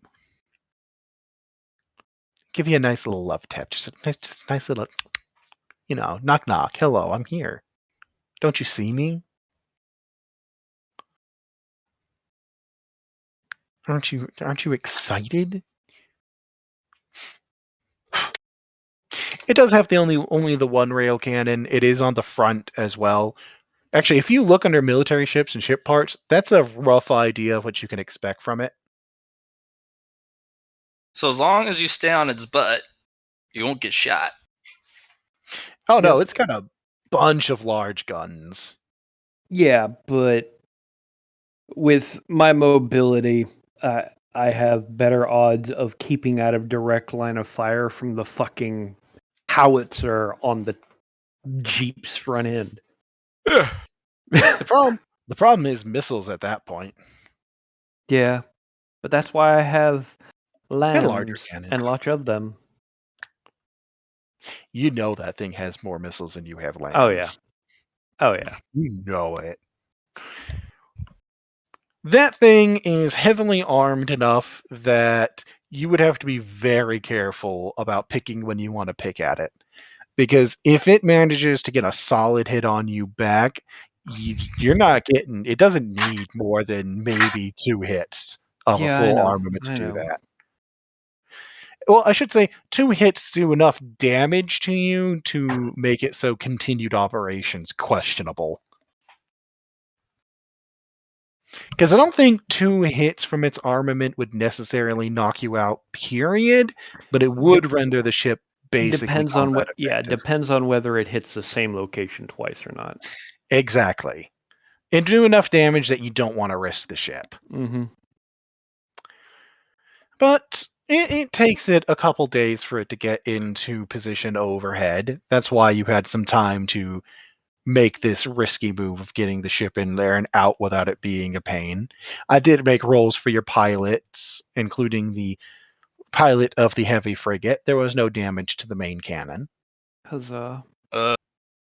Give you a nice little love tap. Just a nice little, knock knock. Hello, I'm here. Don't you see me? Aren't you excited? It does have the only the one rail cannon. It is on the front as well. Actually, if you look under military ships and ship parts, that's a rough idea of what you can expect from it. So as long as you stay on its butt, you won't get shot. Oh no, Yep. it's got a bunch of large guns. Yeah, but with my mobility, I have better odds of keeping out of direct line of fire from the fucking howitzer on the Jeep's front end. The problem is missiles at that point. Yeah, but that's why I have And larger lambs cannons. and lots of them. You know that thing has more missiles than you have lands. Oh yeah. Oh yeah. You know it. That thing is heavily armed enough that you would have to be very careful about picking when you want to pick at it. Because if it manages to get a solid hit on you back, you're not getting... It doesn't need more than maybe 2 hits of Yeah, a I full know, armament to I do know. that. Well, I should say 2 hits do enough damage to you to make it so continued operations questionable. Because I don't think 2 hits from its armament would necessarily knock you out, period, but it would render the ship basically Depends on combat what. Yeah, effective. depends on whether it hits the same location twice or not. Exactly. And do enough damage that you don't want to risk the ship. Mm-hmm. But it takes it a couple days for it to get into position overhead. That's why you had some time to make this risky move of getting the ship in there and out without it being a pain. I did make rolls for your pilots, including the pilot of the heavy frigate. There was no damage to the main cannon. Huzzah.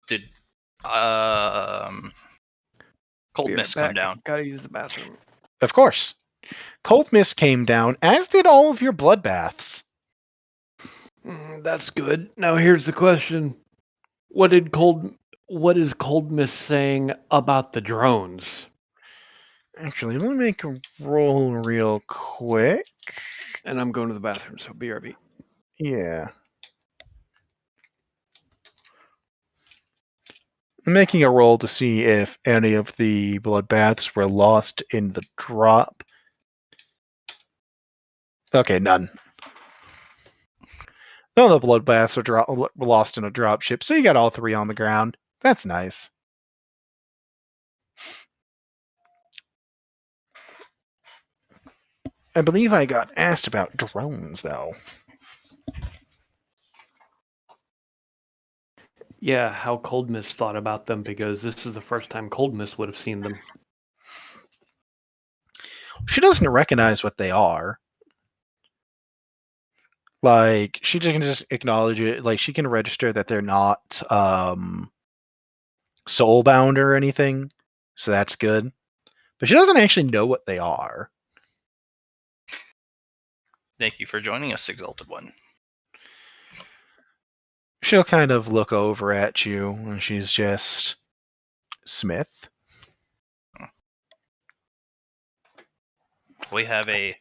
Did Cold Be right Mist come back. down? Gotta use the bathroom. Of course. Cold Mist came down, as did all of your bloodbaths. That's good. Now here's the question: What is Cold Mist saying about the drones? Actually, let me make a roll real quick. And I'm going to the bathroom, so BRB. Yeah. I'm making a roll to see if any of the bloodbaths were lost in the drop. Okay, none. None of the bloodbaths were lost in a drop ship, so you got all 3 on the ground. That's nice. I believe I got asked about drones, though. Yeah, how Cold Mist thought about them, because this is the first time Cold Mist would have seen them. She doesn't recognize what they are. Like, she can just acknowledge it. Like, she can register that they're not soulbound or anything, so that's good. But she doesn't actually know what they are. Thank you for joining us, Exalted One. She'll kind of look over at you, and she's just... Smith? We have a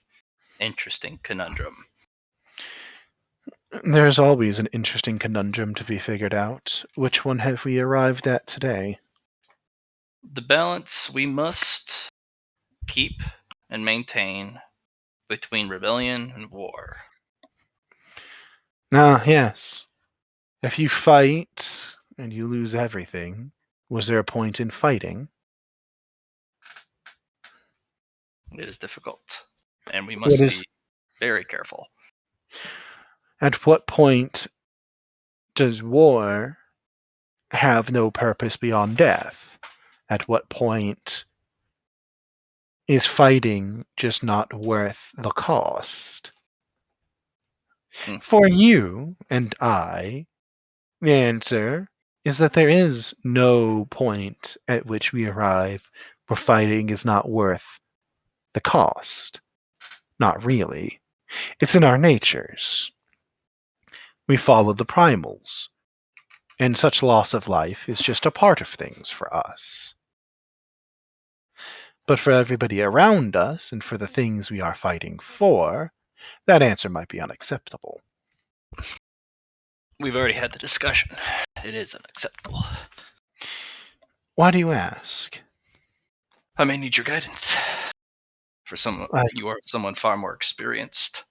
interesting conundrum. There's always an interesting conundrum to be figured out. Which one have we arrived at today? The balance we must keep and maintain between rebellion and war? Yes. If you fight and you lose everything, was there a point in fighting? It is difficult, and we What must is- be very careful. At what point does war have no purpose beyond death? At what point is fighting just not worth the cost? For you and I, the answer is that there is no point at which we arrive where fighting is not worth the cost. Not really. It's in our natures. We follow the primals, and such loss of life is just a part of things for us. But for everybody around us and for the things we are fighting for, that answer might be unacceptable. We've already had the discussion. It is unacceptable. Why do you ask? I may need your guidance. For someone, you are someone far more experienced.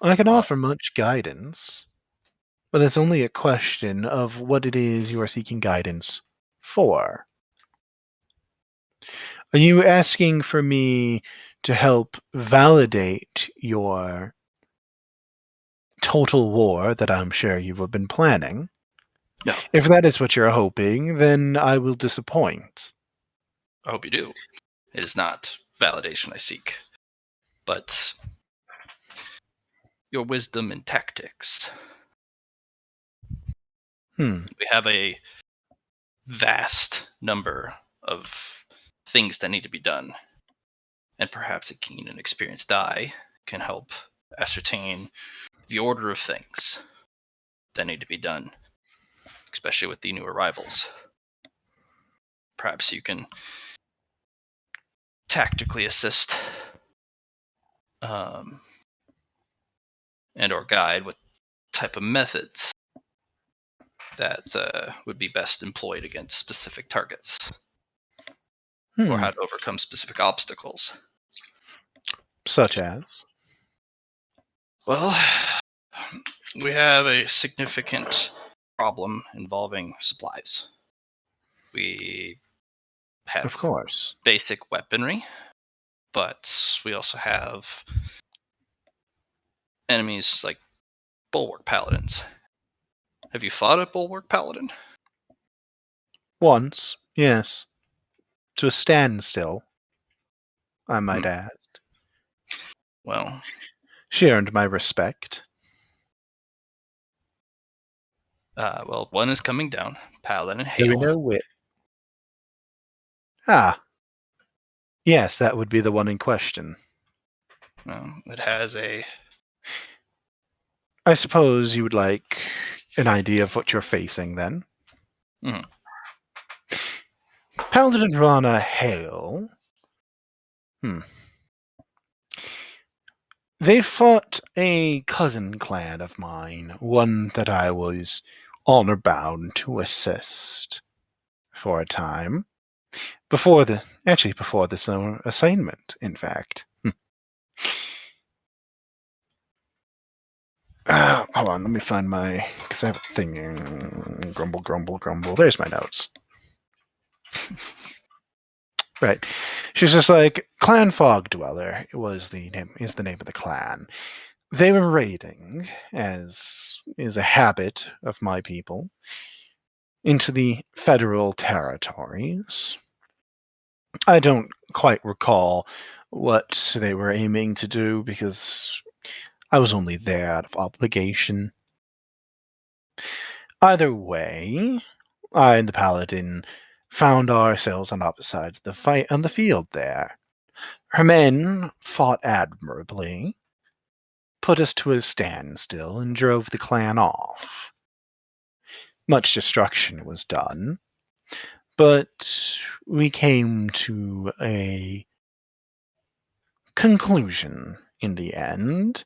I can offer much guidance, but it's only a question of what it is you are seeking guidance for. Are you asking for me to help validate your total war that I'm sure you have been planning? No. If that is what you're hoping, then I will disappoint. I hope you do. It is not validation I seek, but your wisdom and tactics. We have a vast number of things that need to be done, and perhaps a keen and experienced eye can help ascertain the order of things that need to be done, especially with the new arrivals. Perhaps you can tactically assist and or guide what type of methods that would be best employed against specific targets, or how to overcome specific obstacles. Such as? Well, we have a significant problem involving supplies. We have Of course. basic weaponry, but we also have enemies like bulwark paladins. Have you fought a bulwark paladin? Once, yes. To a standstill, I might add. Well, she earned my respect. Well, one is coming down. Paladin and Do we Hail. know which? Yes, that would be the one in question. It has a... I suppose you would like an idea of what you're facing, then. Paladin and Rana Hail. They fought a cousin clan of mine, one that I was honor-bound to assist for a time. Before this assignment, in fact. Hold on, let me find my... because I have a thing. Grumble, grumble, grumble. There's my notes. Right. She's just like, Clan Fog Dweller is the name of the clan. They were raiding, as is a habit of my people, into the federal territories. I don't quite recall what they were aiming to do because I was only there out of obligation. Either way, I and the paladin found ourselves on opposite sides of the fight on the field there. Her men fought admirably, put us to a standstill, and drove the clan off. Much destruction was done, but we came to a conclusion in the end.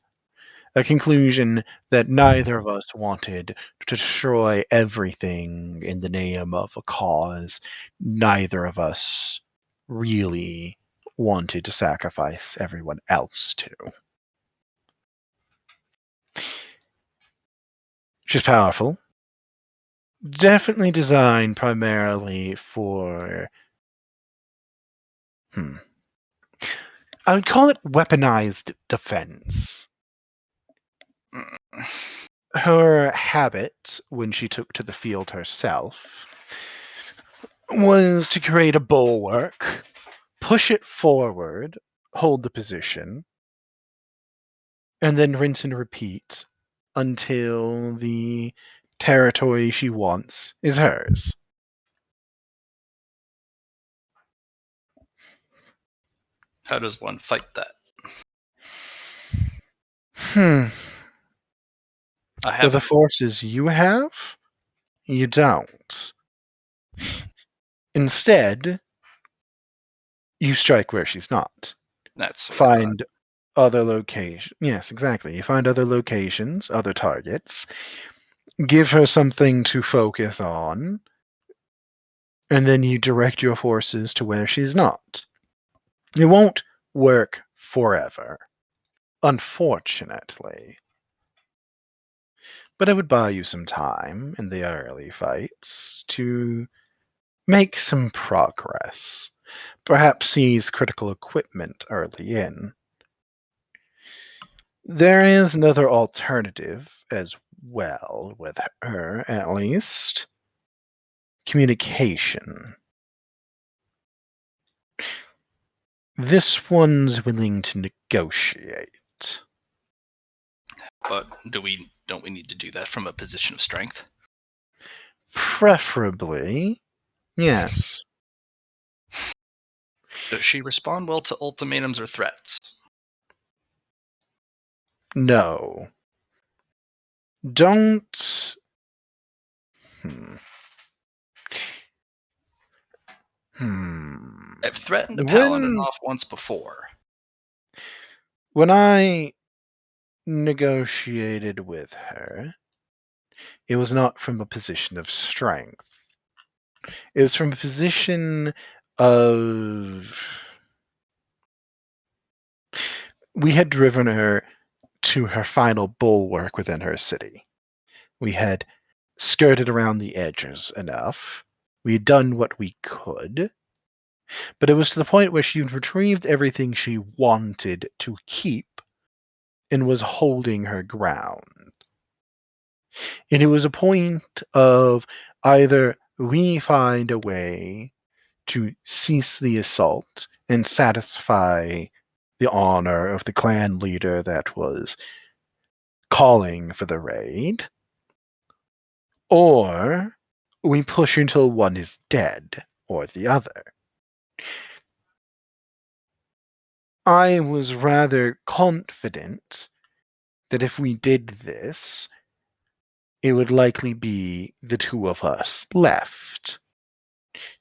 A conclusion that neither of us wanted to destroy everything in the name of a cause neither of us really wanted to sacrifice everyone else to. She's powerful. Definitely designed primarily for... I would call it weaponized defense. Her habit, when she took to the field herself, was to create a bulwark, push it forward, hold the position, and then rinse and repeat until the territory she wants is hers. How does one fight that? I For have the forces you have, you don't. Instead, you strike where she's not. That's what I Find other locations. Yes, exactly. You find other locations, other targets, give her something to focus on, and then you direct your forces to where she's not. It won't work forever, unfortunately. But it would buy you some time in the early fights to make some progress. Perhaps seize critical equipment early in. There is another alternative as well, with her at least. Communication. This one's willing to negotiate. But don't we need to do that from a position of strength? Preferably, yes. Does she respond well to ultimatums or threats? No. Don't... I've threatened a When- paladin off once before. When I negotiated with her, it was not from a position of strength. It was from a position of... We had driven her to her final bulwark within her city. We had skirted around the edges enough. We had done what we could. But it was to the point where she had retrieved everything she wanted to keep and was holding her ground. And it was a point of either we find a way to cease the assault and satisfy the honor of the clan leader that was calling for the raid, or we push until one is dead, or the other. I was rather confident that if we did this, it would likely be the two of us left.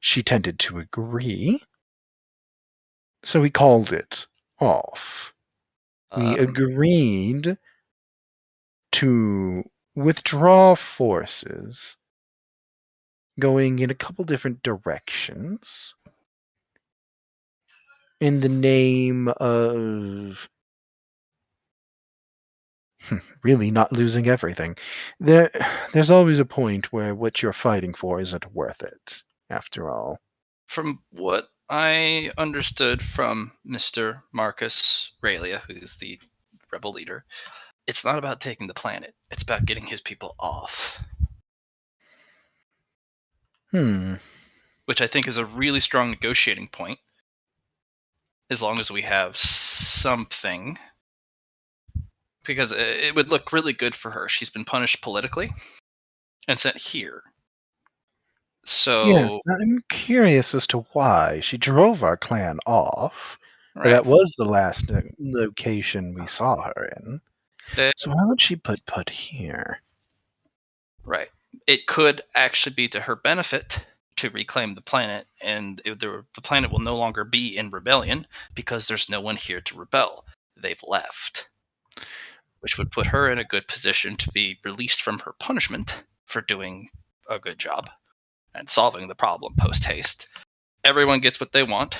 She tended to agree, so we called it off. We agreed to withdraw forces going in a couple different directions in the name of really not losing everything. There's always a point where what you're fighting for isn't worth it, after all. From what I understood from Mr. Marcus Raelia, who's the rebel leader, it's not about taking the planet. It's about getting his people off. Which I think is a really strong negotiating point. As long as we have something. Because it would look really good for her. She's been punished politically and sent here. So yes, I'm curious as to why she drove our clan off. right. That was the last location we saw her in. So why would she put here? Right. It could actually be to her benefit to reclaim the planet, and the planet will no longer be in rebellion because there's no one here to rebel. They've left. Which would put her in a good position to be released from her punishment for doing a good job and solving the problem post-haste. Everyone gets what they want.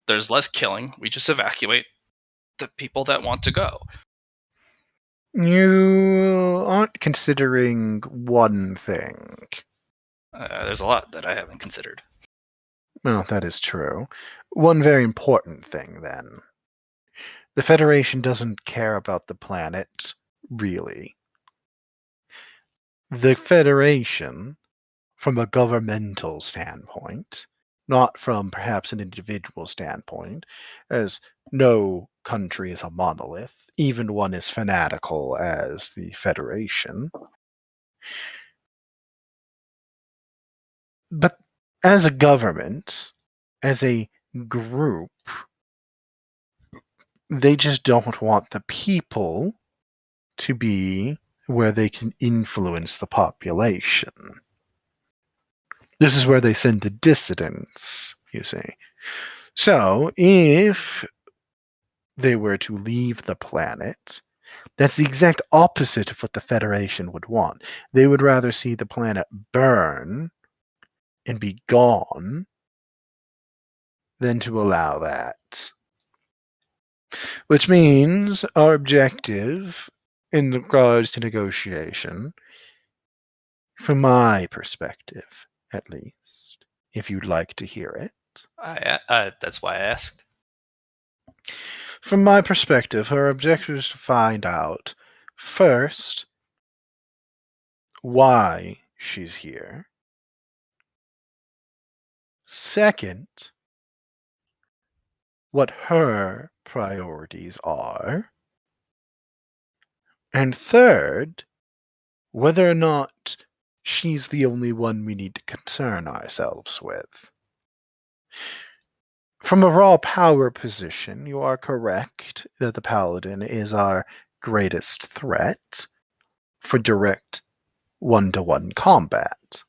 there's less killing. We just evacuate the people that want to go. You aren't considering one thing. There's a lot that I haven't considered. Well, that is true. One very important thing, then. The Federation doesn't care about the planet, really. The Federation, from a governmental standpoint, not from perhaps an individual standpoint, as no country is a monolith, even one as fanatical as the Federation. But as a government, as a group, they just don't want the people to be where they can influence the population. This is where they send the dissidents, you see. So, if they were to leave the planet, that's the exact opposite of what the Federation would want. They would rather see the planet burn and be gone than to allow that. Which means our objective in regards to negotiation, from my perspective at least, if you'd like to hear it. That's why I asked. From my perspective, her objective is to find out, first, why she's here. Second, what her priorities are. And third, whether or not she's the only one we need to concern ourselves with. From a raw power position, you are correct that the Paladin is our greatest threat for direct one-to-one combat.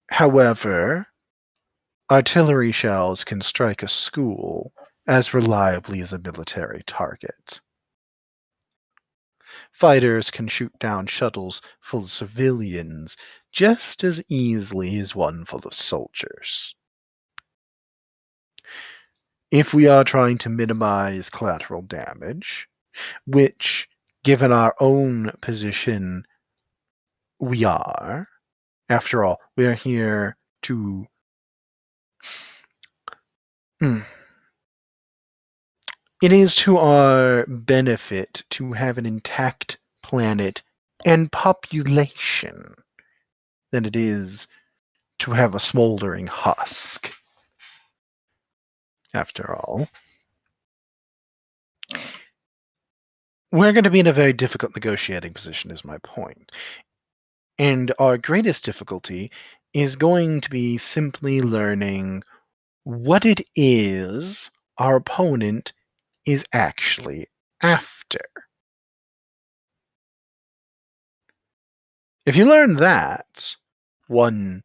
However, artillery shells can strike a school as reliably as a military target. Fighters can shoot down shuttles full of civilians just as easily as one full of soldiers. If we are trying to minimize collateral damage, which, given our own position, we are, after all, we are here to it is to our benefit to have an intact planet and population than it is to have a smoldering husk. After all, we're going to be in a very difficult negotiating position, is my point. And our greatest difficulty is going to be simply learning what it is our opponent is actually after. If you learn that, one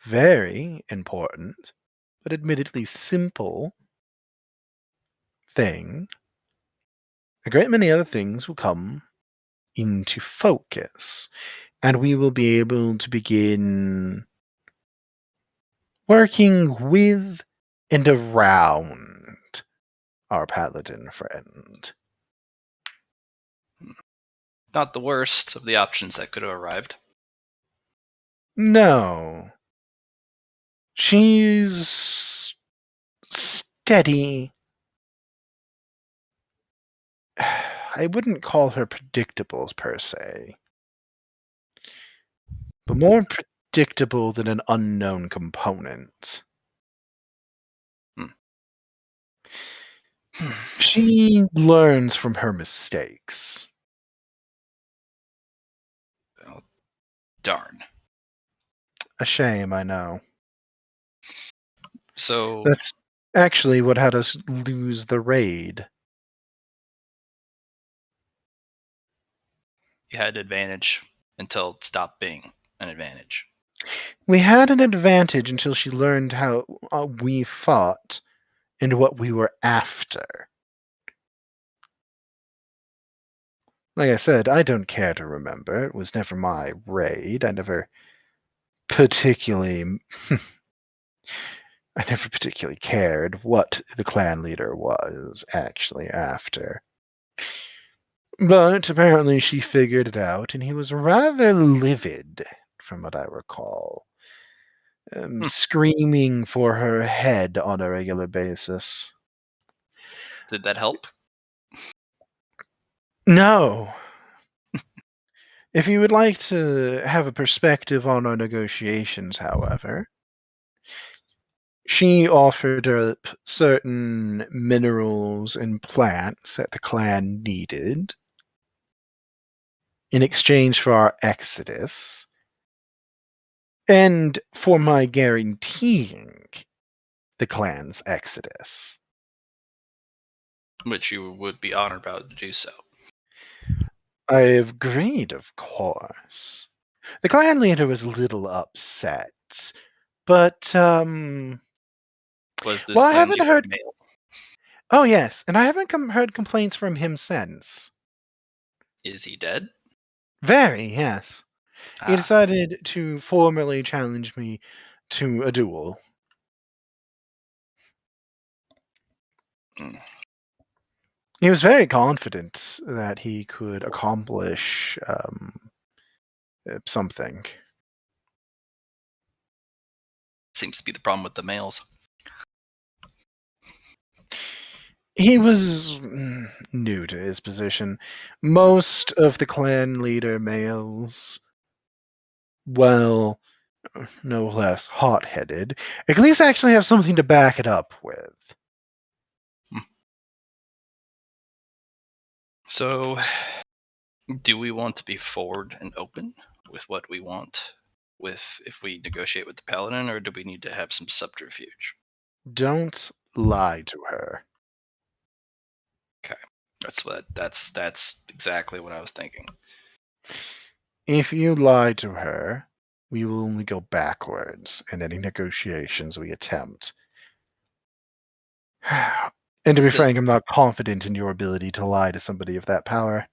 very important, but admittedly simple thing, a great many other things will come into focus, and we will be able to begin working with and around our paladin friend. Not the worst of the options that could have arrived. No. She's steady. I wouldn't call her predictable per se, but more predictable than an unknown component. She learns from her mistakes. Oh, darn. A shame, I know. So That's actually what had us lose the raid. you had an advantage until it stopped being an advantage. We had an advantage until she learned how we fought and what we were after. Like I said, I don't care to remember. It was never my raid. I never particularly I never particularly cared what the clan leader was actually after. But apparently she figured it out, and he was rather livid, from what I recall. Screaming for her head on a regular basis. Did that help? No. If you would like to have a perspective on our negotiations, however, she offered up certain minerals and plants that the clan needed in exchange for our exodus, and for my guaranteeing the clan's exodus. Which you would be honored about to do so. I agreed, of course. The clan leader was a little upset, but, Was this well, I clan haven't leader heard. male? Oh, yes, and I haven't heard complaints from him since. Is he dead? Very, yes. He Ah, decided to formally challenge me to a duel. mm. He was very confident that he could accomplish something. Seems to be the problem with the males. He was new to his position. Most of the clan leader males, well, no less hot-headed, at least actually have something to back it up with. So, do we want to be forward and open with what we want if we negotiate with the paladin, or do we need to have some subterfuge? Don't lie to her. That's exactly what I was thinking. If you lie to her, we will only go backwards in any negotiations we attempt. And to be Does- frank, I'm not confident in your ability to lie to somebody of that power.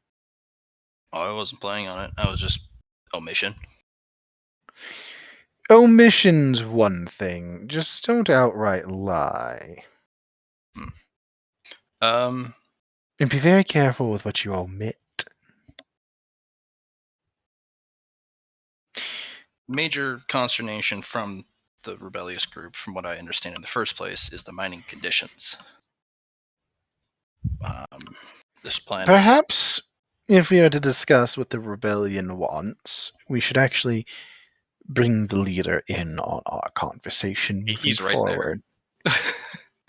Oh, I wasn't planning on it. I was just omission. Omission's one thing. Just don't outright lie. Um, And be very careful with what you omit. Major consternation from the rebellious group, from what I understand in the first place, is the mining conditions. This plan. Perhaps, if we are to discuss what the rebellion wants, we should actually bring the leader in on our conversation moving He's right forward. there.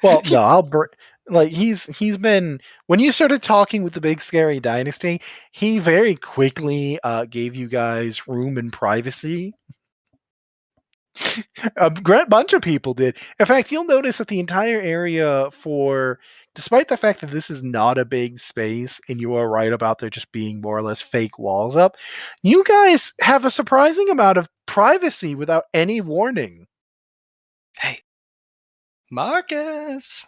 Well, no, he's been, when you started talking with the Big Scary Dynasty, he very quickly gave you guys room and privacy. A great bunch of people did. In fact, you'll notice that the entire area, despite the fact that this is not a big space, and you are right about there just being more or less fake walls up, you guys have a surprising amount of privacy without any warning. Hey, Marcus.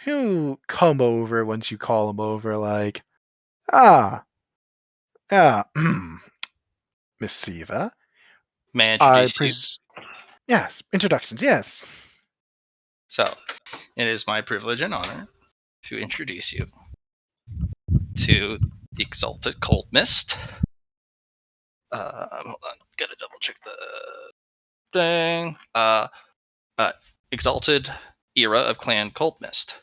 He'll come over once you call him over, like, Miss Siva. May I introduce you? Yes, introductions, yes. So, it is my privilege and honor to introduce you to the Exalted Cold Mist. Hold on, gotta double check the thing. Exalted era of Clan Cold Mist.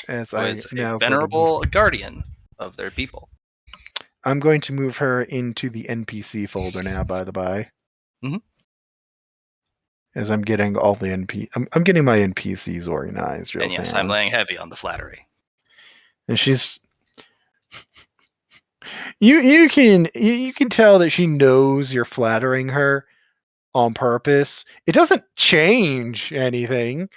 As Who I is now a venerable guardian of their people. I'm going to move her into the NPC folder now, by the by. Mm-hmm. As I'm getting all the I'm getting my NPCs organized real And yes, fast. I'm laying heavy on the flattery. And she's you can tell that she knows you're flattering her on purpose. It doesn't change anything.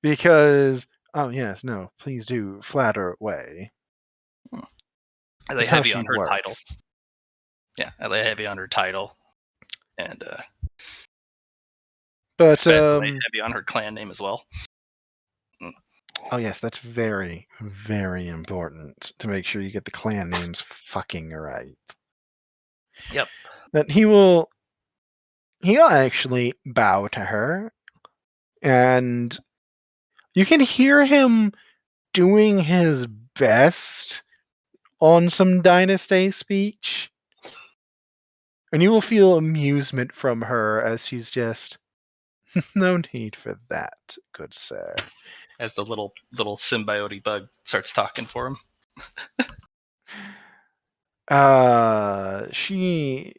Because no, please do flatter away. I lay That's how heavy she on her title. works. Yeah, I lay heavy on her title. And But I lay heavy on her clan name as well. oh yes, that's very, very important to make sure you get the clan names fucking right. Yep. But he will he'll actually bow to her, and you can hear him doing his best on some Dynasty speech. And you will feel amusement from her as she's just, no need for that, good sir. As the little symbiote bug starts talking for him. She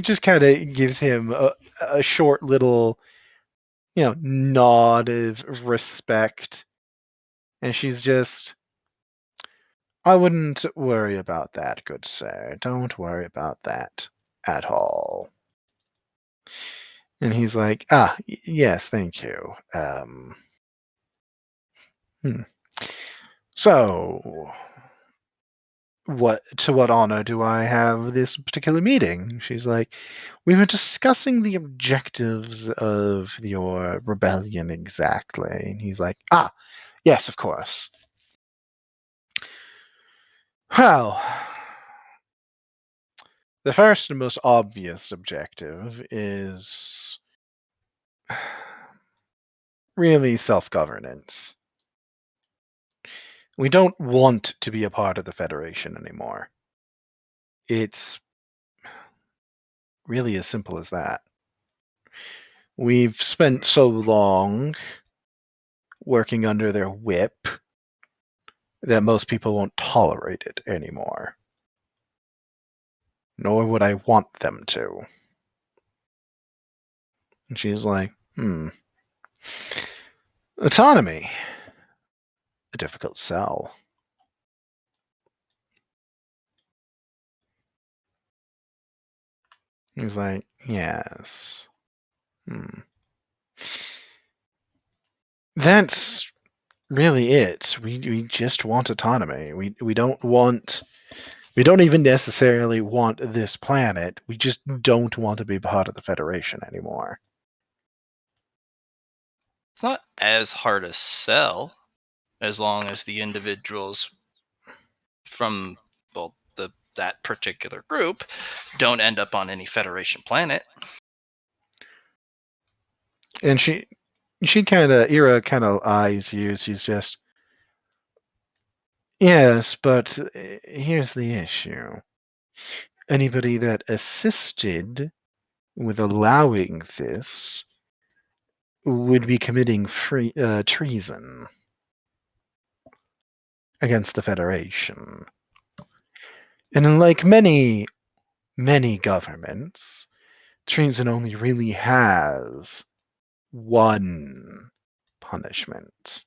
just kind of gives him a short little, nod of respect. And she's just, I wouldn't worry about that, good sir. Don't worry about that at all. And he's like, yes, thank you. So, what honor do I have this particular meeting? She's like, we were discussing the objectives of your rebellion exactly. And he's like, yes, of course. Well, the first and most obvious objective is really self-governance. We don't want to be a part of the Federation anymore. It's really as simple as that. We've spent so long working under their whip that most people won't tolerate it anymore. Nor would I want them to. And she's like, autonomy. A difficult sell. He's like, yes. That's really it. We just want autonomy. We don't even necessarily want this planet. We just don't want to be part of the Federation anymore. It's not as hard to sell as long as the individuals from that particular group don't end up on any Federation planet. And Ira kind of eyes you. She's just, yes, but here's the issue. Anybody that assisted with allowing this would be committing treason against the Federation. And like many, many governments, treason only really has one punishment.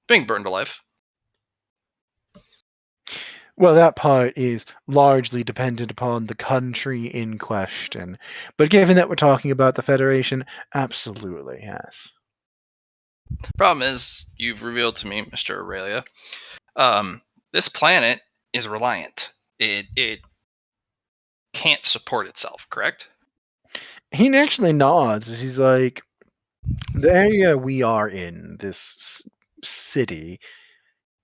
Being burned alive. Well, that part is largely dependent upon the country in question. But given that we're talking about the Federation, absolutely, yes. Problem is, you've revealed to me, Mr. Aurelia, this planet is reliant. It can't support itself, correct? He actually nods. He's like, the area we are in, this city,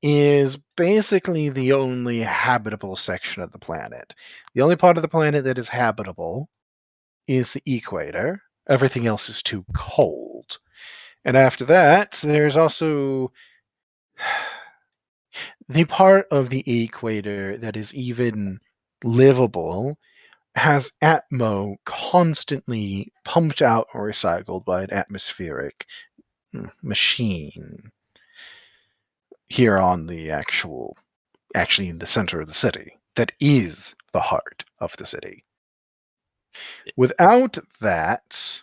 is basically the only habitable section of the planet. The only part of the planet that is habitable is the equator. Everything else is too cold. And after that, there's also the part of the equator that is even livable has Atmo constantly pumped out or recycled by an atmospheric machine here on the actually in the center of the city. That is the heart of the city. Without that,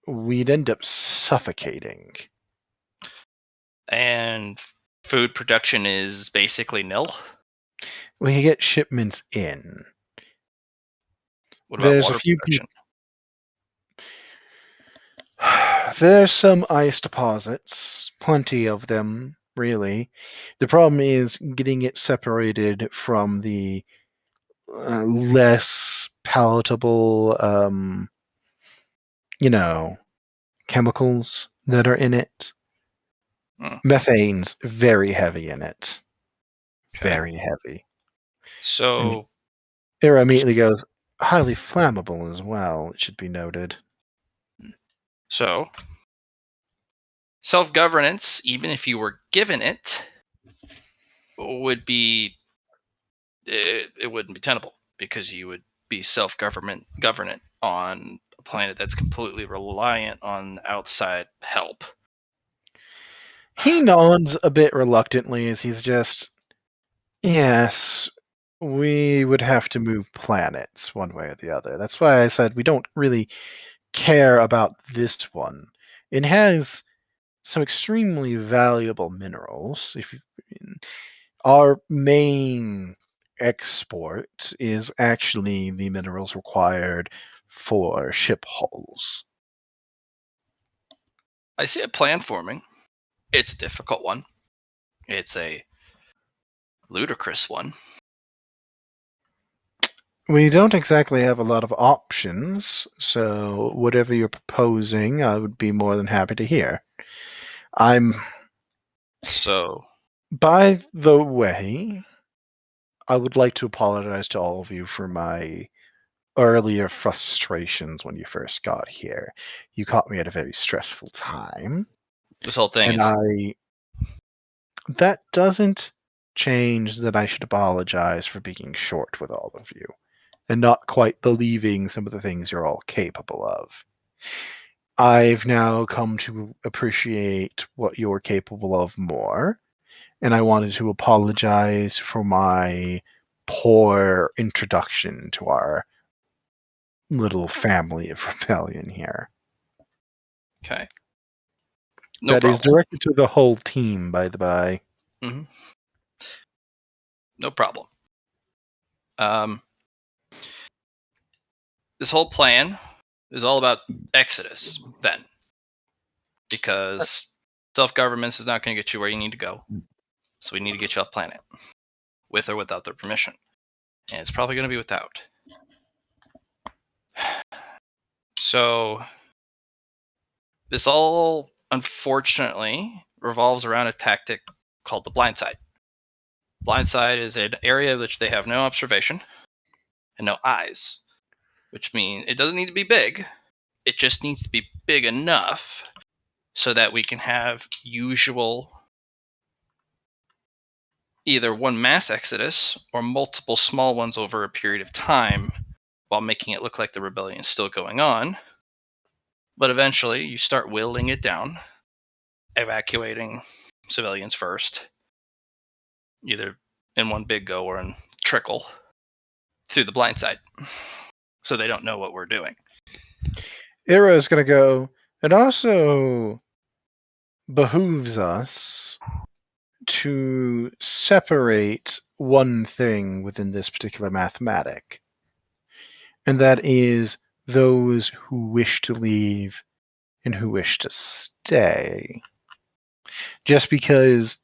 we'd end up suffocating. And food production is basically nil. We can get shipments in. What about There's water a few production? There's some ice deposits, plenty of them, really. The problem is getting it separated from the less palatable, chemicals that are in it. Methane's very heavy in it. Okay. Very heavy. So Ira immediately goes, highly flammable as well, it should be noted. So, self-governance, even if you were given it, would be it wouldn't be tenable because you would be self-governant on a planet that's completely reliant on outside help. He nods a bit reluctantly as he's just, yes, we would have to move planets one way or the other. That's why I said we don't really care about this one. It has some extremely valuable minerals. Our main export is actually the minerals required for ship hulls. I see a plan forming. It's a difficult one. It's a ludicrous one. We don't exactly have a lot of options, so whatever you're proposing, I would be more than happy to hear. So, By the way, I would like to apologize to all of you for my earlier frustrations when you first got here. You caught me at a very stressful time. this whole thing And that doesn't change that I should apologize for being short with all of you and not quite believing some of the things you're all capable of. I've now come to appreciate what you're capable of more, and I wanted to apologize for my poor introduction to our little family of rebellion here. okay. No That problem. is directed to the whole team, by the by. Mm-hmm. No problem. This whole plan is all about Exodus, then. Because self-governance is not going to get you where you need to go. So we need to get you off planet. With or without their permission. And it's probably going to be without. So, this all, unfortunately, revolves around a tactic called the blindside. Blindside is an area which they have no observation and no eyes, which means it doesn't need to be big. It just needs to be big enough so that we can have usual either one mass exodus or multiple small ones over a period of time while making it look like the rebellion is still going on. But eventually you start whittling it down, evacuating civilians first, either in one big go or in trickle through the blind side, so they don't know what we're doing. Ira is going to go, it also behooves us to separate one thing within this particular mathematic, and that is those who wish to leave and who wish to stay. Just because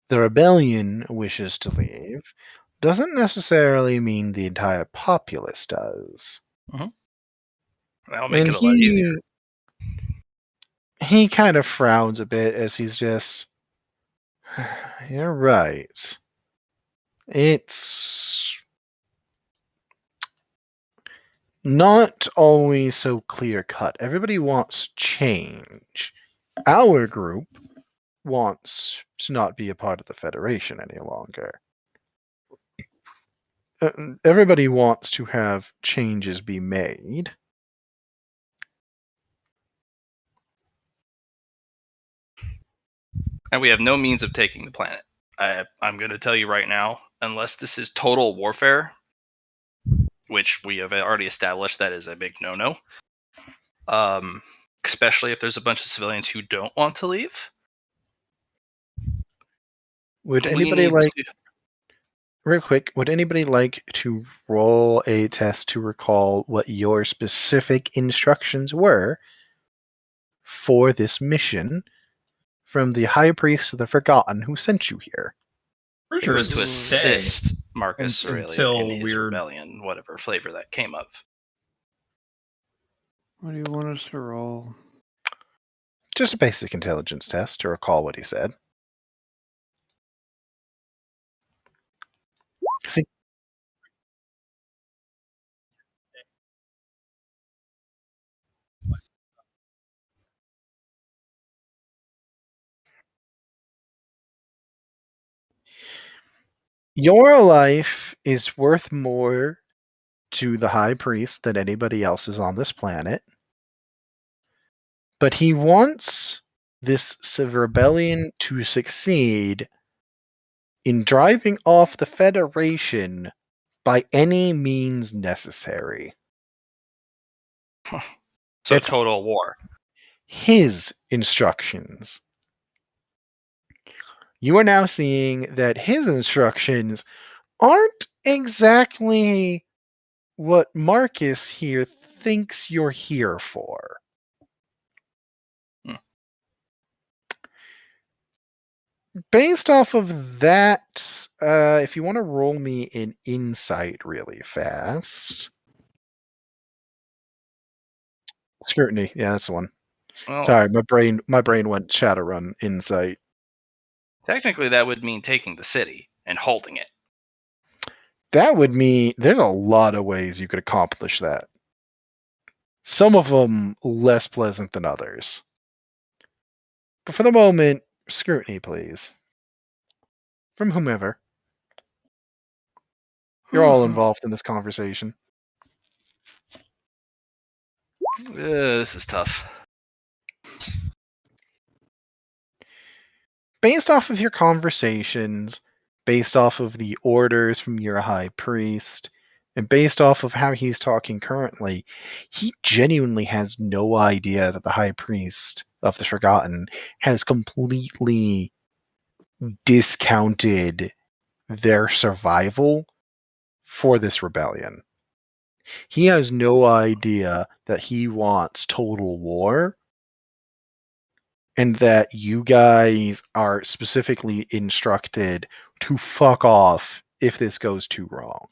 the rebellion wishes to leave doesn't necessarily mean the entire populace does. That'll make it a lot easier. He kind of frowns a bit as he's just, you're right. It's not always so clear cut. Everybody wants change. Our group wants to not be a part of the Federation any longer. Everybody wants to have changes be made. And we have no means of taking the planet. I'm going to tell you right now, unless this is total warfare, which we have already established that is a big no-no, especially if there's a bunch of civilians who don't want to leave. Would anybody real quick, would anybody like to roll a test to recall what your specific instructions were for this mission from the High Priest of the Forgotten who sent you here? Pretty It sure was to it's stay assist Marcus Aurelian until in his we're rebellion, whatever flavor that came of. What do you want us to roll? Just a basic intelligence test to recall what he said. Your life is worth more to the High Priest than anybody else's on this planet. But he wants this rebellion to succeed in driving off the Federation by any means necessary. So That's total war. his instructions. You are now seeing that his instructions aren't exactly what Marcus here thinks you're here for. Hmm. Based off of that, if you want to roll me an insight really fast. Scrutiny, yeah, that's the one. Well, Sorry, my brain went Shadowrun insight. technically, that would mean taking the city and holding it. That would mean there's a lot of ways you could accomplish that. Some of them less pleasant than others. But for the moment, scrutiny, please. From whomever. You're all involved in this conversation. This is tough. Based off of your conversations, based off of the orders from your high priest, and based off of how he's talking currently, he genuinely has no idea that the high priest of the Forgotten has completely discounted their survival for this rebellion. He has no idea that he wants total war and that you guys are specifically instructed to fuck off if this goes too wrong.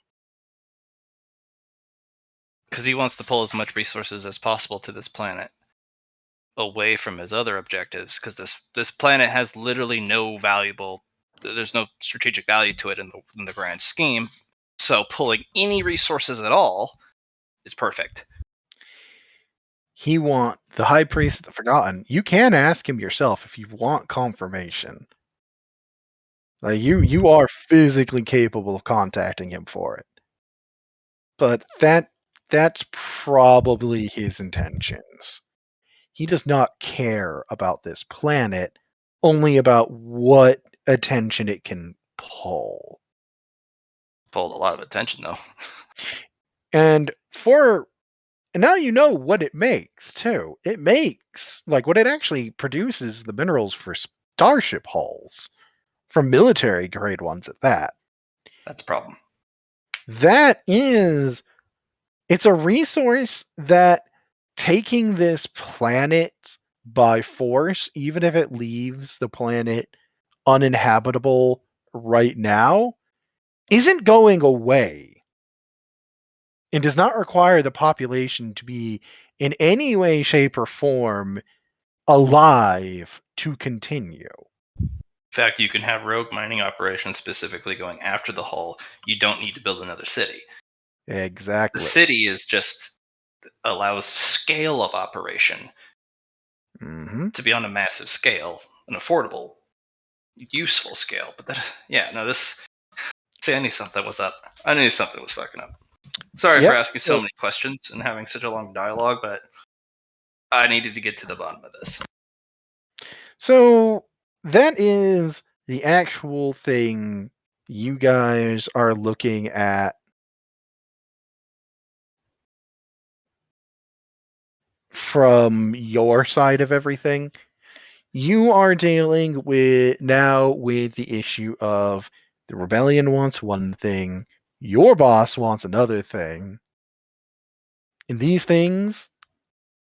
Because he wants to pull as much resources as possible to this planet away from his other objectives, because this planet has literally there's no strategic value to it in the grand scheme. So pulling any resources at all is perfect. The High Priest of the Forgotten, you can ask him yourself if you want confirmation. Like you are physically capable of contacting him for it. But that's probably his intentions. He does not care about this planet, only about what attention it can pull. Pulled a lot of attention though. And now you know what it makes too. It makes what it actually produces the minerals for starship hulls, from military grade ones at that. That's a problem. It's a resource that taking this planet by force, even if it leaves the planet uninhabitable right now, isn't going away and does not require the population to be in any way, shape, or form alive to continue. In fact, you can have rogue mining operations specifically going after the hull. You don't need to build another city. Exactly. The city is just allows scale of operation to be on a massive scale, an affordable, useful scale. But I knew something was up. I knew something was fucking up. Sorry for asking so many questions and having such a long dialogue, but I needed to get to the bottom of this. So that is the actual thing you guys are looking at from your side of everything. You are dealing with the issue of the rebellion wants one thing, your boss wants another thing. And these things,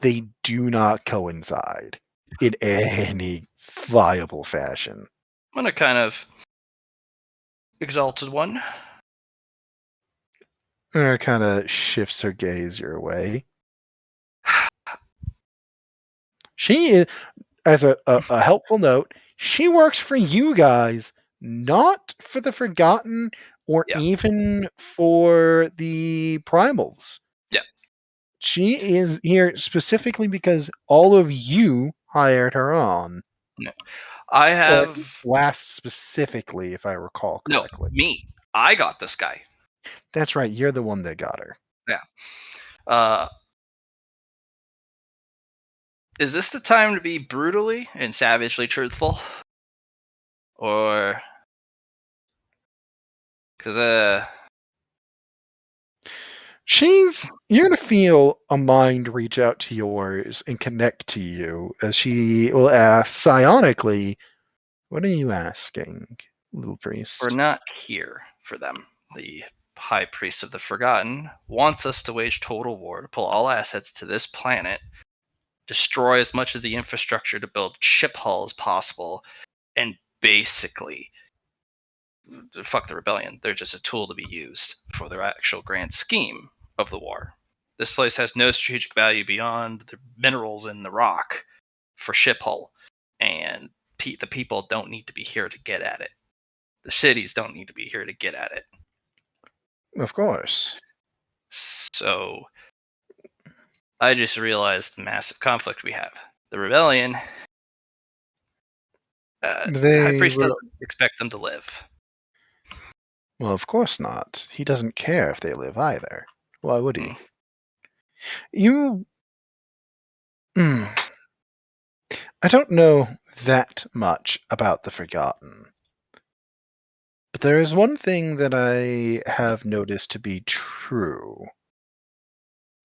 they do not coincide in any viable fashion. I'm gonna kind of exalted one. Kind of shifts her gaze your way. She is, as a helpful note, she works for you guys, not for the Forgotten or even for the Primals. Yeah. She is here specifically because all of you hired her on. No. I have last specifically, if I recall correctly. No, me. I got this guy. That's right, you're the one that got her. Is this the time to be brutally and savagely truthful? Or... Because, You're gonna feel a mind reach out to yours and connect to you as she will ask psionically, "What are you asking, little priest?" we're not here for them. The High Priest of the Forgotten wants us to wage total war to pull all assets to this planet, destroy as much of the infrastructure to build ship hull as possible, and basically fuck the rebellion. They're just a tool to be used for their actual grand scheme of the war. This place has no strategic value beyond the minerals in the rock for ship hull, and the people don't need to be here to get at it. The cities don't need to be here to get at it. Of course. So I just realized the massive conflict we have. The rebellion, the High They Priest will. doesn't expect them to live. Well, of course not. He doesn't care if they live either. Why would he? Hmm. You. I don't know that much about the Forgotten. But there is one thing that I have noticed to be true,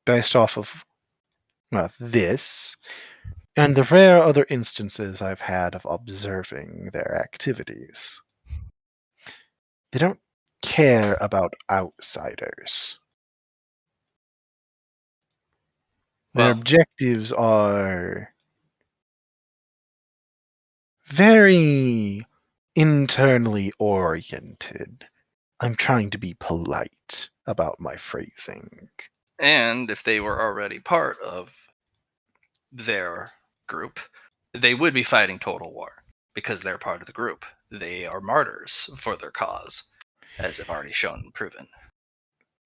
based off of this, and the rare other instances I've had of observing their activities. They don't care about outsiders. Their Well, objectives are very internally oriented. I'm trying to be polite about my phrasing. and if they were already part of their group, they would be fighting total war because they're part of the group. They are martyrs for their cause, as I've already shown and proven.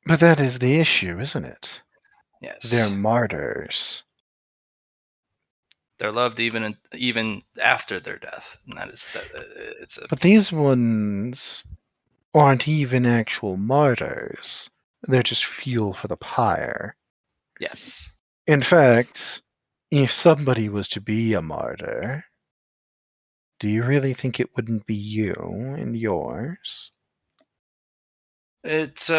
But that is the issue, isn't it? Yes, They're martyrs. they're loved even after their death, and it's a But these ones aren't even actual martyrs. They're just fuel for the pyre. yes. In fact, if somebody was to be a martyr, do you really think it wouldn't be you and yours? It's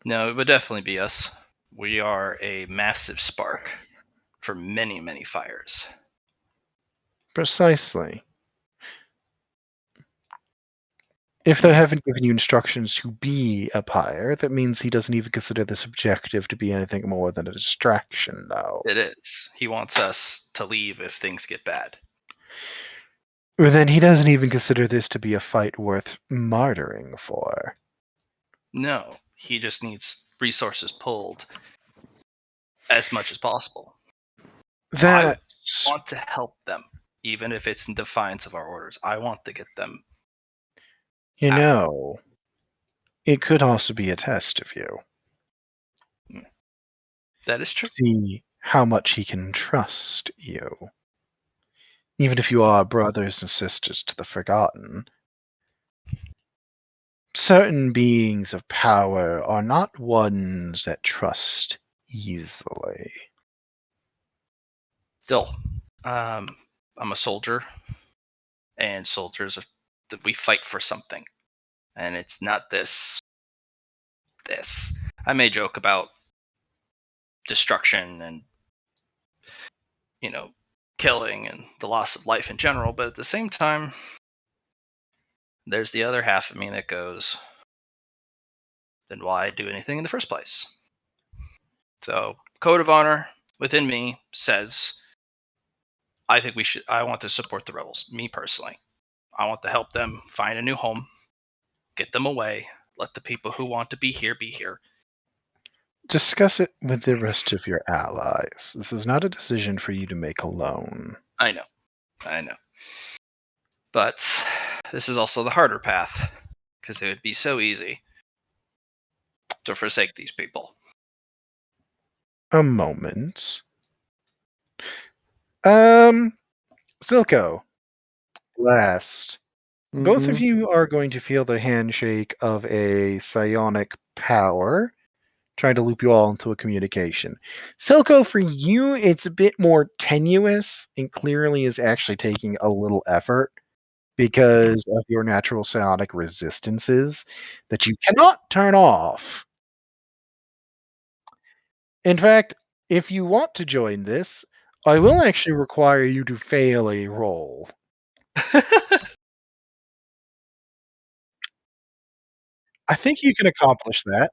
no, it would definitely be us. We are a massive spark for many, many fires. Precisely. If they haven't given you instructions to be a pyre, that means he doesn't even consider this objective to be anything more than a distraction, though. It is. He wants us to leave if things get bad. Or then he doesn't even consider this to be a fight worth martyring for. No, he just needs resources pulled as much as possible. That's... I want to help them, even if it's in defiance of our orders. I want to get them. You out. know, it could also be a test of you. That is true. See how much he can trust you. Even if you are brothers and sisters to the Forgotten, certain beings of power are not ones that trust easily. Still, I'm a soldier, and soldiers we fight for something, and it's not this. I may joke about destruction and killing and the loss of life in general, but at the same time, there's the other half of me that goes, then why do anything in the first place? So, code of honor within me says, I want to support the rebels, me personally. I want to help them find a new home, get them away, let the people who want to be here be here. Discuss it with the rest of your allies. This is not a decision for you to make alone. I know. But this is also the harder path, because it would be so easy to forsake these people. A moment. Silco. Last. Both of Mhm. you are going to feel the handshake of a psionic power trying to loop you all into a communication. Silco, for you, it's a bit more tenuous and clearly is actually taking a little effort because of your natural psionic resistances that you cannot turn off. In fact, if you want to join this, I will actually require you to fail a roll. I think you can accomplish that.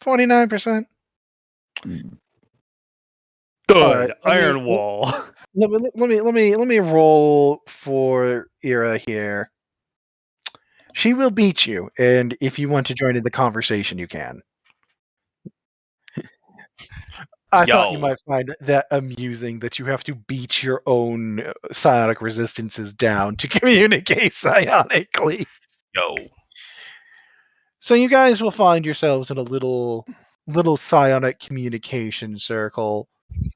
49%. All right, Good. Iron Wall. let me roll for Ira here. She will beat you, and if you want to join in the conversation, you can. I thought you Yo. might find that amusing that you have to beat your own psionic resistances down to communicate psionically. Yo. So you guys will find yourselves in a little psionic communication circle,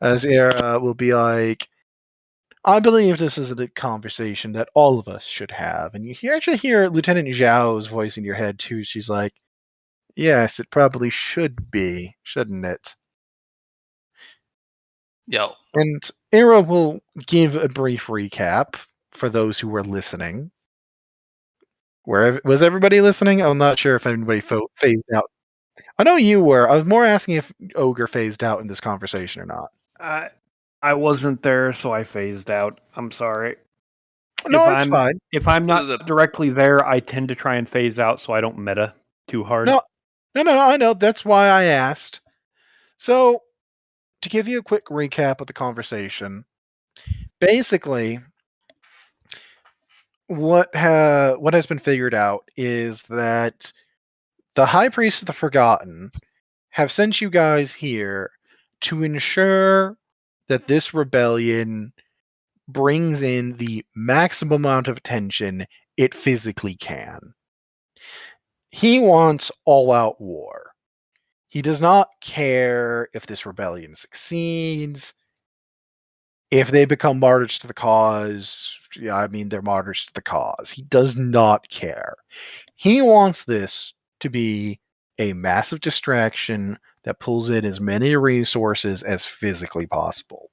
as Era will be like, I believe this is a conversation that all of us should have. And you actually hear Lieutenant Zhao's voice in your head too. She's like, yes, it probably should be, shouldn't it? Yo. And Era will give a brief recap for those who were listening. Was everybody listening? I'm not sure if anybody phased out. I know you were. I was more asking if Ogre phased out in this conversation or not. I wasn't there, so I phased out. I'm sorry. No, it's fine. If I'm What is not it? directly there, I tend to try and phase out so I don't meta too hard. No, I know. That's why I asked. So, to give you a quick recap of the conversation, basically, what has been figured out is that the High Priest of the Forgotten have sent you guys here to ensure that this rebellion brings in the maximum amount of attention it physically can. He wants all-out war. He does not care if this rebellion succeeds. If they become martyrs to the cause, yeah, I mean, they're martyrs to the cause. He does not care. He wants this to be a massive distraction that pulls in as many resources as physically possible.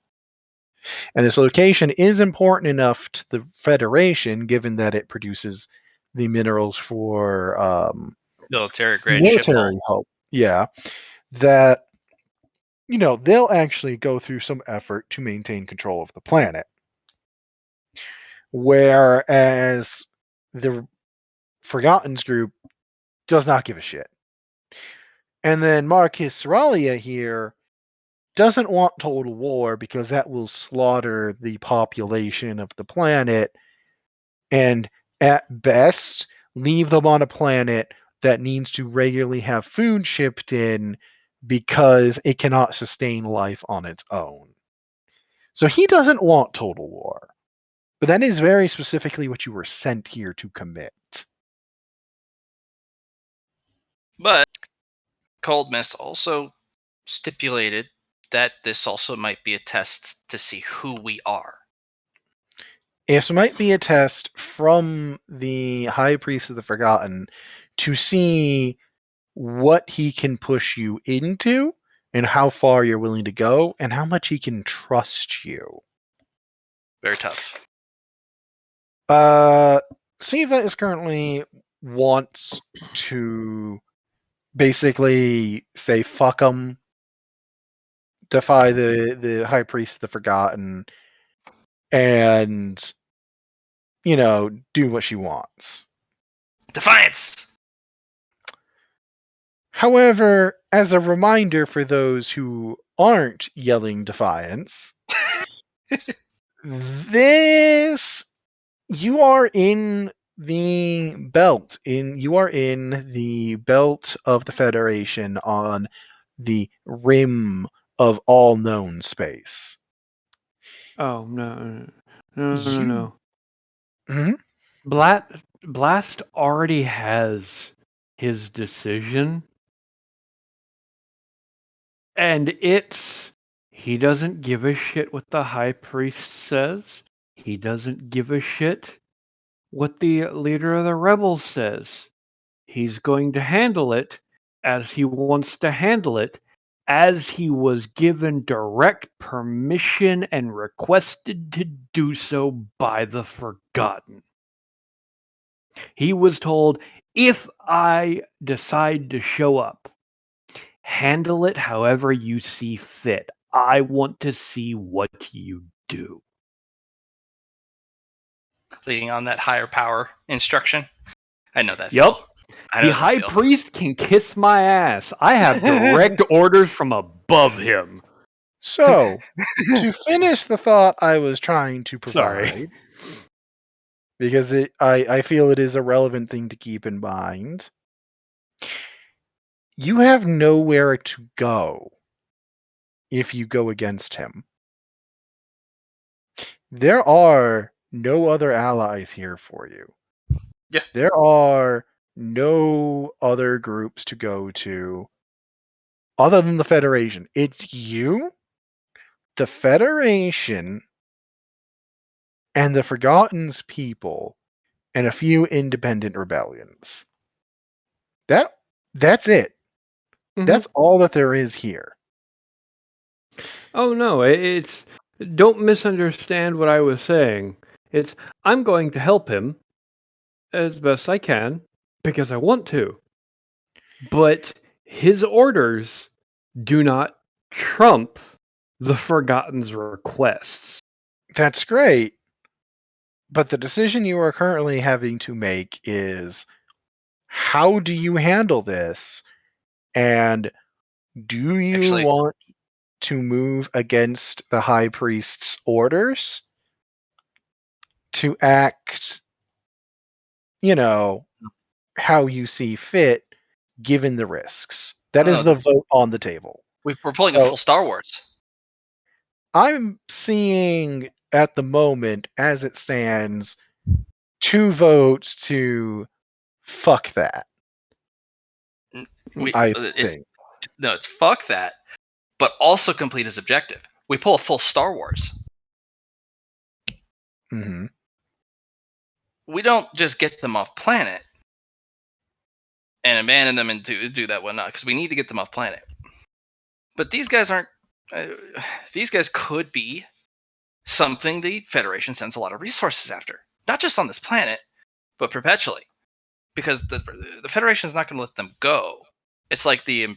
And this location is important enough to the Federation, given that it produces the minerals for Military grade military shit. help. Yeah, that they'll actually go through some effort to maintain control of the planet. Whereas the Forgotten's group does not give a shit. And then Marcus Seralia here doesn't want total war because that will slaughter the population of the planet and at best leave them on a planet that needs to regularly have food shipped in because it cannot sustain life on its own. So he doesn't want total war. But that is very specifically what you were sent here to commit. But Cold Mist also stipulated that this also might be a test to see who we are. This might be a test from the High Priest of the Forgotten to see what he can push you into and how far you're willing to go and how much he can trust you. Very tough. Siva is currently wants to basically say fuck him, defy the High Priest of the Forgotten, and do what she wants. Defiance! However, as a reminder for those who aren't yelling defiance, you are in the belt. You are in the belt of the Federation on the rim of all known space. Oh no. You. Mhm. Blast already has his decision, and he doesn't give a shit what the High Priest says. He doesn't give a shit what the leader of the rebels says. He's going to handle it as he wants to handle it, as he was given direct permission and requested to do so by the Forgotten. He was told, if I decide to show up, handle it however you see fit. I want to see what you do. Leading on that higher power instruction. I know that Yup. feel. I know The that High feel. Priest can kiss my ass. I have direct orders from above him. So, to finish the thought I was trying to Sorry. provide, because I feel it is a relevant thing to keep in mind, you have nowhere to go if you go against him. There are no other allies here for you. Yeah. There are no other groups to go to other than the Federation. It's you, the Federation, and the Forgotten's people, and a few independent rebellions. That's it. Mhm. That's all that there is here. Oh no, it's don't misunderstand what I was saying. It's I'm going to help him as best I can because I want to. But his orders do not trump the Forgotten's requests. That's great. But the decision you are currently having to make is, how do you handle this? And do you Actually- want to move against the High Priest's orders to act, how you see fit, given the risks? That is the vote on the table. We're pulling a So- full Star Wars. I'm seeing at the moment, as it stands, 2 votes to fuck that. I think. It's fuck that, but also complete his objective. We pull a full Star Wars. Hmm. We don't just get them off planet and abandon them and do that whatnot, because we need to get them off planet. But these guys aren't. These guys could be something the Federation sends a lot of resources after, not just on this planet, but perpetually, because the Federation is not going to let them go. It's like the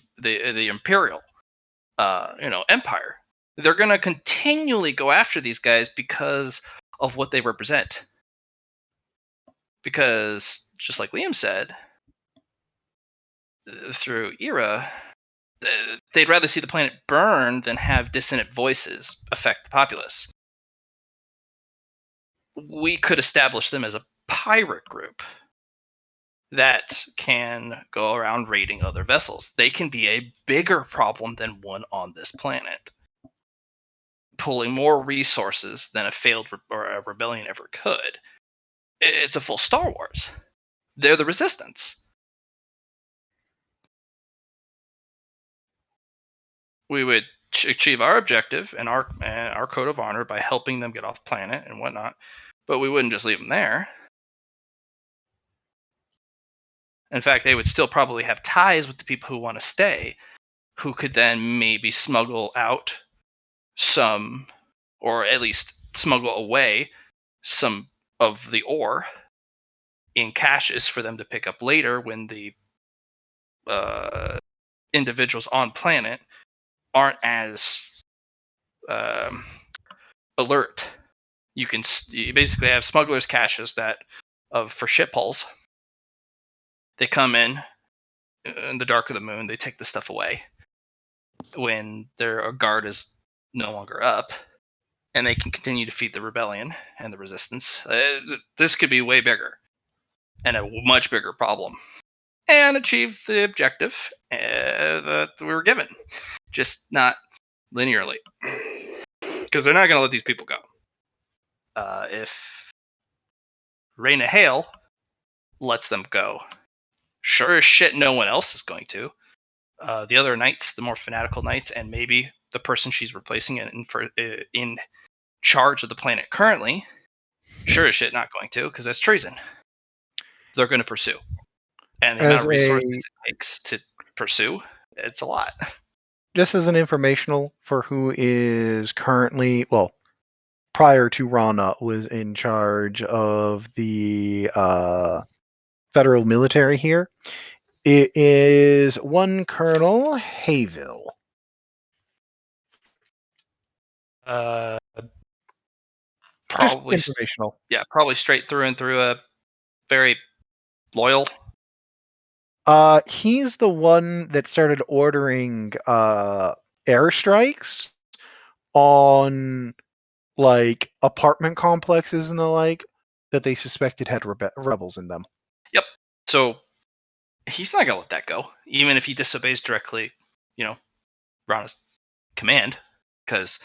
Imperial, Empire. They're going to continually go after these guys because of what they represent. Because, just like Liam said, through Era, they'd rather see the planet burn than have dissonant voices affect the populace. We could establish them as a pirate group that can go around raiding other vessels. They can be a bigger problem than one on this planet, pulling more resources than a failed or a rebellion ever could. It's a full Star Wars. They're the Resistance. We would achieve our objective and our code of honor by helping them get off planet and whatnot, but we wouldn't just leave them there. In fact, they would still probably have ties with the people who want to stay, who could then maybe smuggle out some, or at least smuggle away some of the ore in caches for them to pick up later when the individuals on planet aren't as alert. You basically have smugglers' caches that for ship hulls. They come in the dark of the moon. They take the stuff away when their guard is no longer up, and they can continue to feed the rebellion and the resistance. This could be way bigger and a much bigger problem, and achieve the objective that we were given, just not linearly, because they're not going to let these people go. If Raina Hale lets them go, sure as shit no one else is going to. The other knights, the more fanatical knights, and maybe the person she's replacing in charge of the planet currently, Sure as shit not going to, because that's treason. They're going to pursue. And the As amount of resources it takes to pursue, it's a lot. Just as an informational for who is currently, well, prior to Rana, was in charge of the federal military here. It is one Colonel Hayville. Probably, Just informational. yeah, probably straight through and through a very loyal. He's the one that started ordering airstrikes on like apartment complexes and the like that they suspected had rebels in them. Yep. So he's not gonna let that go, even if he disobeys directly, Rana's command, because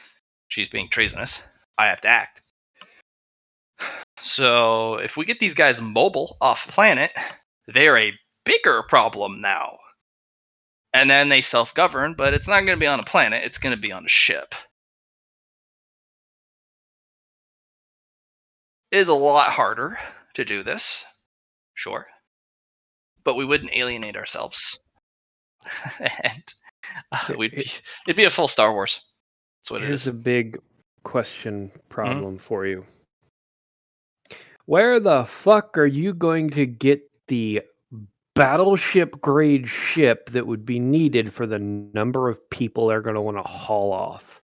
she's being treasonous. I have to act. So if we get these guys mobile off planet, they're a bigger problem now. And then they self-govern, but it's not going to be on a planet, it's going to be on a ship. It is a lot harder to do this, sure. But we wouldn't alienate ourselves. And it'd be a full Star Wars. That's what it Here's is. a big question problem for you. Where the fuck are you going to get the battleship grade ship that would be needed for the number of people they're going to want to haul off?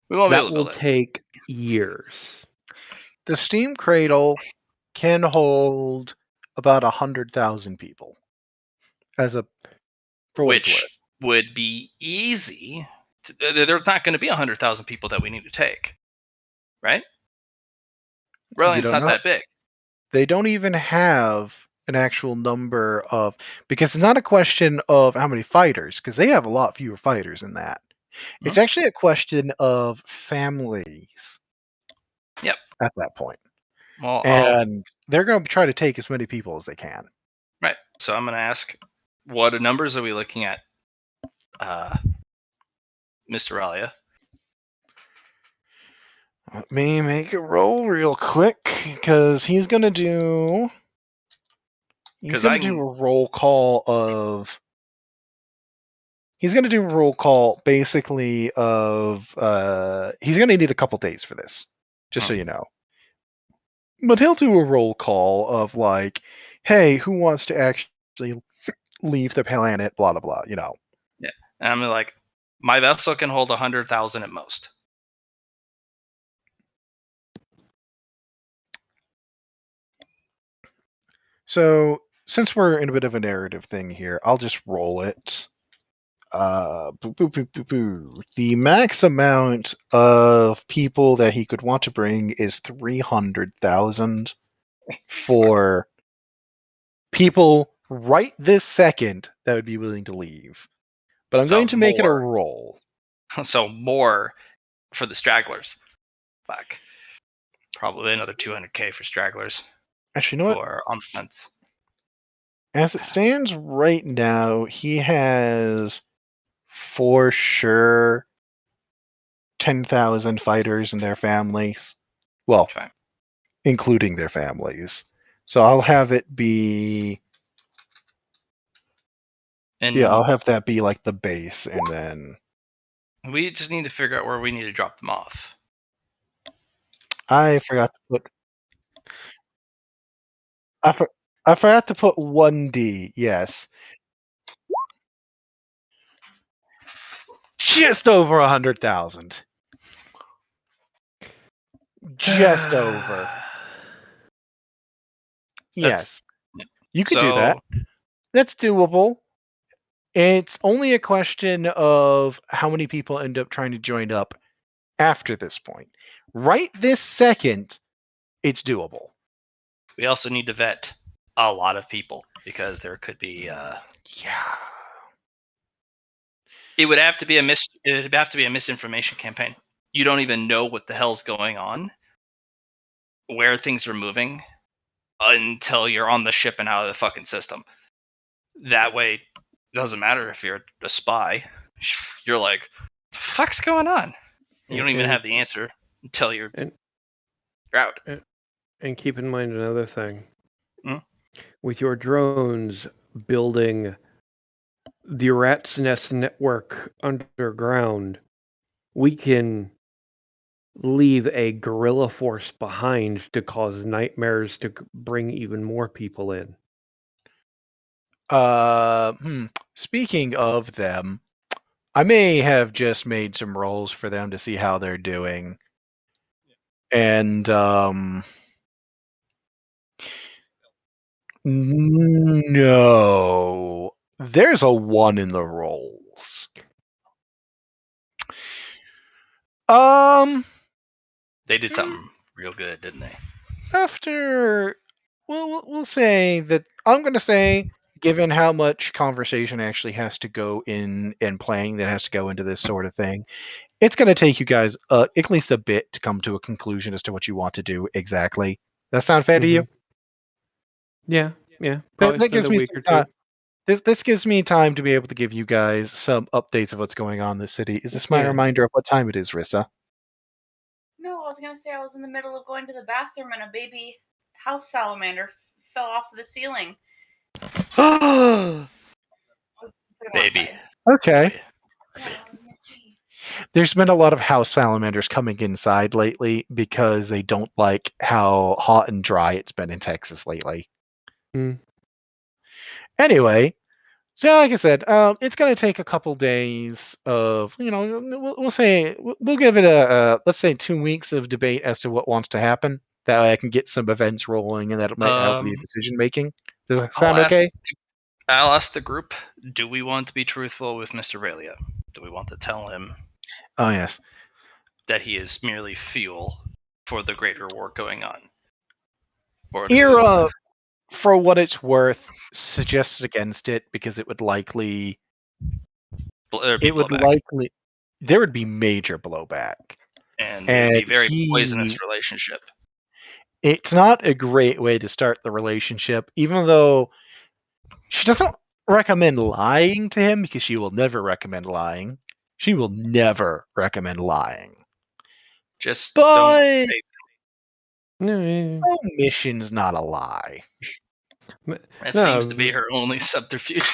We won't be That able to will build it. take years. The Steam Cradle can hold about 100,000 people. As a for what it's worth. Which would be easy. There's not going to be 100,000 people that we need to take, right? Brilliant's don't not know. that big. They don't even have an actual number of, because it's not a question of how many fighters, because they have a lot fewer fighters than that. It's actually a question of families. Yep. At that point. Well, and they're going to try to take as many people as they can. Right. So I'm going to ask, what numbers are we looking at, Mr. Ralia? Let me make a roll real quick, because he's going to do... He's going to do a roll call of... He's going to do a roll call, basically, of... he's going to need a couple days for this, just so you know. But he'll do a roll call of, like, hey, who wants to actually leave the planet, blah, blah, blah, you know. Yeah. And I'm like, my vessel can hold 100,000 at most. So, since we're in a bit of a narrative thing here, I'll just roll it. The max amount of people that he could want to bring is 300,000 for people right this second that would be willing to leave. But I'm going to make it a roll. So more for the stragglers. Fuck. Probably another 200k for stragglers. Actually, you know what? Or on the fence. As it stands right now, he has for sure 10,000 fighters and their families. Well, including their families. So I'll have it be... I'll have that be like the base, and then... We just need to figure out where we need to drop them off. I forgot to put... I forgot to put 1D, yes. Just over 100,000. Just over. Yes. You could do that. That's doable. It's only a question of how many people end up trying to join up after this point. Right this second, it's doable. We also need to vet a lot of people, because there could be... It would have to be a misinformation campaign. You don't even know what the hell's going on, where things are moving, until you're on the ship and out of the fucking system. That way, it doesn't matter if you're a spy. You're like, fuck's going on? You don't even have the answer. until you're And- out. And keep in mind another thing. Hmm? With your drones building the Rat's Nest network underground, we can leave a guerrilla force behind to cause nightmares to bring even more people in. Speaking of them, I may have just made some rolls for them to see how they're doing. And no, there's a 1 in the rolls. They did something real good, didn't they? After we'll say that I'm going to say, given how much conversation actually has to go in and planning that has to go into this sort of thing, it's going to take you guys at least a bit to come to a conclusion as to what you want to do exactly. That sound fair to you? Yeah. Probably That spend gives a me week some or time. two. This gives me time to be able to give you guys some updates of what's going on in the city. Is this my Yeah. reminder of what time it is, Rissa? No, I was gonna say I was in the middle of going to the bathroom and a baby house salamander fell off the ceiling. Baby. Okay. Yeah, I was gonna pee. There's been a lot of house salamanders coming inside lately because they don't like how hot and dry it's been in Texas lately. Hmm. Anyway, so like I said, it's going to take a couple days of, we'll say, we'll give it let's say 2 weeks of debate as to what wants to happen. That way I can get some events rolling and that might help with your decision making. Does that sound okay? I'll ask the group, do we want to be truthful with Mr. Valia? Do we want to tell him Oh, yes. that he is merely fuel for the greater war going on? Or do we Era, wanna- for what it's worth, suggests against it because it would likely there'd be it would blowback. likely there would be major blowback. And it would be very poisonous he relationship. it's not a great way to start the relationship, even though she doesn't recommend lying to him because she will never recommend lying. She will never recommend lying. Just But don't say No, omission's not a lie. that seems to be her only subterfuge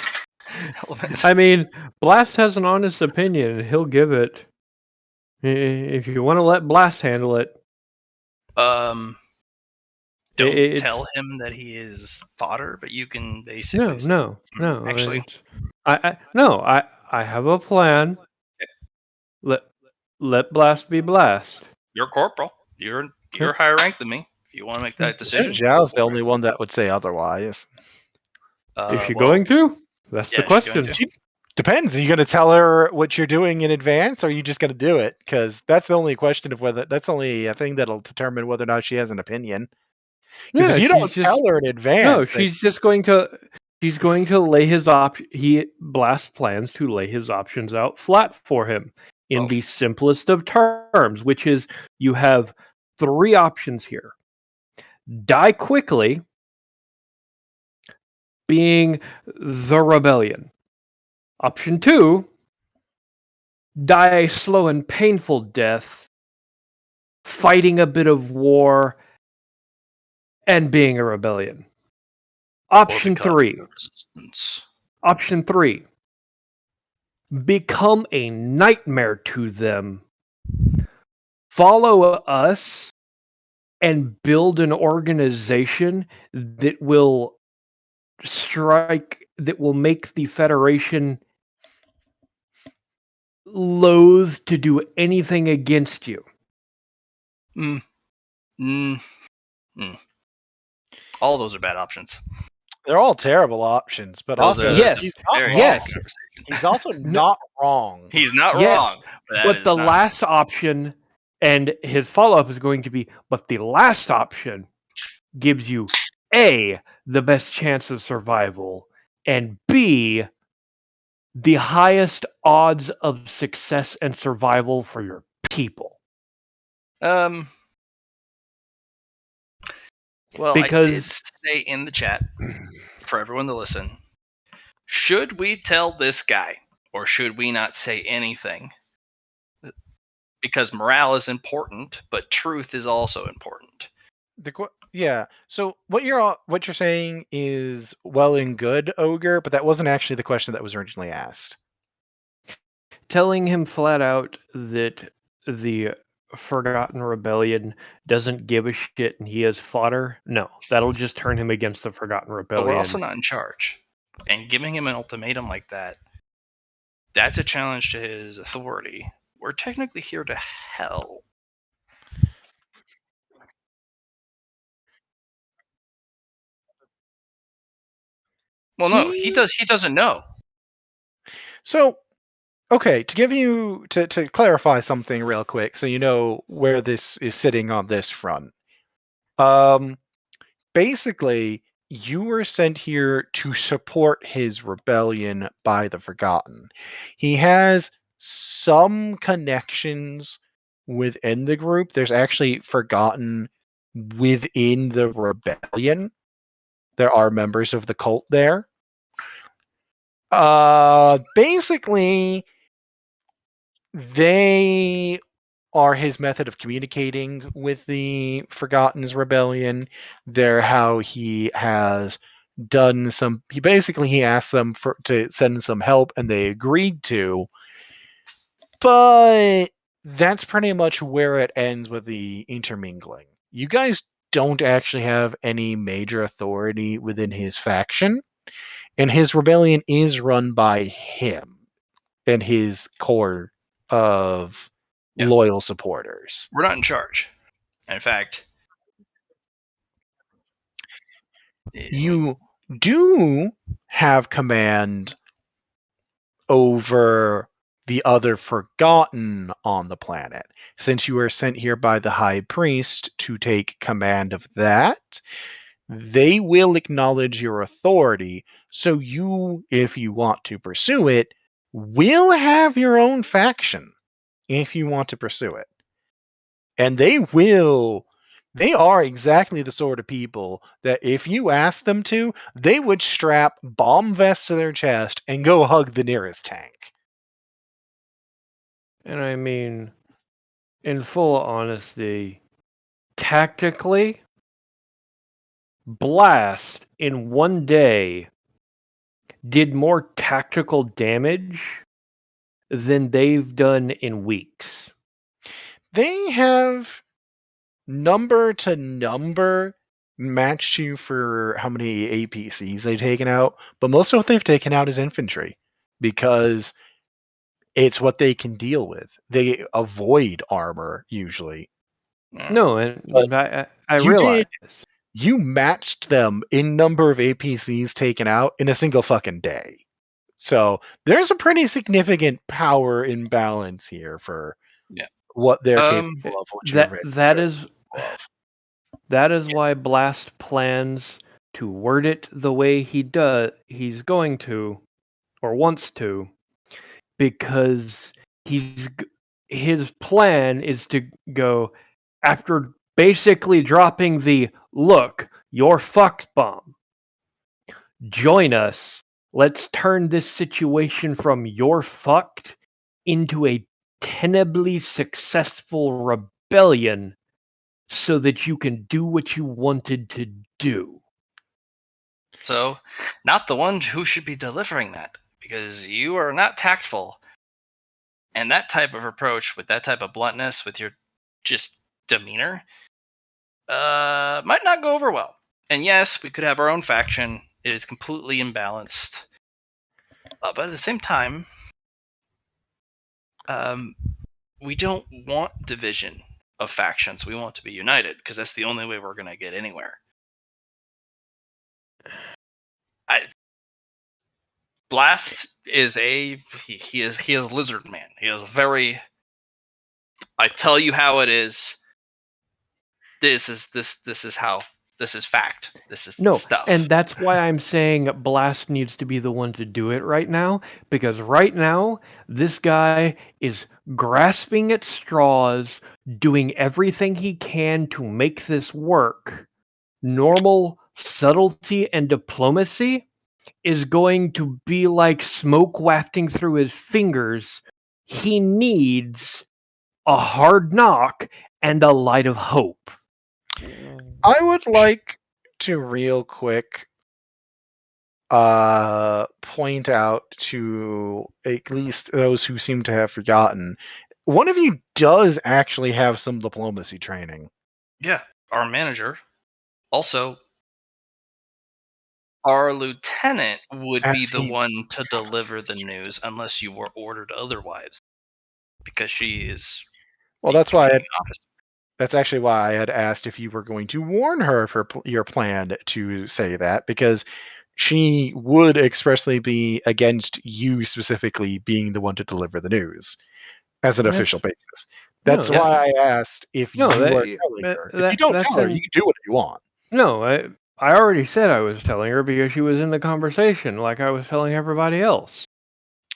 element. I mean, Blast has an honest opinion, and he'll give it. If you want to let Blast handle it, Don't tell him that he is fodder, but you can basically no. Actually, I have a plan. Let Blast be Blast. you're corporal. You're higher ranked than me. If you want to make that decision, Zhao's the only one that would say otherwise. Is she going to? That's the yeah, she's going question. to. Depends. Are you going to tell her what you're doing in advance, or are you just going to do it? Because that's the only question of whether that's only a thing that'll determine whether or not she has an opinion. Because if you don't tell her in advance, no, she's just going to. She's going to lay his Blast plans to lay his options out flat for him in the simplest of terms, which is you have 3 options here. Die quickly, being the rebellion. Option 2, die a slow and painful death, fighting a bit of war, and being a rebellion. Option 3. Option 3. Become a nightmare to them. Follow us and build an organization that will make the Federation loath to do anything against you. All of those are bad options. They're all terrible options, but Those also Yes. he's not wrong. Yes. He's also not wrong. He's not Yes, wrong. But the last option, and his follow-up is going to be, but the last option gives you A, the best chance of survival, and B, the highest odds of success and survival for your people. Well, Because I did say in the chat for everyone to listen. Should we tell this guy, or should we not say anything? because morale is important, but truth is also important. Yeah. So what you're saying is well and good, Ogre, but that wasn't actually the question that was originally asked. Telling him flat out that the Forgotten Rebellion doesn't give a shit and he is fodder, no, that'll just turn him against the Forgotten But Rebellion. we're also not in charge. And giving him an ultimatum like that, that's a challenge to his authority. We're technically here to hell. Well, no, he doesn't know. So, okay, to give you to clarify something real quick, so you know where this is sitting on this front. Basically, you were sent here to support his rebellion by the Forgotten. He has some connections within the group. There's actually Forgotten within the rebellion. There are members of the cult there. Basically, they are his method of communicating with the Forgotten's rebellion. They're how he has done some. He asked them to send some help, and they agreed to. But that's pretty much where it ends with the intermingling. You guys don't actually have any major authority within his faction, and his rebellion is run by him and his core of loyal supporters. We're not in charge. In fact, you do have command over the other Forgotten on the planet. Since you were sent here by the High Priest to take command of that, they will acknowledge your authority. So you, if you want to pursue it, will have your own faction if you want to pursue it. And they are exactly the sort of people that if you ask them to, they would strap bomb vests to their chest and go hug the nearest tank. And I mean, in full honesty, tactically, Blast in one day did more tactical damage than they've done in weeks. They have number to number matched you for how many APCs they've taken out, but most of what they've taken out is infantry because it's what they can deal with. They avoid armor usually. No, and I realize. You matched them in number of APCs taken out in a single fucking day. So there's a pretty significant power imbalance here for what they're capable of. That is why Blast plans to word it the way he's going to, or wants to, because his plan is to go after basically dropping the "look, you're fucked" bomb. Join us. Let's turn this situation from "you're fucked" into a tenably successful rebellion so that you can do what you wanted to do. So, not the one who should be delivering that, because you are not tactful. And that type of approach, with that type of bluntness, with your just demeanor, might not go over well. And yes, we could have our own faction. It is completely imbalanced. But at the same time, we don't want division of factions. We want to be united, because that's the only way we're going to get anywhere. Blast is he is Lizard Man. He is very. I tell you how it is. This is how. This is fact. This is stuff. And that's why I'm saying Blast needs to be the one to do it right now, because right now this guy is grasping at straws, doing everything he can to make this work. Normal subtlety and diplomacy is going to be like smoke wafting through his fingers. He needs a hard knock, and a light of hope. I would like to real quick point out to at least those who seem to have forgotten, one of you does actually have some diplomacy training. Yeah, our manager. Also, our lieutenant would be As the he- one to deliver the news unless you were ordered otherwise, because she is Well, the that's why commanding officer. that's actually why I had asked if you were going to warn her of your plan to say that, because she would expressly be against you specifically being the one to deliver the news as an That's- official basis. no, That's why I asked if no, you that- are telling that- her. If you don't that's tell her, in- you can do whatever you want. No, I already said I was telling her because she was in the conversation, like I was telling everybody else.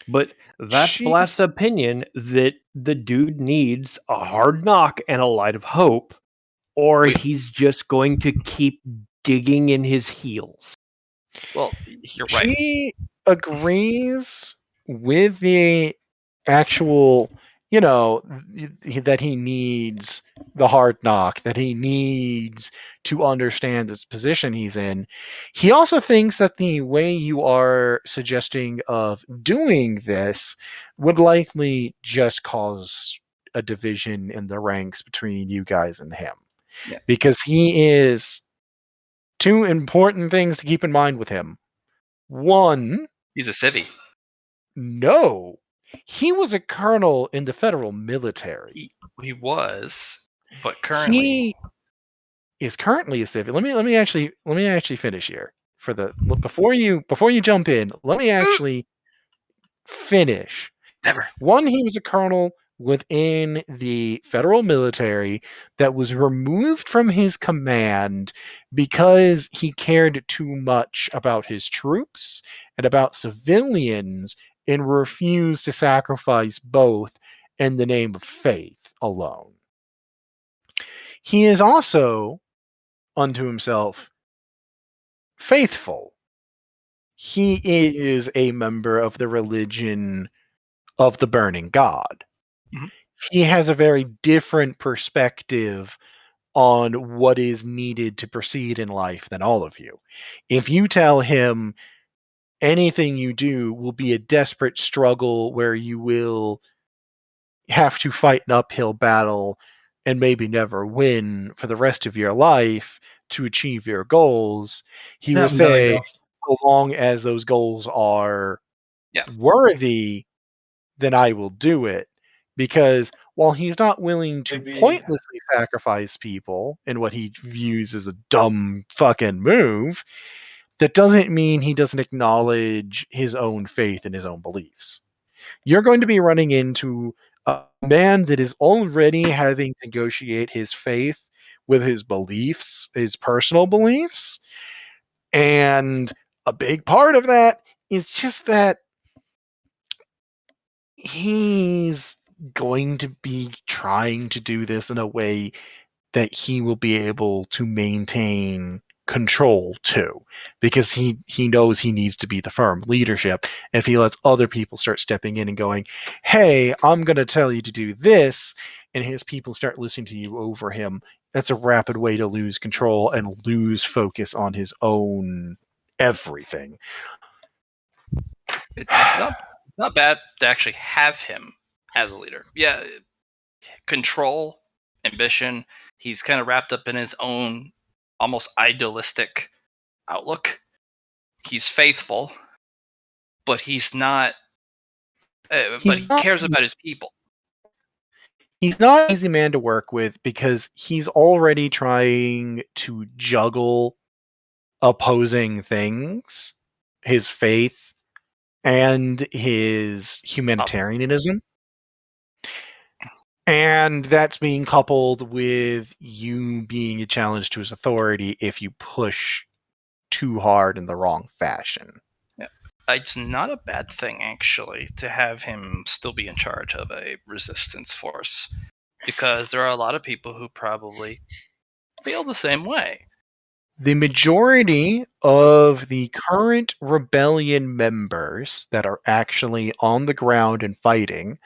But that's She- Blast's opinion that the dude needs a hard knock and a light of hope, or We- he's just going to keep digging in his heels. Well, you're right. She agrees with the actual, that he needs the hard knock, that he needs to understand this position he's in. He also thinks that the way you are suggesting of doing this would likely just cause a division in the ranks between you guys and him. Yeah. Because he is two important things to keep in mind with him. One, He's a civvy. no. He was a colonel in the federal military. He was, but currently He is currently a civil. Let me actually finish here. Before you jump in, let me actually finish. never. One, he was a colonel within the federal military that was removed from his command because he cared too much about his troops and about civilians and refused to sacrifice both in the name of faith alone. He is also, unto himself, faithful. He is a member of the religion of the burning god. Mhm. He has a very different perspective on what is needed to proceed in life than all of you. If you tell him anything you do will be a desperate struggle where you will have to fight an uphill battle and maybe never win for the rest of your life to achieve your goals, he will There we say, go. so long as those goals are Yeah. worthy, then I will do it. Because while he's not willing to Maybe- pointlessly sacrifice people in what he views as a dumb fucking move, that doesn't mean he doesn't acknowledge his own faith and his own beliefs. You're going to be running into a man that is already having to negotiate his faith with his beliefs, his personal beliefs. And a big part of that is just that he's going to be trying to do this in a way that he will be able to maintain control too, because he knows he needs to be the firm leadership. If he lets other people start stepping in and going, hey, I'm going to tell you to do this, and his people start listening to you over him, that's a rapid way to lose control and lose focus on his own everything. It's not bad to actually have him as a leader. Yeah, control, ambition. He's kind of wrapped up in his own almost idealistic outlook. He's faithful, but he's not. But he cares about his people. He's not an easy man to work with because he's already trying to juggle opposing things, his faith and his humanitarianism. And that's being coupled with you being a challenge to his authority if you push too hard in the wrong fashion. Yeah. It's not a bad thing, actually, to have him still be in charge of a resistance force, because there are a lot of people who probably feel the same way. The majority of the current rebellion members that are actually on the ground and fighting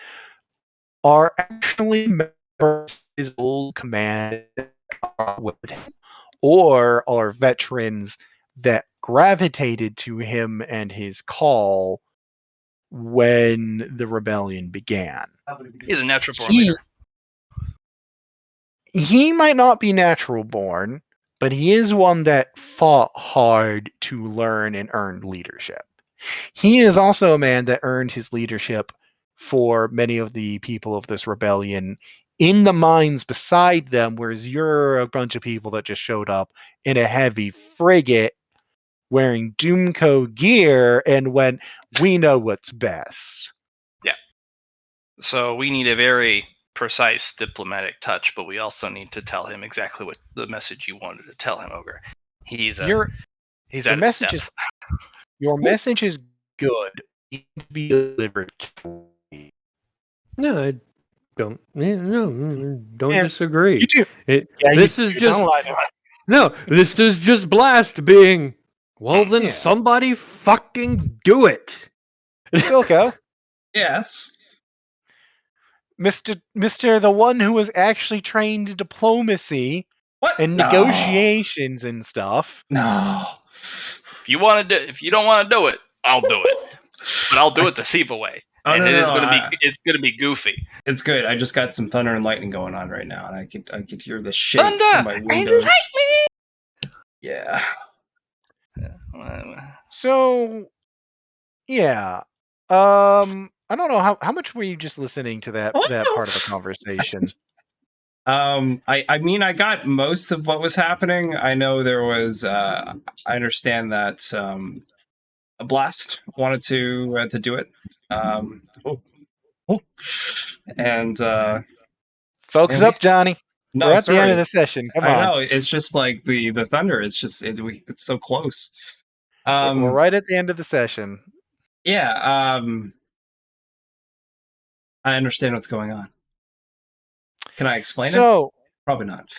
are actually members of his old command with him, or are veterans that gravitated to him and his call when the rebellion began. He's a natural born He- leader. He might not be natural born, but he is one that fought hard to learn and earn leadership. He is also a man that earned his leadership for many of the people of this rebellion in the mines beside them, whereas you're a bunch of people that just showed up in a heavy frigate wearing Doomco gear and went, we know what's best. So we need a very precise diplomatic touch, but we also need to tell him exactly what the message you wanted to tell him, Ogre. He's Your at his message depth. your message is good. It needs to be delivered carefully. No, I don't. Don't Yeah, disagree. You do. It, Yeah, this you is do. just Don't lie to us. no. This is just Blast being. Well, then Yeah. somebody fucking do it. Silco, Yes. Mr. The one who was actually trained in diplomacy What? and negotiations and stuff. No. If you don't want to do it, I'll do it. But I'll do it the Siva way. Oh, and no, it's no, gonna be goofy. It's good. I just got some thunder and lightning going on right now, and I could hear the shake Thunder from my and windows. lightning! Yeah. So, yeah. I don't know how much were you just listening to that part of the conversation. I mean, I got most of what was happening. I know there was. I understand that a Blast wanted to do it. And Focus and up, Johnny. no, We're at the sorry. end of the session. Come I on. know it's just like the thunder. It's just it's so close. We're right at the end of the session. Yeah. I understand what's going on. Can I explain it? So, Probably not.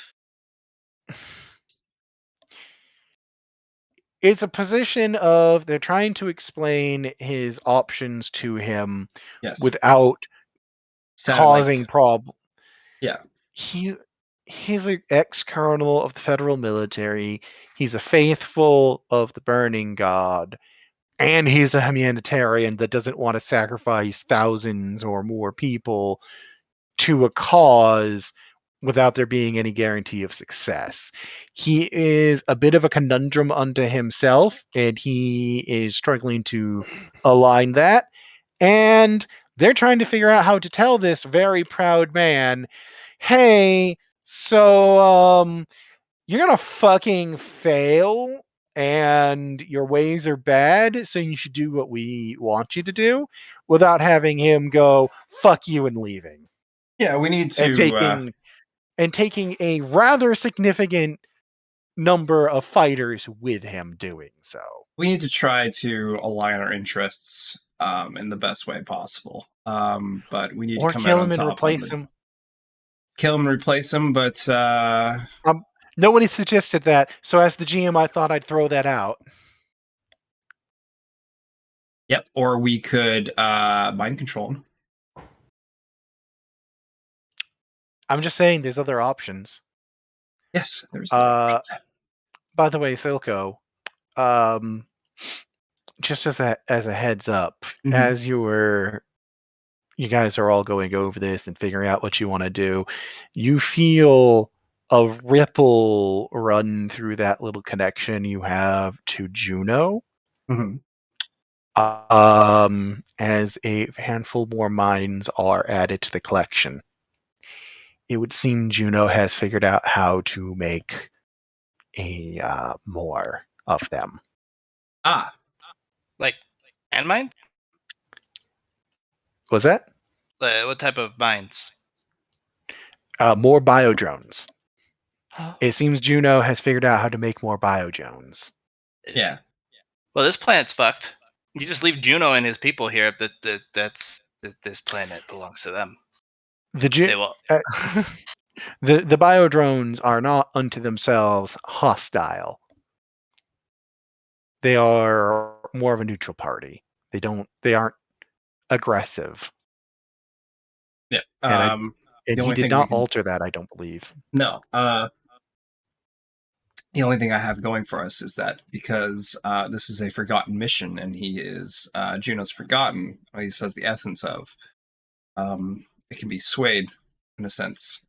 it's a position of they're trying to explain his options to him Yes. without Sounded causing like, problem. Yeah. He's an ex-colonel of the federal military. He's a faithful of the Burning God. And he's a humanitarian that doesn't want to sacrifice thousands or more people to a cause without there being any guarantee of success. He is a bit of a conundrum unto himself, and he is struggling to align that. And they're trying to figure out how to tell this very proud man, hey, so you're gonna fucking fail and your ways are bad, so you should do what we want you to do, without having him go fuck you and leaving. Yeah, we need to And taking a rather significant number of fighters with him doing so. we need to try to align our interests in the best way possible. But we need Or to come kill out him on and top replace him. Kill him and replace him, but Nobody suggested that, so as the GM I thought I'd throw that out. yep. Or we could mind control him. I'm just saying there's other options. Yes, there's other options. By the way, Silco, just as a heads up, Mhm. as you guys are all going over this and figuring out what you want to do, you feel a ripple run through that little connection you have to Juno. Mhm. As a handful more minds are added to the collection. It would seem Juno has figured out how to make a more of them. Like landmines? Was that? What type of mines? More biodrones. It seems Juno has figured out how to make more biodrones. Yeah. Well, this planet's fucked. You just leave Juno and his people here. This planet belongs to them. They will. The biodrones are not unto themselves hostile. They are more of a neutral party. They aren't aggressive. Yeah. And the he only did thing not alter that, I don't believe. No. The only thing I have going for us is that because this is a forgotten mission, and he is Juno's forgotten, or he says the essence of, it can be swayed in a sense,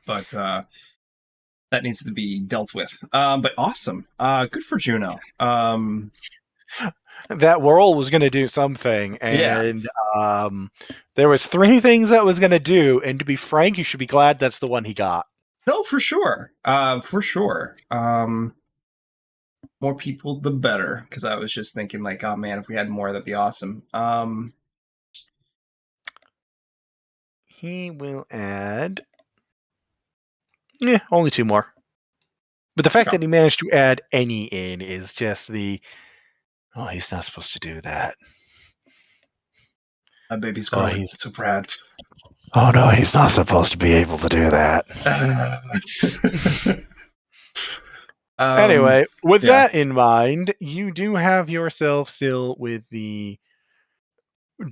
but that needs to be dealt with. But awesome, good for Juno. That whirl was going to do something, and there was 3 things that was going to do, and to be frank, you should be glad that's the one he got. No, for sure, for sure. More people, the better. Because I was just thinking, like, oh man, if we had more, that'd be awesome. He will add, only 2 more. But the fact that he managed to add any in is just the, oh, he's not supposed to do that. My baby's growing. He's so proud. Oh no, he's not supposed to be able to do that. Anyway, with that in mind, you do have yourself still with the...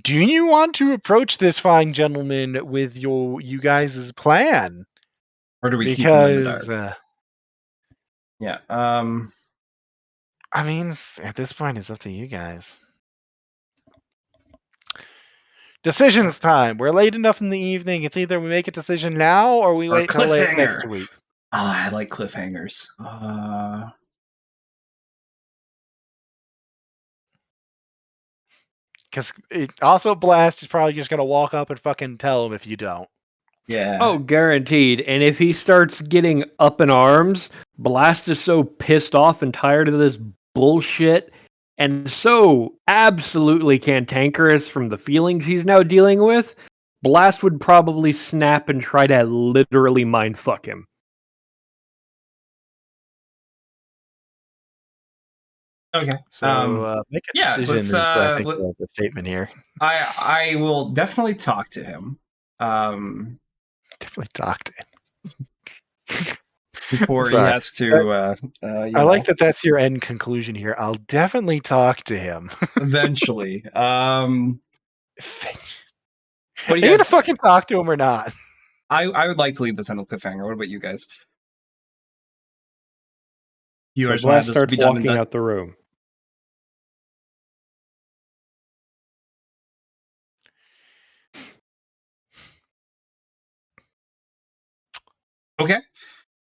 Do you want to approach this fine gentleman with you guys' plan? Or do we keep him in the dark? Yeah. I mean, at this point, it's up to you guys. Decisions time. We're late enough in the evening. It's either we make a decision now or we wait till late next week. Oh, I like cliffhangers. Because also Blast is probably just going to walk up and fucking tell him if you don't. Yeah. Oh, guaranteed. And if he starts getting up in arms, Blast is so pissed off and tired of this bullshit and so absolutely cantankerous from the feelings he's now dealing with, Blast would probably snap and try to literally mindfuck him. Okay. So make a decision is I think the statement here. I will definitely talk to him. Definitely talk to him. Before he has to... I like that that's your end conclusion here. I'll definitely talk to him. Eventually. Are you going to fucking talk to him or not? I would like to leave this on a cliffhanger. What about you guys? You guys want this to be done walking out the room. Okay.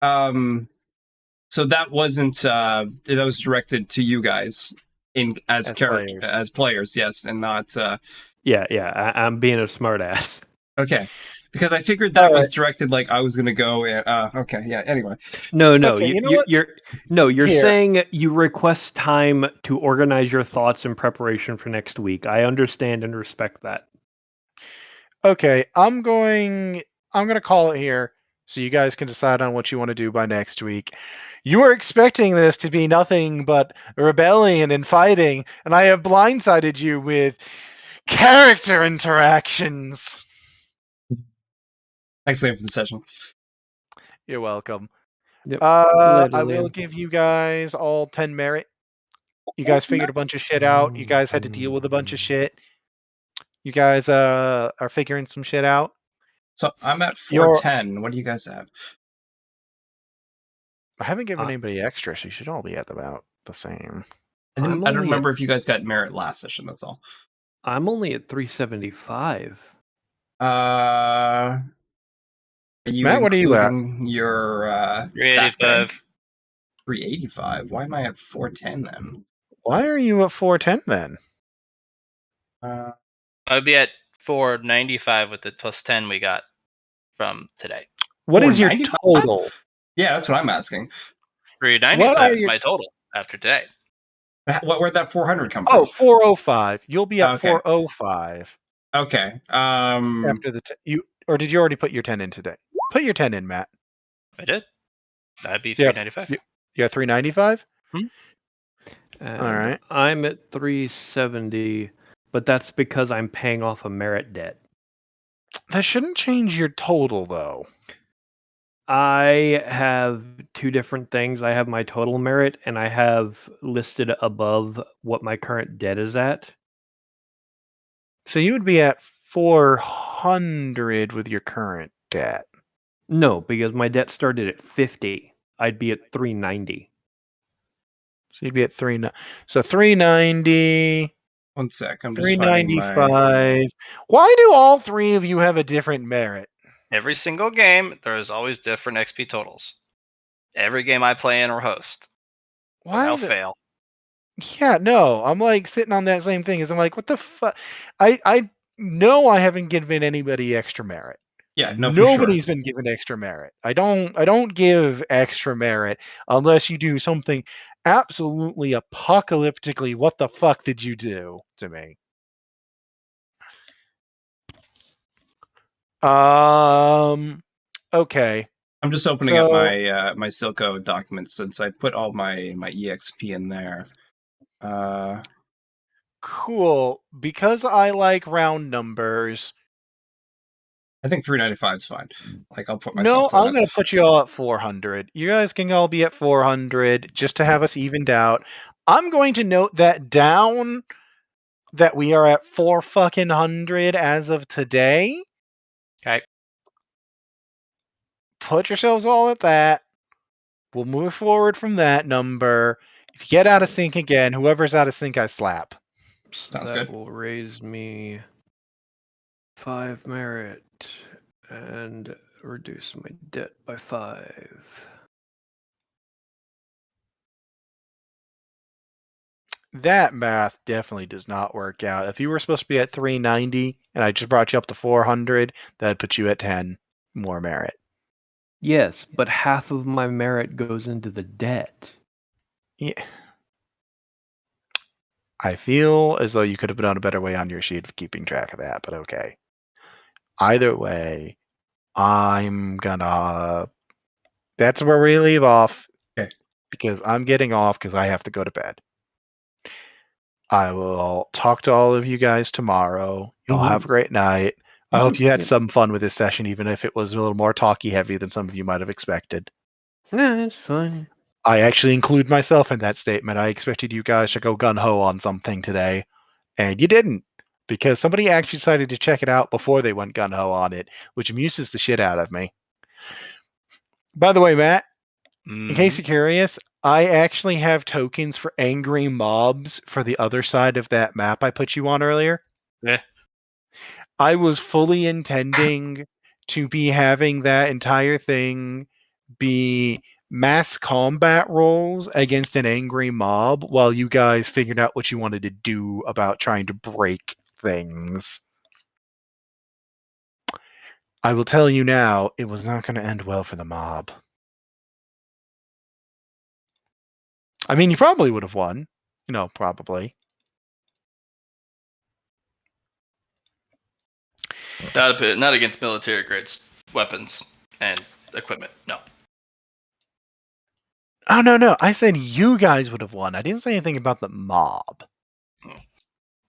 So that wasn't that was directed to you guys as character players. As players, yes, and not Yeah, I'm being a smartass. Okay. Because I figured that was directed like I was gonna go and okay, yeah, anyway. No, okay, you're saying you request time to organize your thoughts in preparation for next week. I understand and respect that. Okay, I'm gonna call it here so you guys can decide on what you want to do by next week. You were expecting this to be nothing but rebellion and fighting, and I have blindsided you with character interactions. Thanks again for the session. You're welcome. Yep. I will give you guys all 10 merit. You guys figured a bunch of shit out. You guys had to deal with a bunch of shit. You guys are figuring some shit out. So I'm at 410. What are you guys at? I haven't given anybody extra, so you should all be at about the same. I don't remember if you guys got merit last session, that's all. I'm only at 375. Are you Matt, what are you at? Your 385. 385. Why am I at 410 then? Why are you at 410 then? I'd be at 495 with the plus 10 we got from today. What is your total? Yeah, that's what I'm asking. 395 is my total after today. Where'd that 400 come from? Oh, 405. You'll be at 405. Okay. After the or did you already put your 10 in today? Put your 10 in, Matt. I did. That'd be 395. You at 395? All right. I'm at 370, but that's because I'm paying off a merit debt. That shouldn't change your total, though. I have 2 different things. I have my total merit, and I have listed above what my current debt is at. So you would be at 400 400 with your current debt. No, because my debt started at 50. I'd be at 390. So you'd be at 390. 1 sec. I'm just finding my. 395. Why do all three of you have a different merit? Every single game, there's always different XP totals. Every game I play in or host, Why? without fail. Yeah, no. I'm like sitting on that same thing. Is I'm like, what the fuck? I know I haven't given anybody extra merit. Yeah, no, for sure. Nobody's been given extra merit. I don't give extra merit unless you do something absolutely apocalyptically. What the fuck did you do to me? Okay. I'm just opening up my my Silco documents since I put all my EXP in there. Cool. Because I like round numbers. I think 395 is fine. Like, I'll put No, myself to I'm that. going to put you all at 400. You guys can all be at 400 just to have us evened out. I'm going to note that down that we are at 400 as of today. Okay. Put yourselves all at that. We'll move forward from that number. If you get out of sync again, whoever's out of sync, I slap. Sounds that good. will raise me 5 merit and reduce my debt by 5. That math definitely does not work out. If you were supposed to be at 390 and I just brought you up to 400, that'd put you at 10 more merit. Yes, but half of my merit goes into the debt. Yeah. I feel as though you could have done a better way on your sheet of keeping track of that, but okay. Either way, I'm gonna. That's where we leave off. Okay. Because I'm getting off because I have to go to bed. I will talk to all of you guys tomorrow. Y'all have a great night. I hope you had some fun with this session, even if it was a little more talky heavy than some of you might have expected. No, it's fine. I actually include myself in that statement. I expected you guys to go gun-ho on something today, and you didn't, because somebody actually decided to check it out before they went gun-ho on it, which amuses the shit out of me. By the way, Matt, in case you're curious, I actually have tokens for angry mobs for the other side of that map I put you on earlier. Yeah. I was fully intending to be having that entire thing be mass combat rolls against an angry mob while you guys figured out what you wanted to do about trying to break things. I will tell you now, it was not going to end well for the mob. I mean, you probably would have won. You know, probably. Not against military grade weapons and equipment. No. Oh, no. I said you guys would have won. I didn't say anything about the mob.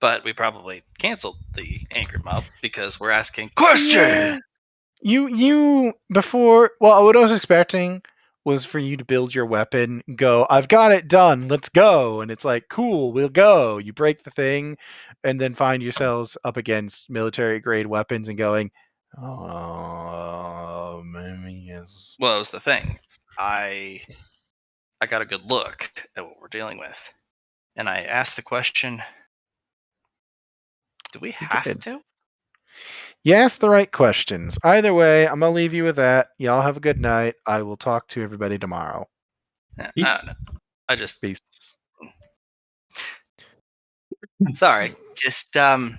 But we probably canceled the angry mob because we're asking questions. Yeah. You before, well, what I was expecting was for you to build your weapon, go, I've got it done, let's go. And it's like, cool, we'll go. You break the thing, and then find yourselves up against military grade weapons and going, oh, maybe yes. Well, that was the thing. I got a good look at what we're dealing with. And I asked the question, do we have did. to? You asked the right questions. Either way, I'm going to leave you with that. Y'all have a good night. I will talk to everybody tomorrow. Peace. I don't know. I just Peace. sorry. Just I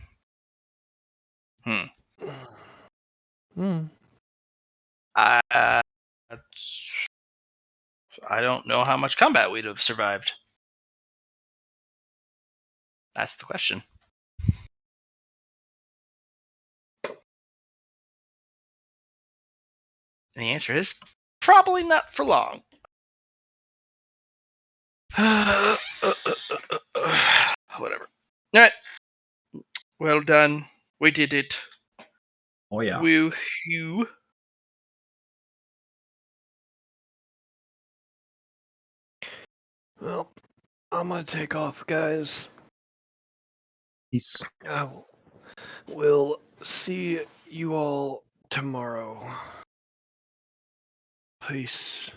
don't know how much combat we'd have survived. That's the question. And the answer is probably not for long. Whatever. All right. Well done. We did it. Oh yeah. Woo-hoo. Well, I'm gonna take off, guys. Peace. We'll see you all tomorrow. Peace.